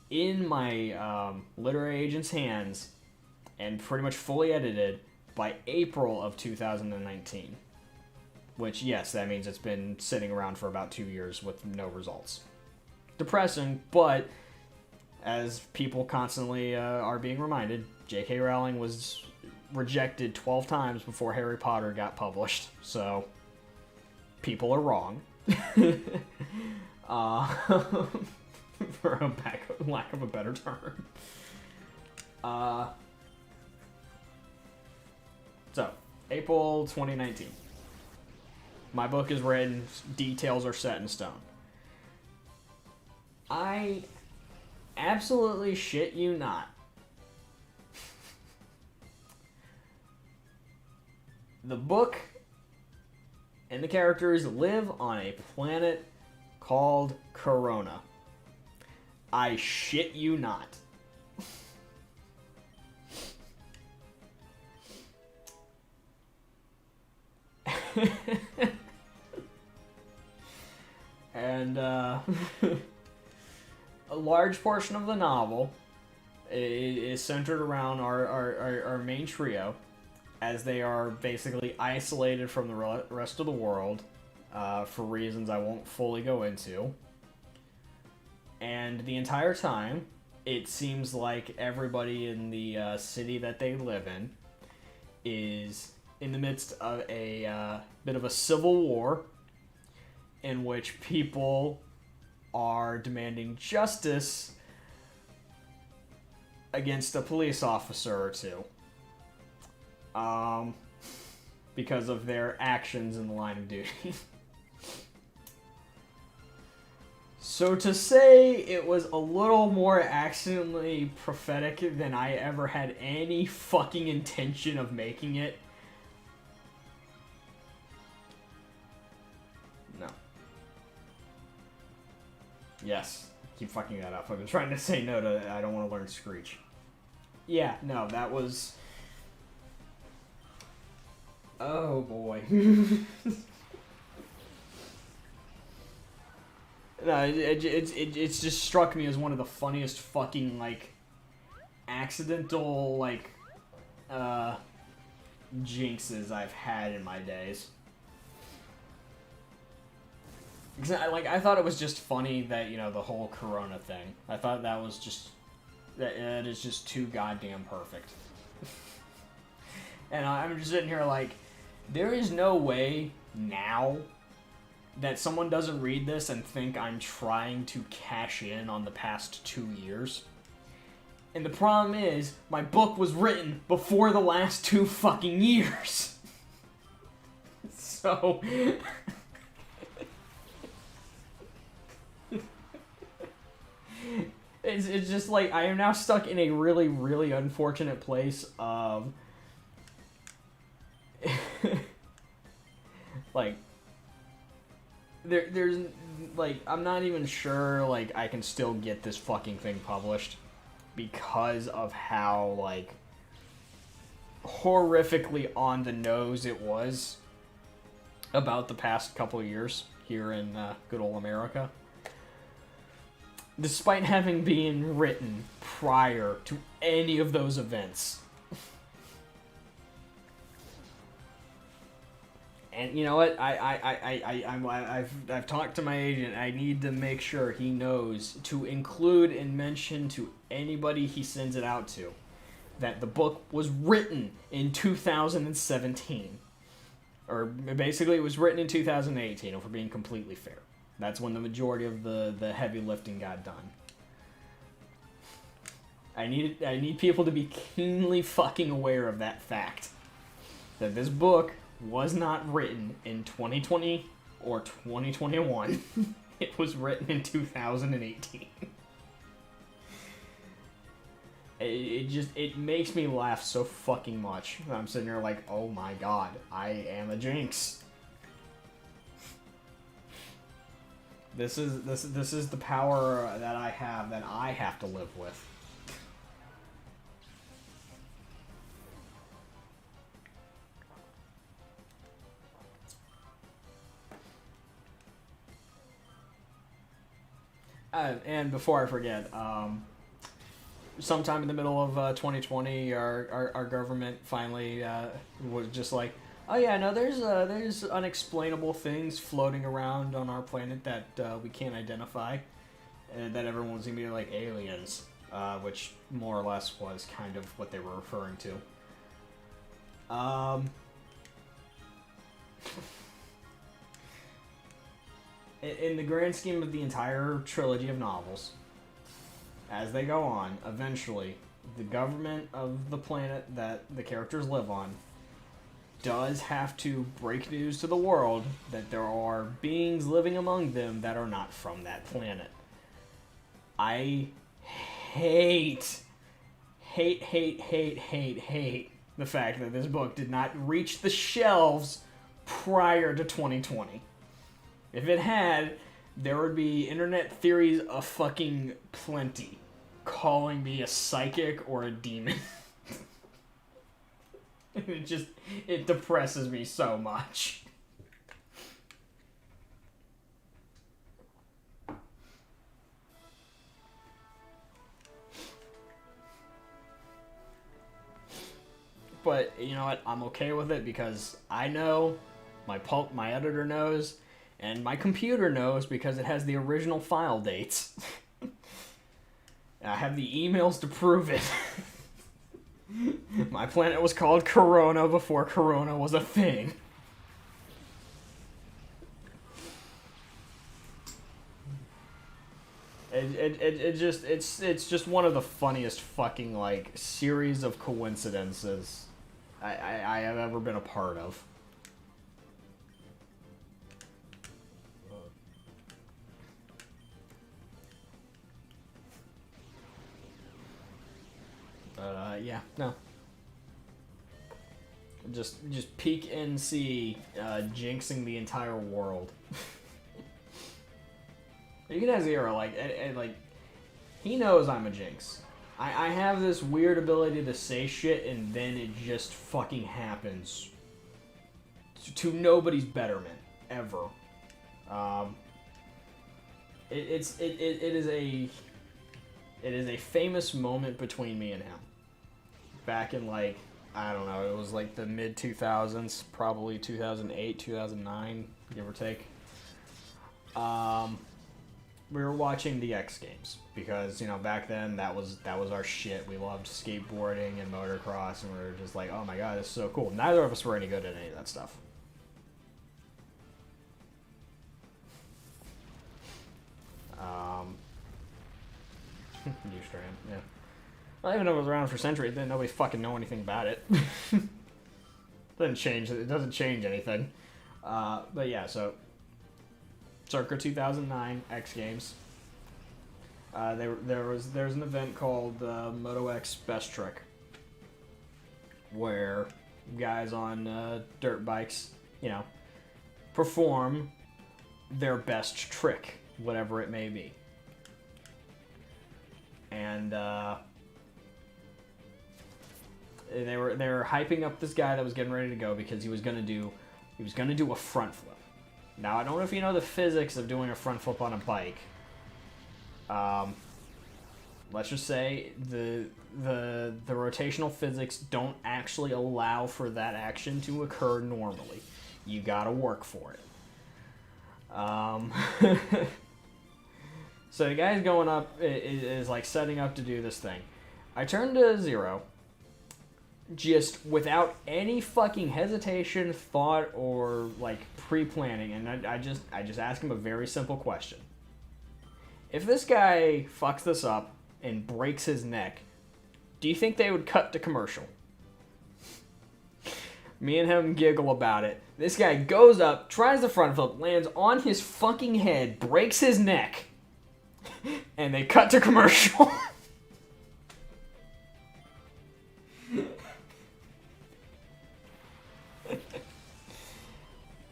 Speaker 1: in my literary agent's hands and pretty much fully edited by April of 2019. Which, yes, that means it's been sitting around for about 2 years with no results. Depressing, but as people constantly are being reminded, J.K. Rowling was rejected 12 times before Harry Potter got published, so people are wrong. For a lack of a better term. So, April 2019. My book is written, details are set in stone. I absolutely shit you not. The book and the characters live on a planet called Corona. I shit you not. And a large portion of the novel is centered around our main trio, as they are basically isolated from the rest of the world for reasons I won't fully go into. And the entire time, it seems like everybody in the city that they live in is in the midst of a bit of a civil war in which people are demanding justice against a police officer or two. Because of their actions in the line of duty. So to say it was a little more accidentally prophetic than I ever had any fucking intention of making it. No. Yes. Keep fucking that up. I've been trying to say no to I don't want to learn Screech. Yeah, no, that was... Oh boy. No, it's just struck me as one of the funniest fucking, like, accidental, like, jinxes I've had in my days. Because, I thought it was just funny that, you know, the whole Corona thing. I thought that was just, that is just too goddamn perfect. And I'm just sitting here like, there is no way now that someone doesn't read this and think I'm trying to cash in on the past 2 years. And the problem is, my book was written before the last 2 fucking years. So... it's just like, I am now stuck in a really, really unfortunate place of... like... There's, like, I'm not even sure, like, I can still get this fucking thing published because of how, like, horrifically on the nose it was about the past couple of years here in good old America. despite having been written prior to any of those events. And you know what? I've talked to my agent. I need to make sure he knows to include and mention to anybody he sends it out to that the book was written in 2017. Or basically, it was written in 2018, if we're being completely fair. That's when the majority of the heavy lifting got done. I need people to be keenly fucking aware of that fact. That this book was not written in 2020 or 2021. It was written in 2018. It makes me laugh so fucking much. I'm sitting there like, oh my god, I am a jinx. This is the power that I have to live with. And before I forget, sometime in the middle of 2020, our government finally was just like, oh yeah, no, there's unexplainable things floating around on our planet that we can't identify, and that everyone was gonna be like aliens, which more or less was kind of what they were referring to. In the grand scheme of the entire trilogy of novels, as they go on, eventually, the government of the planet that the characters live on does have to break news to the world that there are beings living among them that are not from that planet. I hate the fact that this book did not reach the shelves prior to 2020. If it had, there would be internet theories a fucking plenty calling me a psychic or a demon. It depresses me so much. But you know what? I'm okay with it because I know, my editor knows, and my computer knows because it has the original file dates. I have the emails to prove it. My planet was called Corona before Corona was a thing. It's just one of the funniest fucking like series of coincidences I have ever been a part of. Yeah, no. Just peak NC, jinxing the entire world. You can ask Zero, like, he knows I'm a jinx. I have this weird ability to say shit and then it just fucking happens. To nobody's betterment, ever. It is a famous moment between me and him. Back in, like, I don't know, it was like the mid-2000s, probably 2008, 2009, give or take. We were watching the X Games, because, you know, back then, that was our shit. We loved skateboarding and motocross, and we were just like, oh my god, this is so cool. Neither of us were any good at any of that stuff. New strand, yeah. Well, even though it was around for centuries, then nobody fucking know anything about it. Doesn't change. It doesn't change anything. But yeah, so circa 2009 X Games. There's an event called Moto X Best Trick, where guys on dirt bikes, you know, perform their best trick, whatever it may be. And they were hyping up this guy that was getting ready to go because he was gonna do a front flip. Now I don't know if you know the physics of doing a front flip on a bike, Let's just say the rotational physics don't actually allow for that action to occur normally. You gotta work for it. So the guy's going up, is like setting up to do this thing. I turn to Zero, just without any fucking hesitation, thought, or like pre-planning, and I just ask him a very simple question. If this guy fucks this up and breaks his neck, do you think they would cut to commercial? Me and him giggle about it. This guy goes up, tries the front flip, lands on his fucking head, breaks his neck, and they cut to commercial.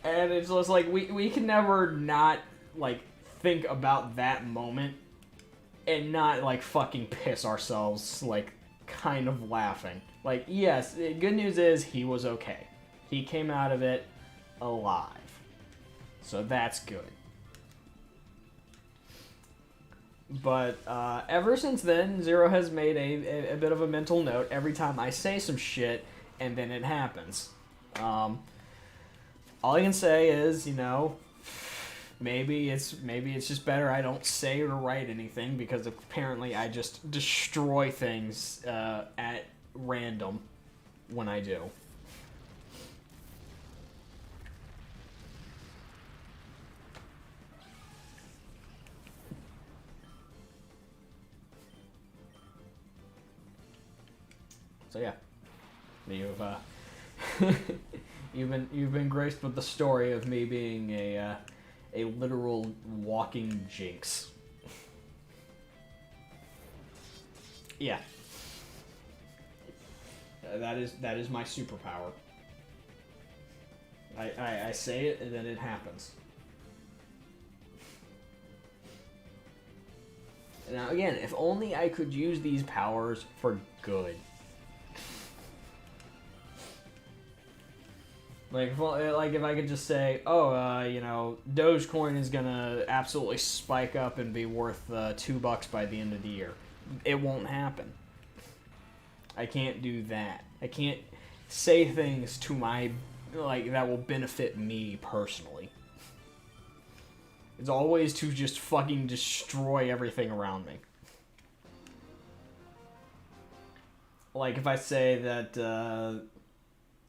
Speaker 1: And it's just like, we can never not, like, think about that moment and not, like, fucking piss ourselves, like, kind of laughing. Like, yes, the good news is he was okay. He came out of it alive. So that's good. But ever since then, Zero has made a bit of a mental note every time I say some shit and then it happens. All I can say is, you know, maybe it's just better I don't say or write anything, because apparently I just destroy things at random when I do. So yeah, you've been graced with the story of me being a literal walking jinx. Yeah, that is my superpower. I say it and then it happens. Now again, if only I could use these powers for good. Like if I could just say, oh, you know, Dogecoin is gonna absolutely spike up and be worth $2 by the end of the year. It won't happen. I can't do that. I can't say things to my, like, that will benefit me personally. It's always to just fucking destroy everything around me. Like if I say that,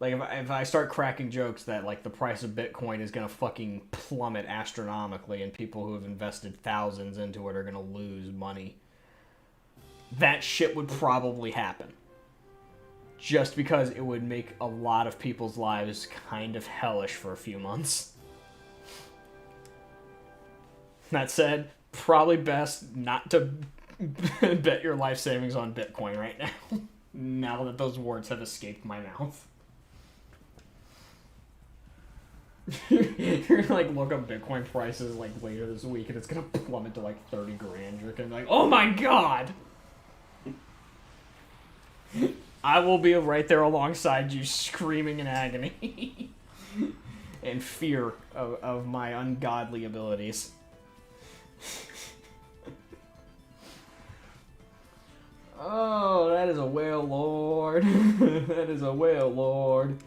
Speaker 1: like, if I start cracking jokes that, like, the price of Bitcoin is going to fucking plummet astronomically and people who have invested thousands into it are going to lose money, that shit would probably happen. Just because it would make a lot of people's lives kind of hellish for a few months. That said, probably best not to bet your life savings on Bitcoin right now. Now that those words have escaped my mouth. You're gonna like look up Bitcoin prices like later this week and it's gonna plummet to like 30 grand. You're gonna be like, oh my god! I will be right there alongside you, screaming in agony and fear of my ungodly abilities. Oh, that is a whale lord. That is a whale lord.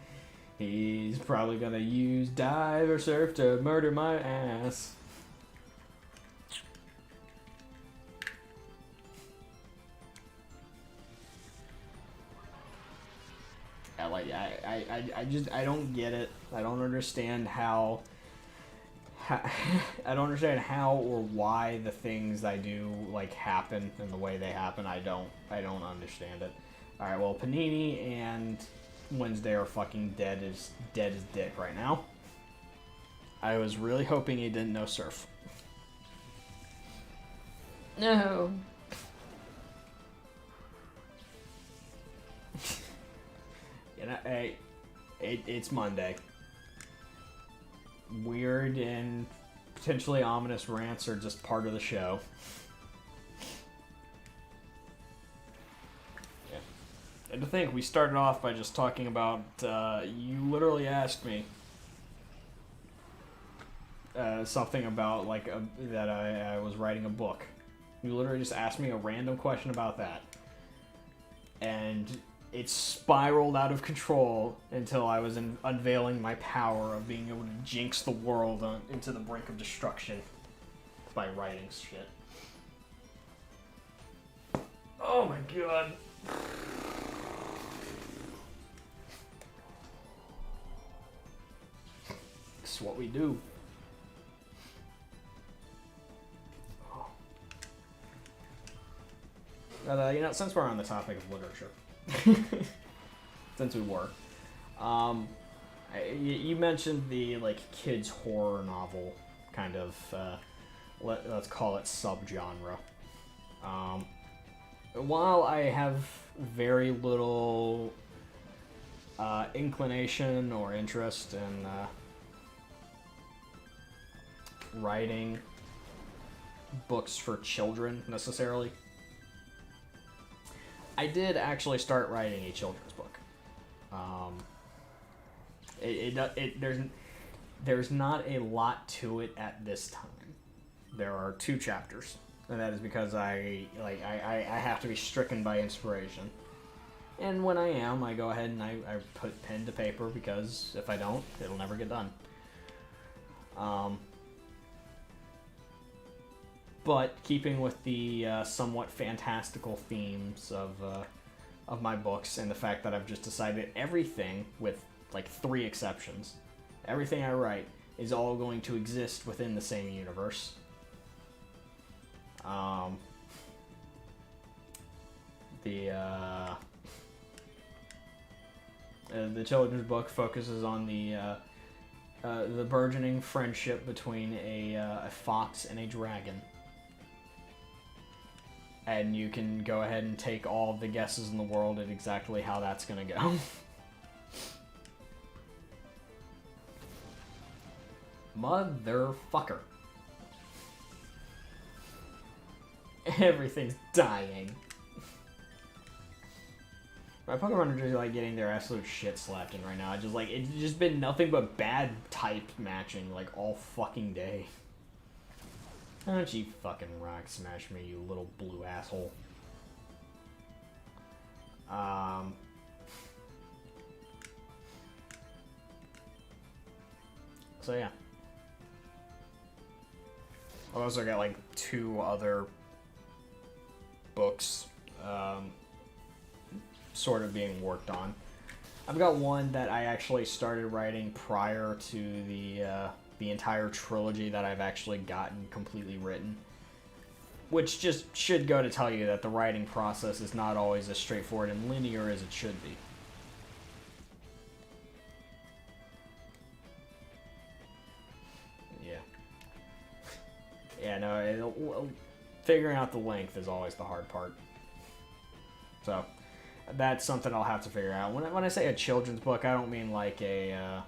Speaker 1: He's probably gonna use dive or surf to murder my ass. I don't get it. I don't understand how I don't understand how or why the things I do like happen in the way they happen. I don't understand it. All right, well, Panini and Wednesday are fucking dead as dick right now. I was really hoping he didn't know surf. No. You know, hey, it's Monday. Weird and potentially ominous rants are just part of the show. Yeah. And to think, we started off by just talking about, you literally asked me something about, like, that I was writing a book. You literally just asked me a random question about that. And it spiraled out of control until I was unveiling my power of being able to jinx the world into the brink of destruction by writing shit. Oh my god. This is what we do. But, you know, since we're on the topic of literature, since we were, you mentioned the, like, kids' horror novel kind of, let's call it subgenre. While I have very little inclination or interest in writing books for children, necessarily, I did actually start writing a children's book. There's not a lot to it at this time. There are 2 chapters, and that is because I have to be stricken by inspiration. And when I am, I go ahead and I put pen to paper, because if I don't, it'll never get done. But keeping with the somewhat fantastical themes of my books, and the fact that I've just decided everything, with like 3 exceptions, everything I write is all going to exist within the same universe. The children's book focuses on the burgeoning friendship between a fox and a dragon. And you can go ahead and take all of the guesses in the world at exactly how that's gonna go. Motherfucker. Everything's dying. My Pokemon are just like getting their absolute shit slapped in right now. It's just been nothing but bad type matching like all fucking day. Why don't you fucking rock smash me, you little blue asshole? So yeah. I've also got like 2 other books sort of being worked on. I've got one that I actually started writing prior to the entire trilogy that I've actually gotten completely written. Which just should go to tell you that the writing process is not always as straightforward and linear as it should be. Yeah. Yeah, no, figuring out the length is always the hard part. So, that's something I'll have to figure out. When I say a children's book, I don't mean like a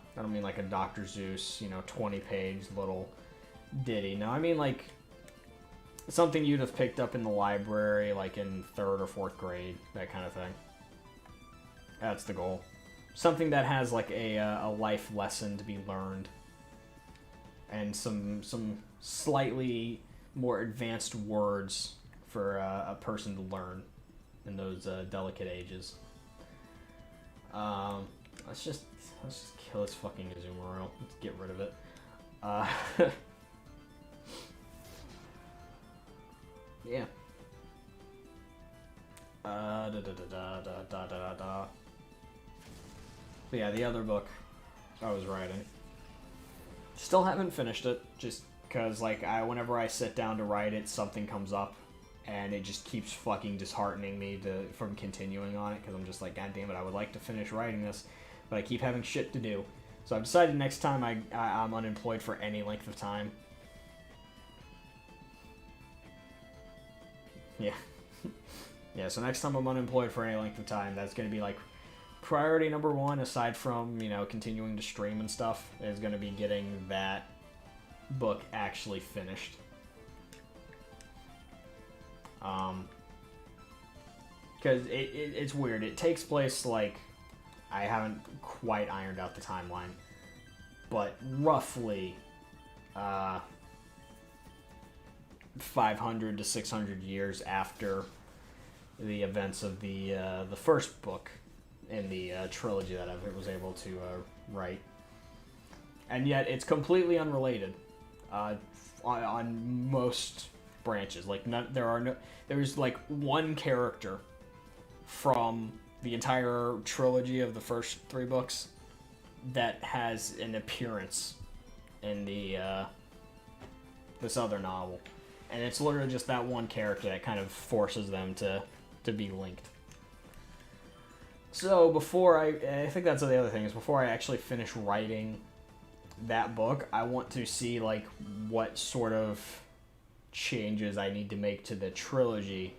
Speaker 1: Dr. Seuss, 20-page little ditty. No, I mean like something you'd have picked up in the library, like in 3rd or 4th grade, that kind of thing. That's the goal. Something that has like a life lesson to be learned, and some slightly more advanced words for a person to learn in those delicate ages. Let's just kill this fucking Azumarill. Let's get rid of it. Yeah. But yeah, the other book I was writing. Still haven't finished it, just because like whenever I sit down to write it, something comes up, and it just keeps fucking disheartening me from continuing on it, because I'm just like, God damn it, I would like to finish writing this, but I keep having shit to do. So I've decided next time I'm unemployed for any length of time. Yeah. Yeah, so next time I'm unemployed for any length of time, that's going to be like priority number 1, aside from, continuing to stream and stuff, is going to be getting that book actually finished. Because it's weird. It takes place, like, I haven't quite ironed out the timeline, but roughly, 500 to 600 years after the events of the first book in the trilogy that I was able to write, and yet it's completely unrelated on most branches. Like there's like one character from the entire trilogy of the first 3 books that has an appearance in the this other novel, and it's literally just that one character that kind of forces them to be linked. So before I think that's the other thing, is before I actually finish writing that book, I want to see like what sort of changes I need to make to the trilogy,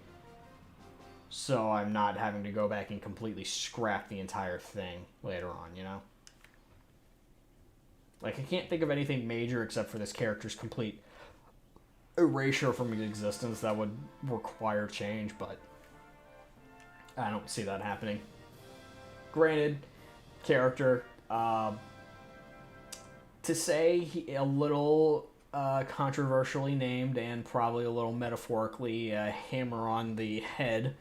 Speaker 1: so I'm not having to go back and completely scrap the entire thing later on, you know? Like, I can't think of anything major except for this character's complete erasure from existence that would require change, but I don't see that happening. Granted, character, to say a little controversially named and probably a little metaphorically hammer on the head,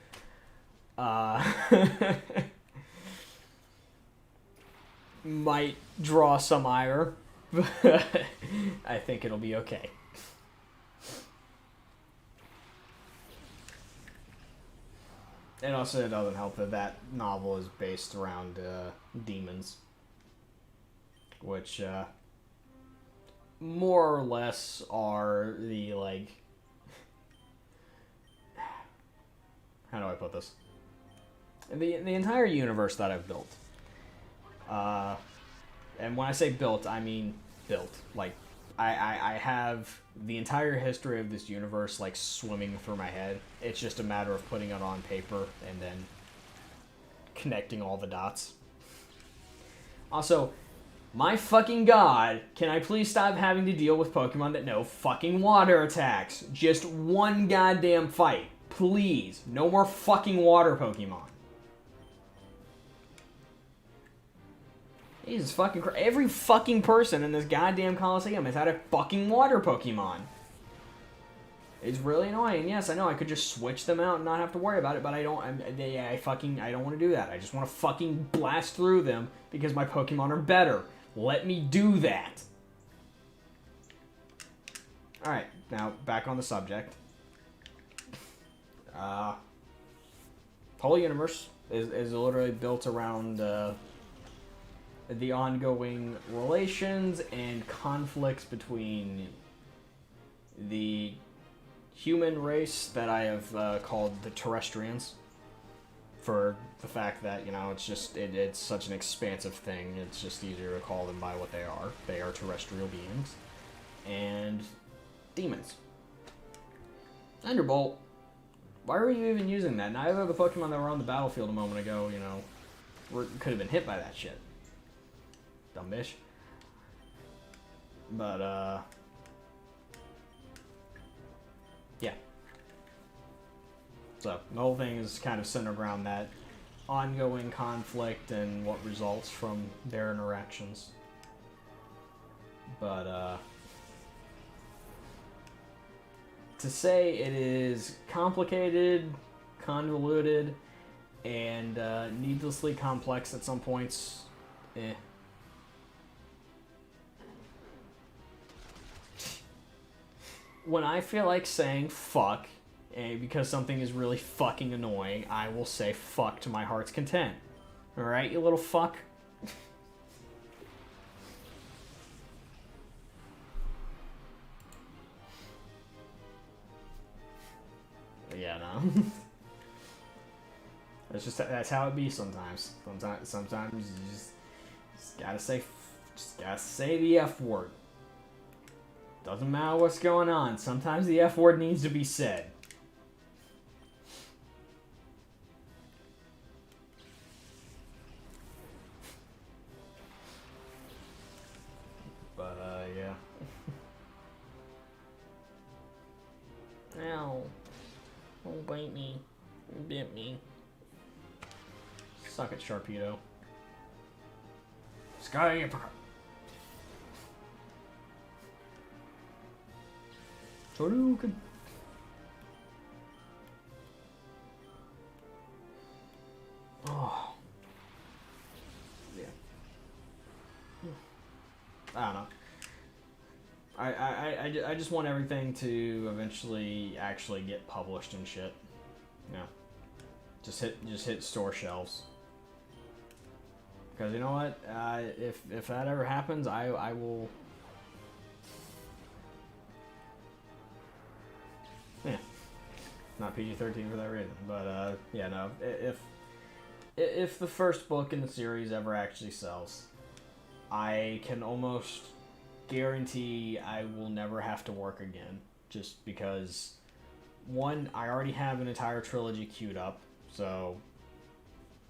Speaker 1: might draw some ire, but I think it'll be okay. And also, it doesn't help that that novel is based around demons, which more or less are the, like, how do I put this? The entire universe that I've built. And when I say built, I mean built. Like, I have the entire history of this universe, like, swimming through my head. It's just a matter of putting it on paper and then connecting all the dots. Also, my fucking god, can I please stop having to deal with Pokemon that know fucking water attacks? Just one goddamn fight. Please. No more fucking water Pokemon. Jesus fucking Christ. Every fucking person in this goddamn Coliseum has had a fucking water Pokemon. It's really annoying. Yes, I know I could just switch them out and not have to worry about it, but I don't. I don't want to do that. I just want to fucking blast through them because my Pokemon are better. Let me do that. All right, now back on the subject. Whole universe is literally built around the ongoing relations and conflicts between the human race that I have called the Terrestrians, for the fact that, you know, it's just it's such an expansive thing. It's just easier to call them by what they are. They are terrestrial beings. And demons. Thunderbolt. Why were you even using that? Neither of the Pokemon that were on the battlefield a moment ago, you know, could have been hit by that shit. Dumb bitch. But, yeah. So, the whole thing is kind of centered around that ongoing conflict and what results from their interactions. But, to say it is complicated, convoluted, and needlessly complex at some points, eh. When I feel like saying fuck, because something is really fucking annoying, I will say fuck to my heart's content. Alright, you little fuck? Yeah, no. That's how it be sometimes. Sometimes you just gotta say the F word. Doesn't matter what's going on. Sometimes the F word needs to be said. But, yeah. Ow. Don't bite me. You bit me. Suck it, Sharpedo. Sky Hadouken. I don't know. I just want everything to eventually actually get published and shit. You know, just hit store shelves. Because you know what, if that ever happens, I will. Yeah, not PG-13 for that reason, but yeah, no. If the first book in the series ever actually sells, I can almost guarantee I will never have to work again. Just because, one, I already have an entire trilogy queued up, so,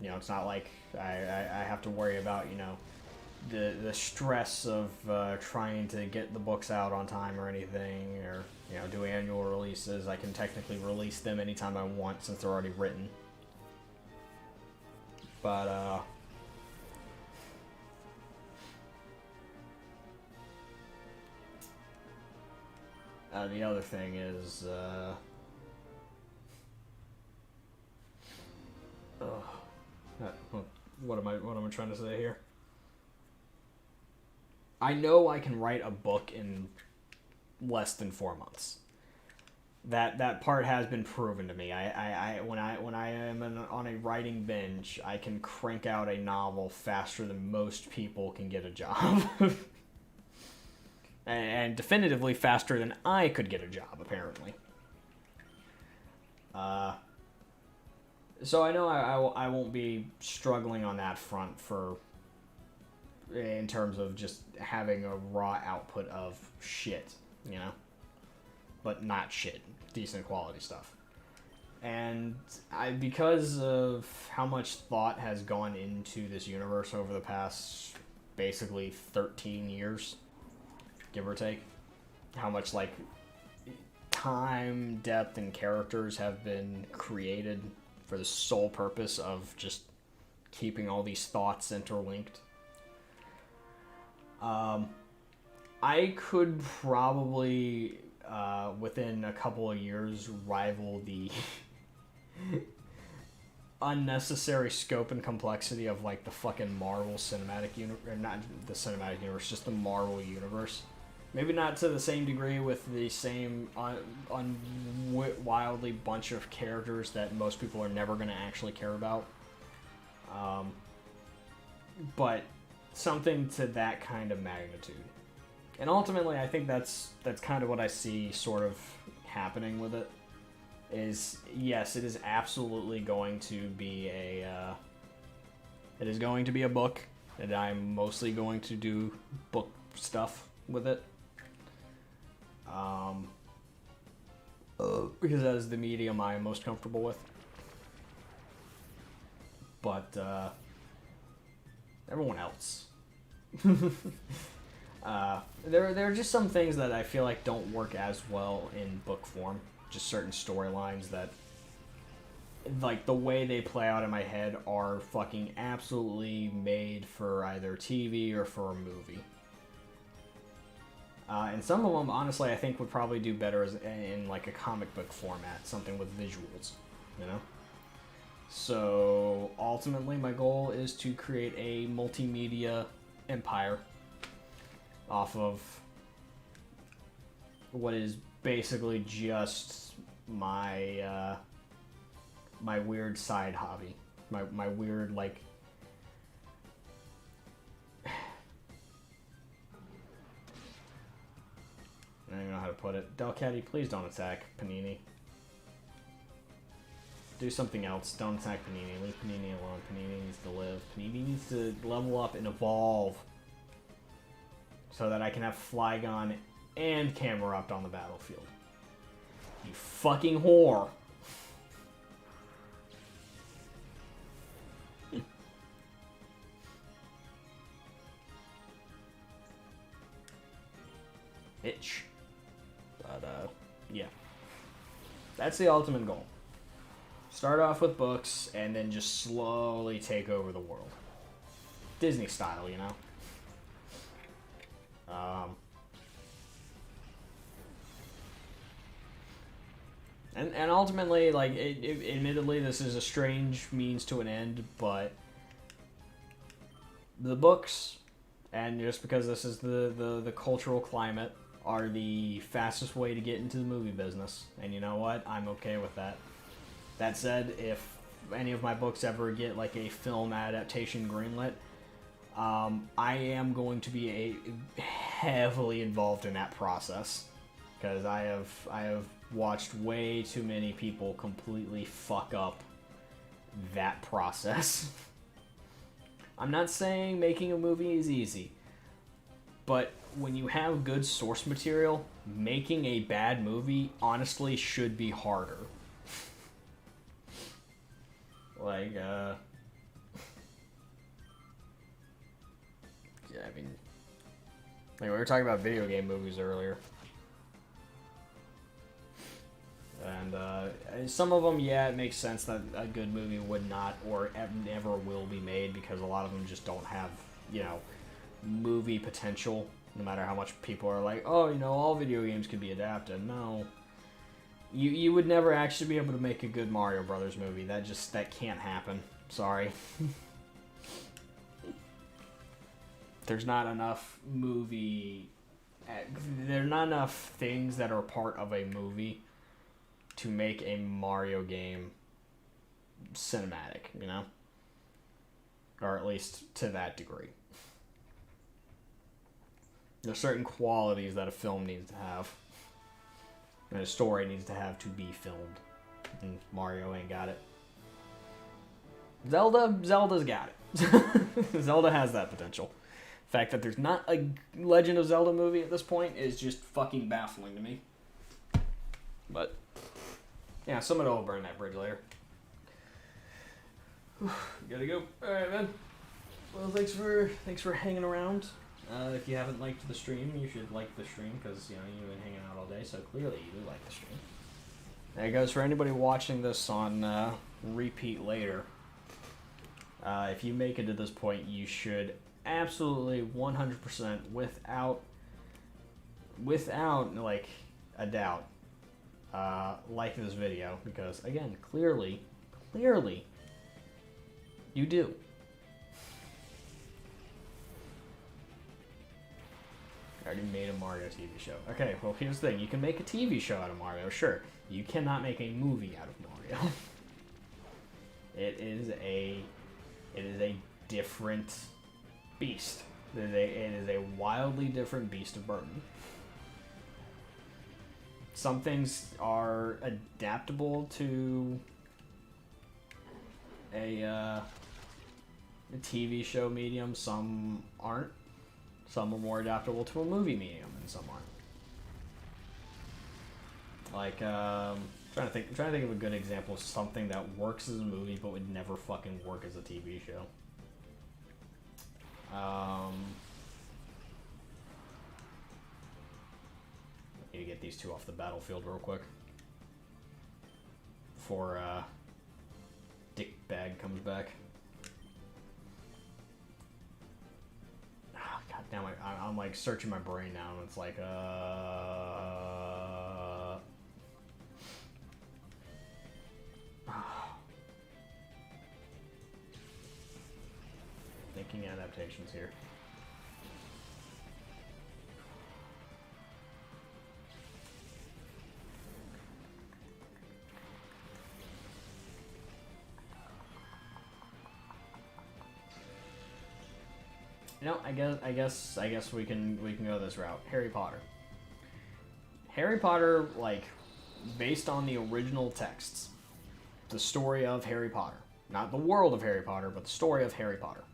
Speaker 1: you know, it's not like I have to worry about, you know, the stress of trying to get the books out on time or anything, or, you know, do annual releases. I can technically release them anytime I want since they're already written. But, the other thing is, what am I trying to say here? I know I can write a book in less than 4 months. That part has been proven to me. When I am on a writing binge, I can crank out a novel faster than most people can get a job. And definitively faster than I could get a job, apparently. So I know I won't be struggling on that front in terms of just having a raw output of shit, you know? But not shit, decent quality stuff. And because of how much thought has gone into this universe over the past basically 13 years, give or take, how much like time, depth, and characters have been created for the sole purpose of just keeping all these thoughts interlinked. I could probably, within a couple of years, rival the unnecessary scope and complexity of like the fucking Marvel cinematic universe, or not the cinematic universe, just the Marvel universe. Maybe not to the same degree with the same wildly bunch of characters that most people are never going to actually care about. But something to that kind of magnitude. And ultimately, I think that's kind of what I see sort of happening with it. Is, yes, it is absolutely going to be a book, and I'm mostly going to do book stuff with it. Because that is the medium I am most comfortable with. But, everyone else. There are just some things that I feel like don't work as well in book form. Just certain storylines that, like, the way they play out in my head are fucking absolutely made for either TV or for a movie. And some of them, honestly, I think would probably do better in like a comic book format, something with visuals, you know? So, ultimately, my goal is to create a multimedia empire off of what is basically just my my weird side hobby, my weird, like, I don't even know how to put it. Delcatty, please don't attack Panini. Do something else. Don't attack Panini. Leave Panini alone. Panini needs to live. Panini needs to level up and evolve so that I can have Flygon and Camerupt on the battlefield. You fucking whore. Itch. But, yeah. That's the ultimate goal. Start off with books, and then just slowly take over the world. Disney style, you know? And ultimately, like, admittedly, this is a strange means to an end, but the books and just because this is the cultural climate, are the fastest way to get into the movie business. And you know what? I'm okay with that. That said, if any of my books ever get like a film adaptation greenlit, I am going to be heavily involved in that process, because I have watched way too many people completely fuck up that process. I'm not saying making a movie is easy, but when you have good source material, making a bad movie honestly should be harder. Like, yeah, I mean, like we were talking about video game movies earlier. And some of them, yeah, it makes sense that a good movie would not or never will be made, because a lot of them just don't have, you know, movie potential, no matter how much people are like, oh, you know, all video games could be adapted. No. You would never actually be able to make a good Mario Brothers movie. That can't happen. Sorry. There's not enough there's not enough things that are part of a movie to make a Mario game cinematic, you know? Or at least to that degree. There's certain qualities that a film needs to have, and a story needs to have to be filmed. And Mario ain't got it. Zelda's got it. Zelda has that potential. The fact that there's not a Legend of Zelda movie at this point is just fucking baffling to me. But yeah, somebody will burn that bridge later. Gotta go. All right, man. Well, thanks for hanging around. If you haven't liked the stream, you should like the stream, because, you know, you've been hanging out all day, so clearly you do like the stream. There it goes for anybody watching this on repeat later. If you make it to this point, you should absolutely 100% without like a doubt like this video, because again, clearly you do. I already made a Mario TV show. Okay, well, here's the thing. You can make a TV show out of Mario, sure. You cannot make a movie out of Mario. It is a different beast. It is a wildly different beast of burden. Some things are adaptable to a TV show medium, some aren't. Some are more adaptable to a movie medium, and some aren't. Like, trying to think of a good example of something that works as a movie but would never fucking work as a TV show. Need to get these two off the battlefield real quick before Dick Bag comes back. God damn it! I'm like searching my brain now, and it's like thinking adaptations here. You know, I guess we can go this route. Harry Potter. Harry Potter, like, based on the original texts, the story of Harry Potter, not the world of Harry Potter, but the story of Harry Potter,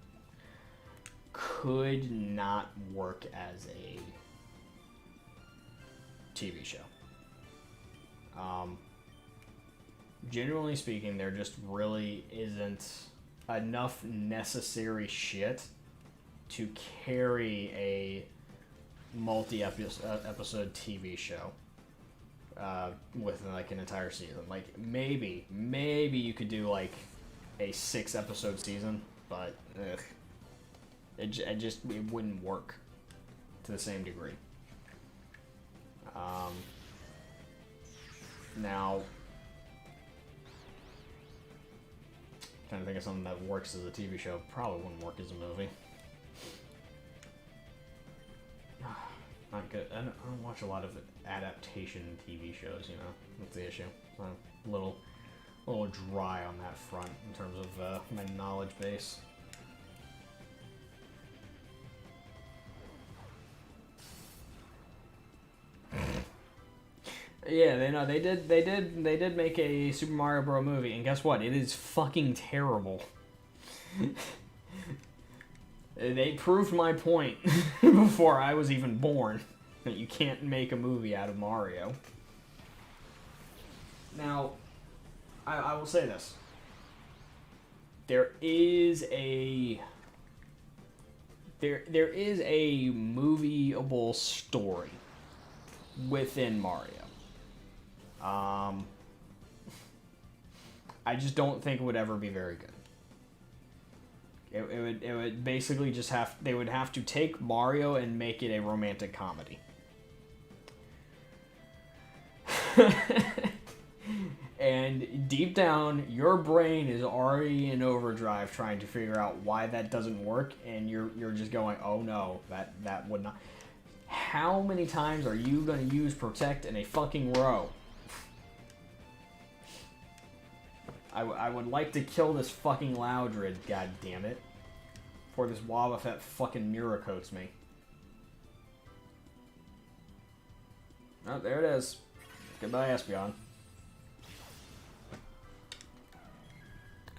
Speaker 1: could not work as a TV show. Generally speaking, there just really isn't enough necessary shit to carry a multi-episode TV show with like an entire season. Like maybe you could do like a 6-episode season, but it wouldn't work to the same degree. Now, trying to think of something that works as a TV show, probably wouldn't work as a movie. not good. I don't watch a lot of adaptation TV shows. You know, that's the issue. I'm a little dry on that front in terms of my knowledge base. Yeah, they did make a Super Mario Bros. Movie, and guess what? It is fucking terrible. They proved my point before I was even born that you can't make a movie out of Mario. Now, I will say this. There is a movieable story within Mario. I just don't think it would ever be very good. It would basically just they would have to take Mario and make it a romantic comedy. And deep down, your brain is already in overdrive trying to figure out why that doesn't work, and you're just going, oh no, that would not. How many times are you going to use Protect in a fucking row? I would like to kill this fucking Loudred, god damn it. Before this Wobbuffet fucking mirror coats me. Oh, there it is. Goodbye, Espeon.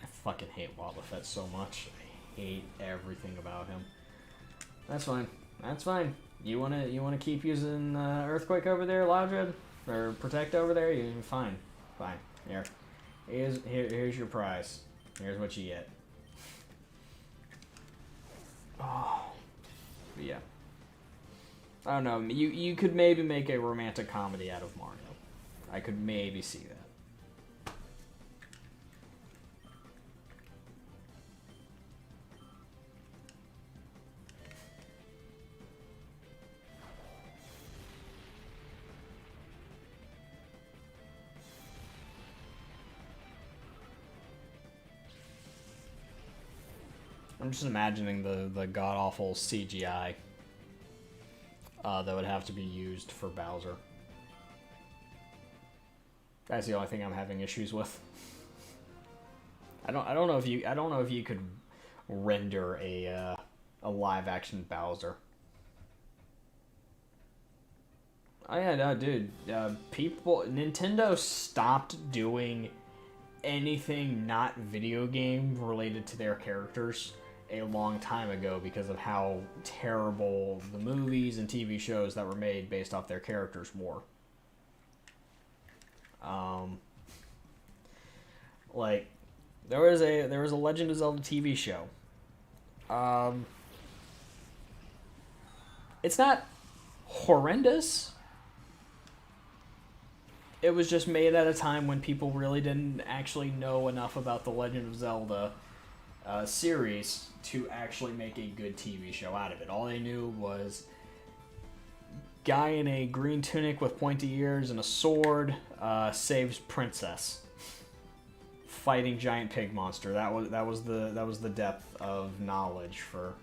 Speaker 1: I fucking hate Wobbuffet so much. I hate everything about him. That's fine. That's fine. You wanna keep using Earthquake over there, Loudred? Or Protect over there? You're fine. Fine. Here. Here's your prize. Here's what you get. Oh. But yeah. I don't know. You could maybe make a romantic comedy out of Mario. I could maybe see that. I'm just imagining the god-awful CGI that would have to be used for Bowser. That's the only thing I'm having issues with. I don't know if you could render a live-action Bowser. Oh yeah, no, dude. Nintendo stopped doing anything not video game related to their characters a long time ago because of how terrible the movies and TV shows that were made based off their characters were. Like there was a Legend of Zelda TV show. It's not horrendous. It was just made at a time when people really didn't actually know enough about the Legend of Zelda series to actually make a good TV show out of it. All they knew was guy in a green tunic with pointy ears and a sword saves princess, fighting giant pig monster. That was the depth of knowledge for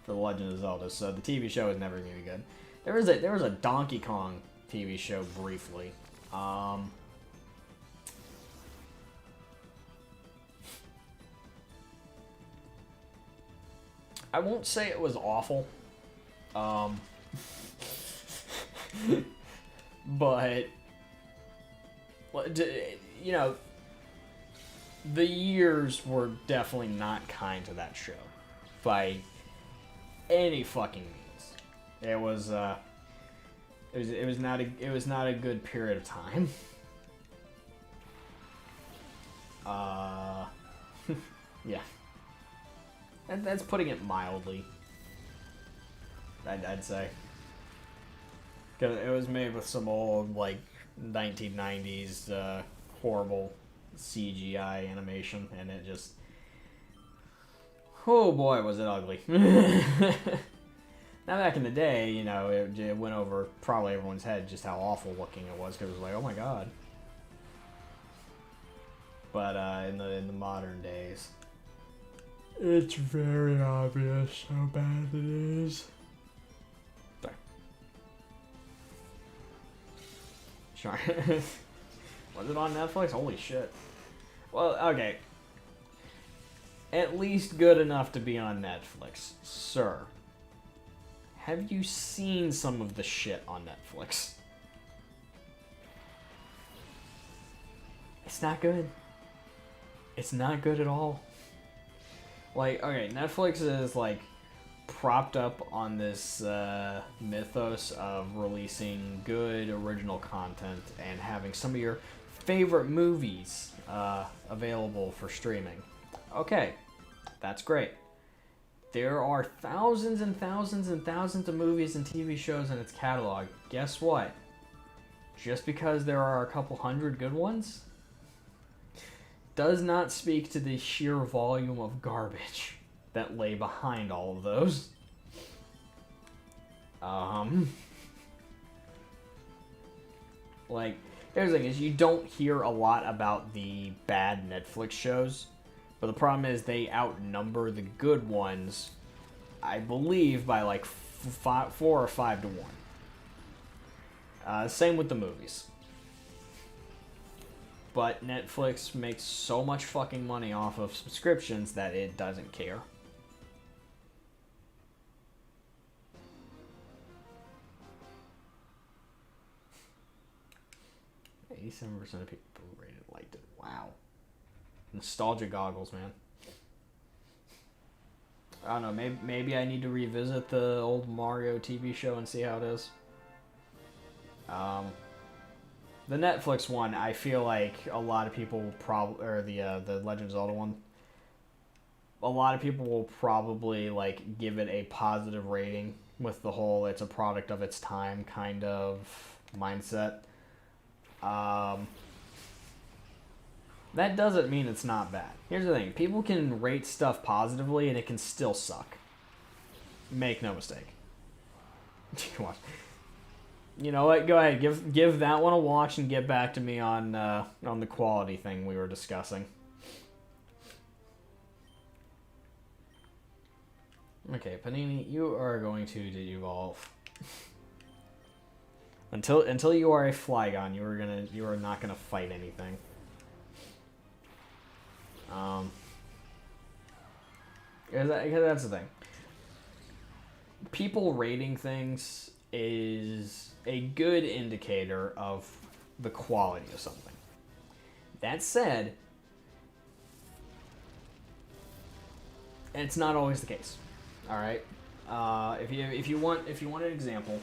Speaker 1: for the Legend of Zelda. So the TV show is never gonna be good. There was a Donkey Kong TV show briefly. I won't say it was awful. But you know, the years were definitely not kind to that show by any fucking means. It was not a good period of time. Yeah. That's putting it mildly. I'd say. Because it was made with some old, like, 1990s horrible CGI animation, and it just... Oh boy, was it ugly. Now, back in the day, you know, it went over probably everyone's head just how awful looking it was, because it was like, oh my god. But in the modern days...
Speaker 2: It's very obvious how bad it is.
Speaker 1: Sure. Was it on Netflix? Holy shit. Well, okay. At least good enough to be on Netflix. Sir, have you seen some of the shit on Netflix? It's not good. It's not good at all. Like, okay, Netflix is, like, propped up on this mythos of releasing good original content and having some of your favorite movies available for streaming. Okay, that's great. There are thousands and thousands and thousands of movies and TV shows in its catalog. Guess what? Just because there are a couple hundred good ones does not speak to the sheer volume of garbage that lay behind all of those. Like, here's the thing is you don't hear a lot about the bad Netflix shows, but the problem is they outnumber the good ones, I believe, by like 4 or 5 to 1. Same with the movies. But Netflix makes so much fucking money off of subscriptions that it doesn't care. 87% of people who rated liked it. Wow. Nostalgia goggles, man. I don't know, maybe I need to revisit the old Mario TV show and see how it is. The Netflix one, I feel like a lot of people will probably, or the Legend of Zelda one, a lot of people will probably like give it a positive rating with the whole it's a product of its time kind of mindset. That doesn't mean it's not bad. Here's the thing. People can rate stuff positively and it can still suck. Make no mistake. Watch. You know what? Go ahead. Give that one a watch and get back to me on the quality thing we were discussing. Okay, Panini, you are going to evolve. Until you are a Flygon, you are not gonna fight anything. Because that's the thing. People rating things is a good indicator of the quality of something. That said, it's not always the case. All right. If you want an example,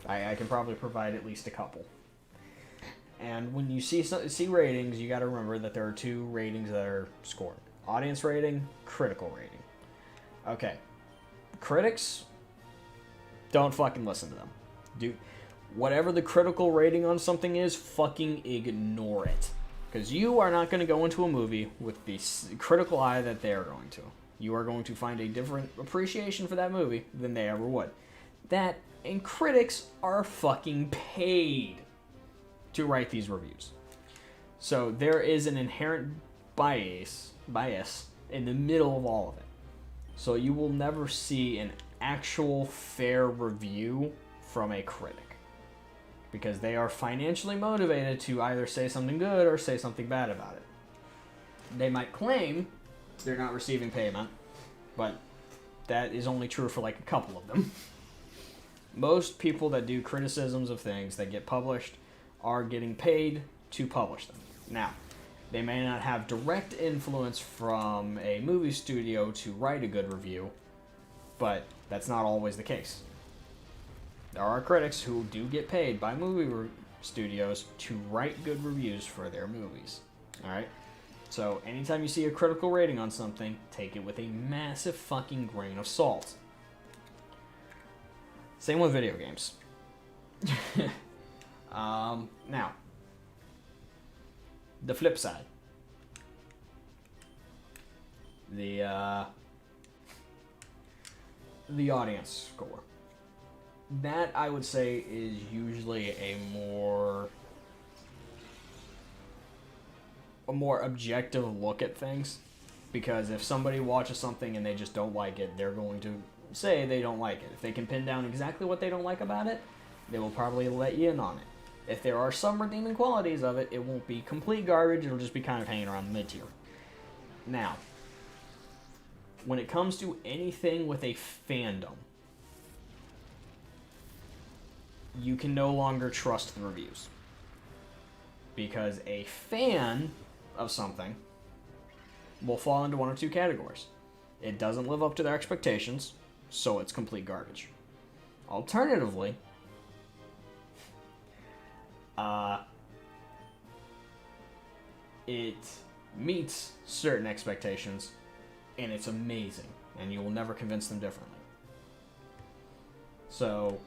Speaker 1: I can probably provide at least a couple. And when you see ratings, you got to remember that there are 2 ratings that are scored: audience rating, critical rating. Okay, critics, don't fucking listen to them. Do whatever the critical rating on something is, fucking ignore it, because you are not going to go into a movie with the critical eye that they are going to. You are going to find a different appreciation for that movie than they ever would. And critics are fucking paid to write these reviews. So there is an inherent bias in the middle of all of it. So you will never see an actual fair review from a critic, because they are financially motivated to either say something good or say something bad about it. They might claim they're not receiving payment, but that is only true for like a couple of them. Most people that do criticisms of things that get published are getting paid to publish them. Now, they may not have direct influence from a movie studio to write a good review, but that's not always the case. There are critics who do get paid by movie studios to write good reviews for their movies. Alright? So, anytime you see a critical rating on something, take it with a massive fucking grain of salt. Same with video games. Now, the flip side. The audience score. That, I would say, is usually a more objective look at things. Because if somebody watches something and they just don't like it, they're going to say they don't like it. If they can pin down exactly what they don't like about it, they will probably let you in on it. If there are some redeeming qualities of it, it won't be complete garbage. It'll just be kind of hanging around the mid-tier. Now, when it comes to anything with a fandom, you can no longer trust the reviews. Because a fan of something will fall into one of two categories. It doesn't live up to their expectations, so it's complete garbage. Alternatively, it meets certain expectations, and it's amazing, and you will never convince them differently. So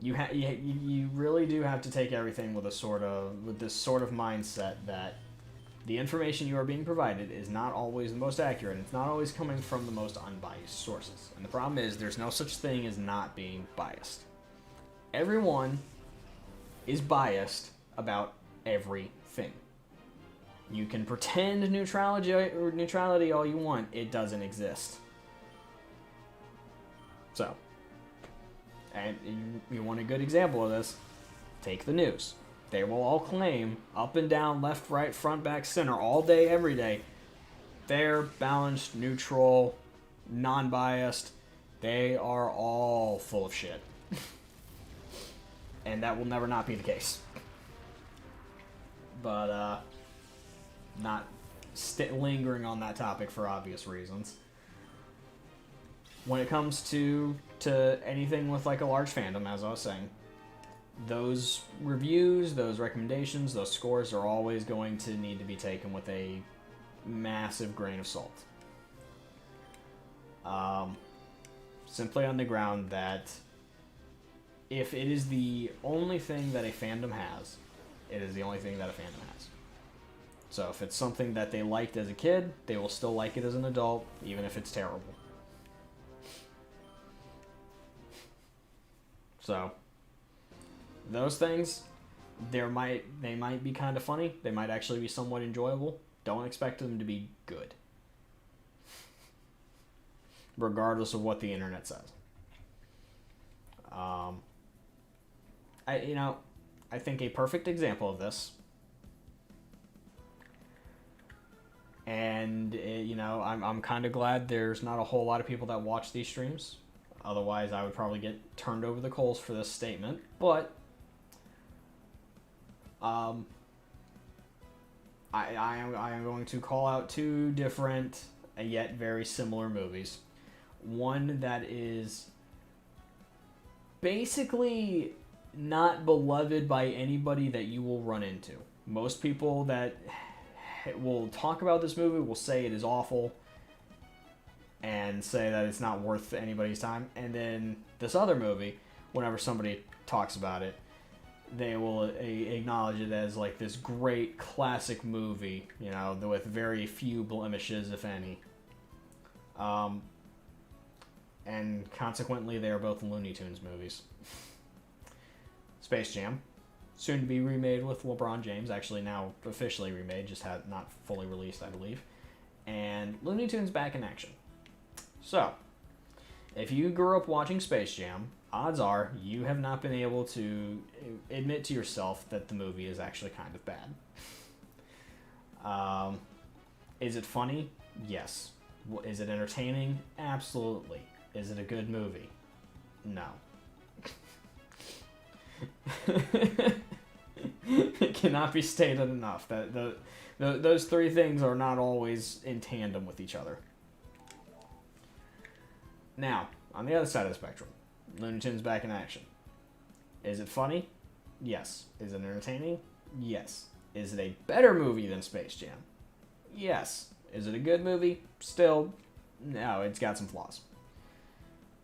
Speaker 1: you really do have to take everything with this sort of mindset that the information you are being provided is not always the most accurate. It's not always coming from the most unbiased sources. And the problem is there's no such thing as not being biased. Everyone is biased about everything. You can pretend neutrality all you want. It doesn't exist. So, and you want a good example of this? Take the news. They will all claim up and down, left, right, front, back, center, all day, every day. Fair, balanced, neutral, non-biased. They are all full of shit. And that will never not be the case. But, not lingering on that topic for obvious reasons. When it comes to anything with like a large fandom, as I was saying, those reviews, those recommendations, those scores are always going to need to be taken with a massive grain of salt. Simply on the ground that if it is the only thing that a fandom has, it is the only thing that a fandom has. So if it's something that they liked as a kid, they will still like it as an adult, even if it's terrible. So those things, they might be kind of funny. They might actually be somewhat enjoyable. Don't expect them to be good, regardless of what the internet says. I think a perfect example of this, and I'm kind of glad there's not a whole lot of people that watch these streams. Otherwise, I would probably get turned over the coals for this statement. But I am going to call out two different yet very similar movies. One that is basically not beloved by anybody that you will run into. Most people that will talk about this movie will say it is awful and say that it's not worth anybody's time. And then this other movie, whenever somebody talks about it, they will acknowledge it as like this great classic movie, with very few blemishes, if any. And consequently, they are both Looney Tunes movies. Space Jam, soon to be remade with LeBron James, actually now officially remade, just not fully released, I believe. And Looney Tunes Back in Action. So, if you grew up watching Space Jam, odds are you have not been able to admit to yourself that the movie is actually kind of bad. Is it funny? Yes. Is it entertaining? Absolutely. Is it a good movie? No. It cannot be stated enough that those three things are not always in tandem with each other. Now, on the other side of the spectrum, Looney Tunes Back in Action. Is it funny? Yes. Is it entertaining? Yes. Is it a better movie than Space Jam? Yes. Is it a good movie? Still, no, it's got some flaws.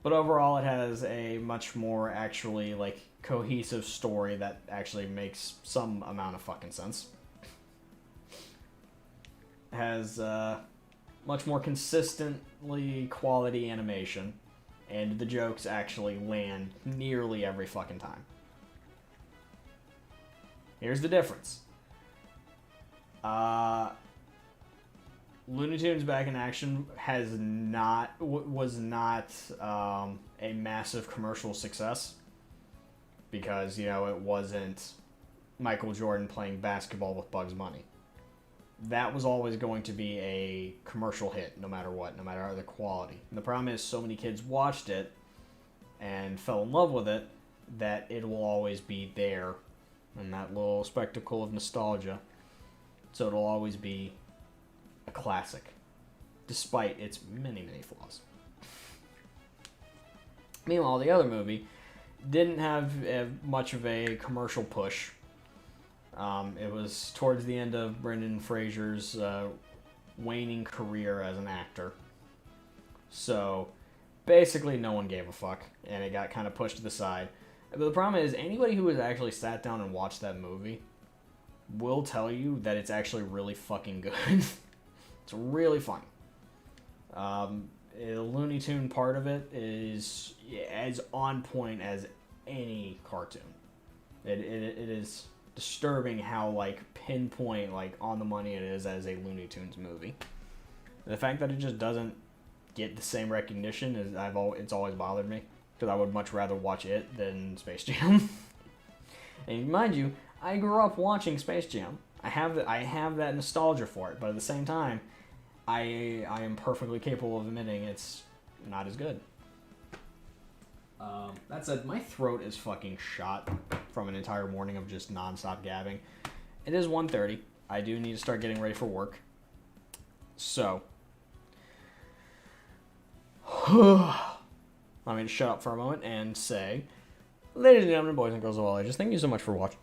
Speaker 1: But overall, it has a much more actually, cohesive story that actually makes some amount of fucking sense. It has, much more consistently quality animation, and the jokes actually land nearly every fucking time. Here's the difference. Looney Tunes Back in Action was not a massive commercial success. because, you know, it wasn't Michael Jordan playing basketball with Bugs Bunny. That was always going to be a commercial hit, no matter what, no matter the quality. And the problem is so many kids watched it and fell in love with it that it will always be there in that little spectacle of nostalgia. So it'll always be a classic, despite its many, many flaws. Meanwhile, the other movie didn't have much of a commercial push. It was towards the end of Brendan Fraser's waning career as an actor. So basically no one gave a fuck, and it got kind of pushed to the side. But the problem is, anybody who has actually sat down and watched that movie will tell you that it's actually really fucking good. It's really funny. The Looney Tune part of it is as on point as any cartoon. It is disturbing how, like, pinpoint, like, on the money it is as a Looney Tunes movie. The fact that it just doesn't get the same recognition is it's always bothered me, because I would much rather watch it than Space Jam. And mind you, I grew up watching Space Jam. I have that nostalgia for it, but at the same time, I am perfectly capable of admitting it's not as good. That said, my throat is fucking shot from an entire morning of just nonstop gabbing. It is 1:30. I do need to start getting ready for work. So, let me just shut up for a moment and say, ladies and gentlemen, boys and girls of all ages, thank you so much for watching.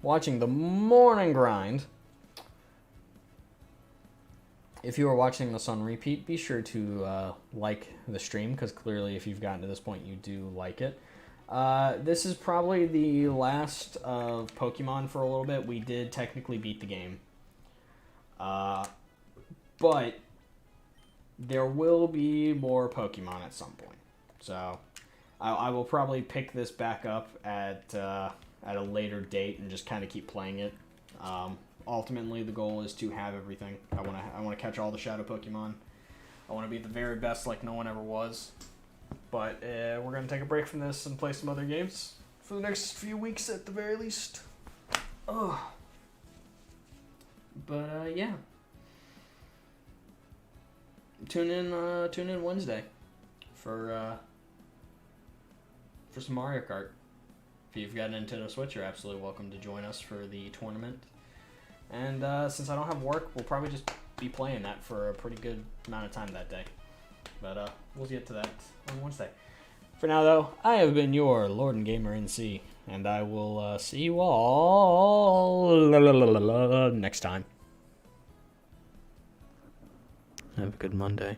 Speaker 1: Watching the morning grind. If you are watching this on repeat, be sure to like the stream, because clearly if you've gotten to this point, you do like it. This is probably the last of Pokemon for a little bit. We did technically beat the game. But there will be more Pokemon at some point. So I will probably pick this back up at a later date and just kind of keep playing it. Ultimately, the goal is to have everything. I want to catch all the Shadow Pokemon. I want to be the very best, like no one ever was. But we're gonna take a break from this and play some other games for the next few weeks at the very least. Oh. But yeah. Tune in Wednesday for some Mario Kart. If you've got a Nintendo Switch, you're absolutely welcome to join us for the tournament. And since I don't have work, we'll probably just be playing that for a pretty good amount of time that day. But we'll get to that on Wednesday. For now, though, I have been your Lord and Gamer NC, and I will see you all next time. Have a good Monday.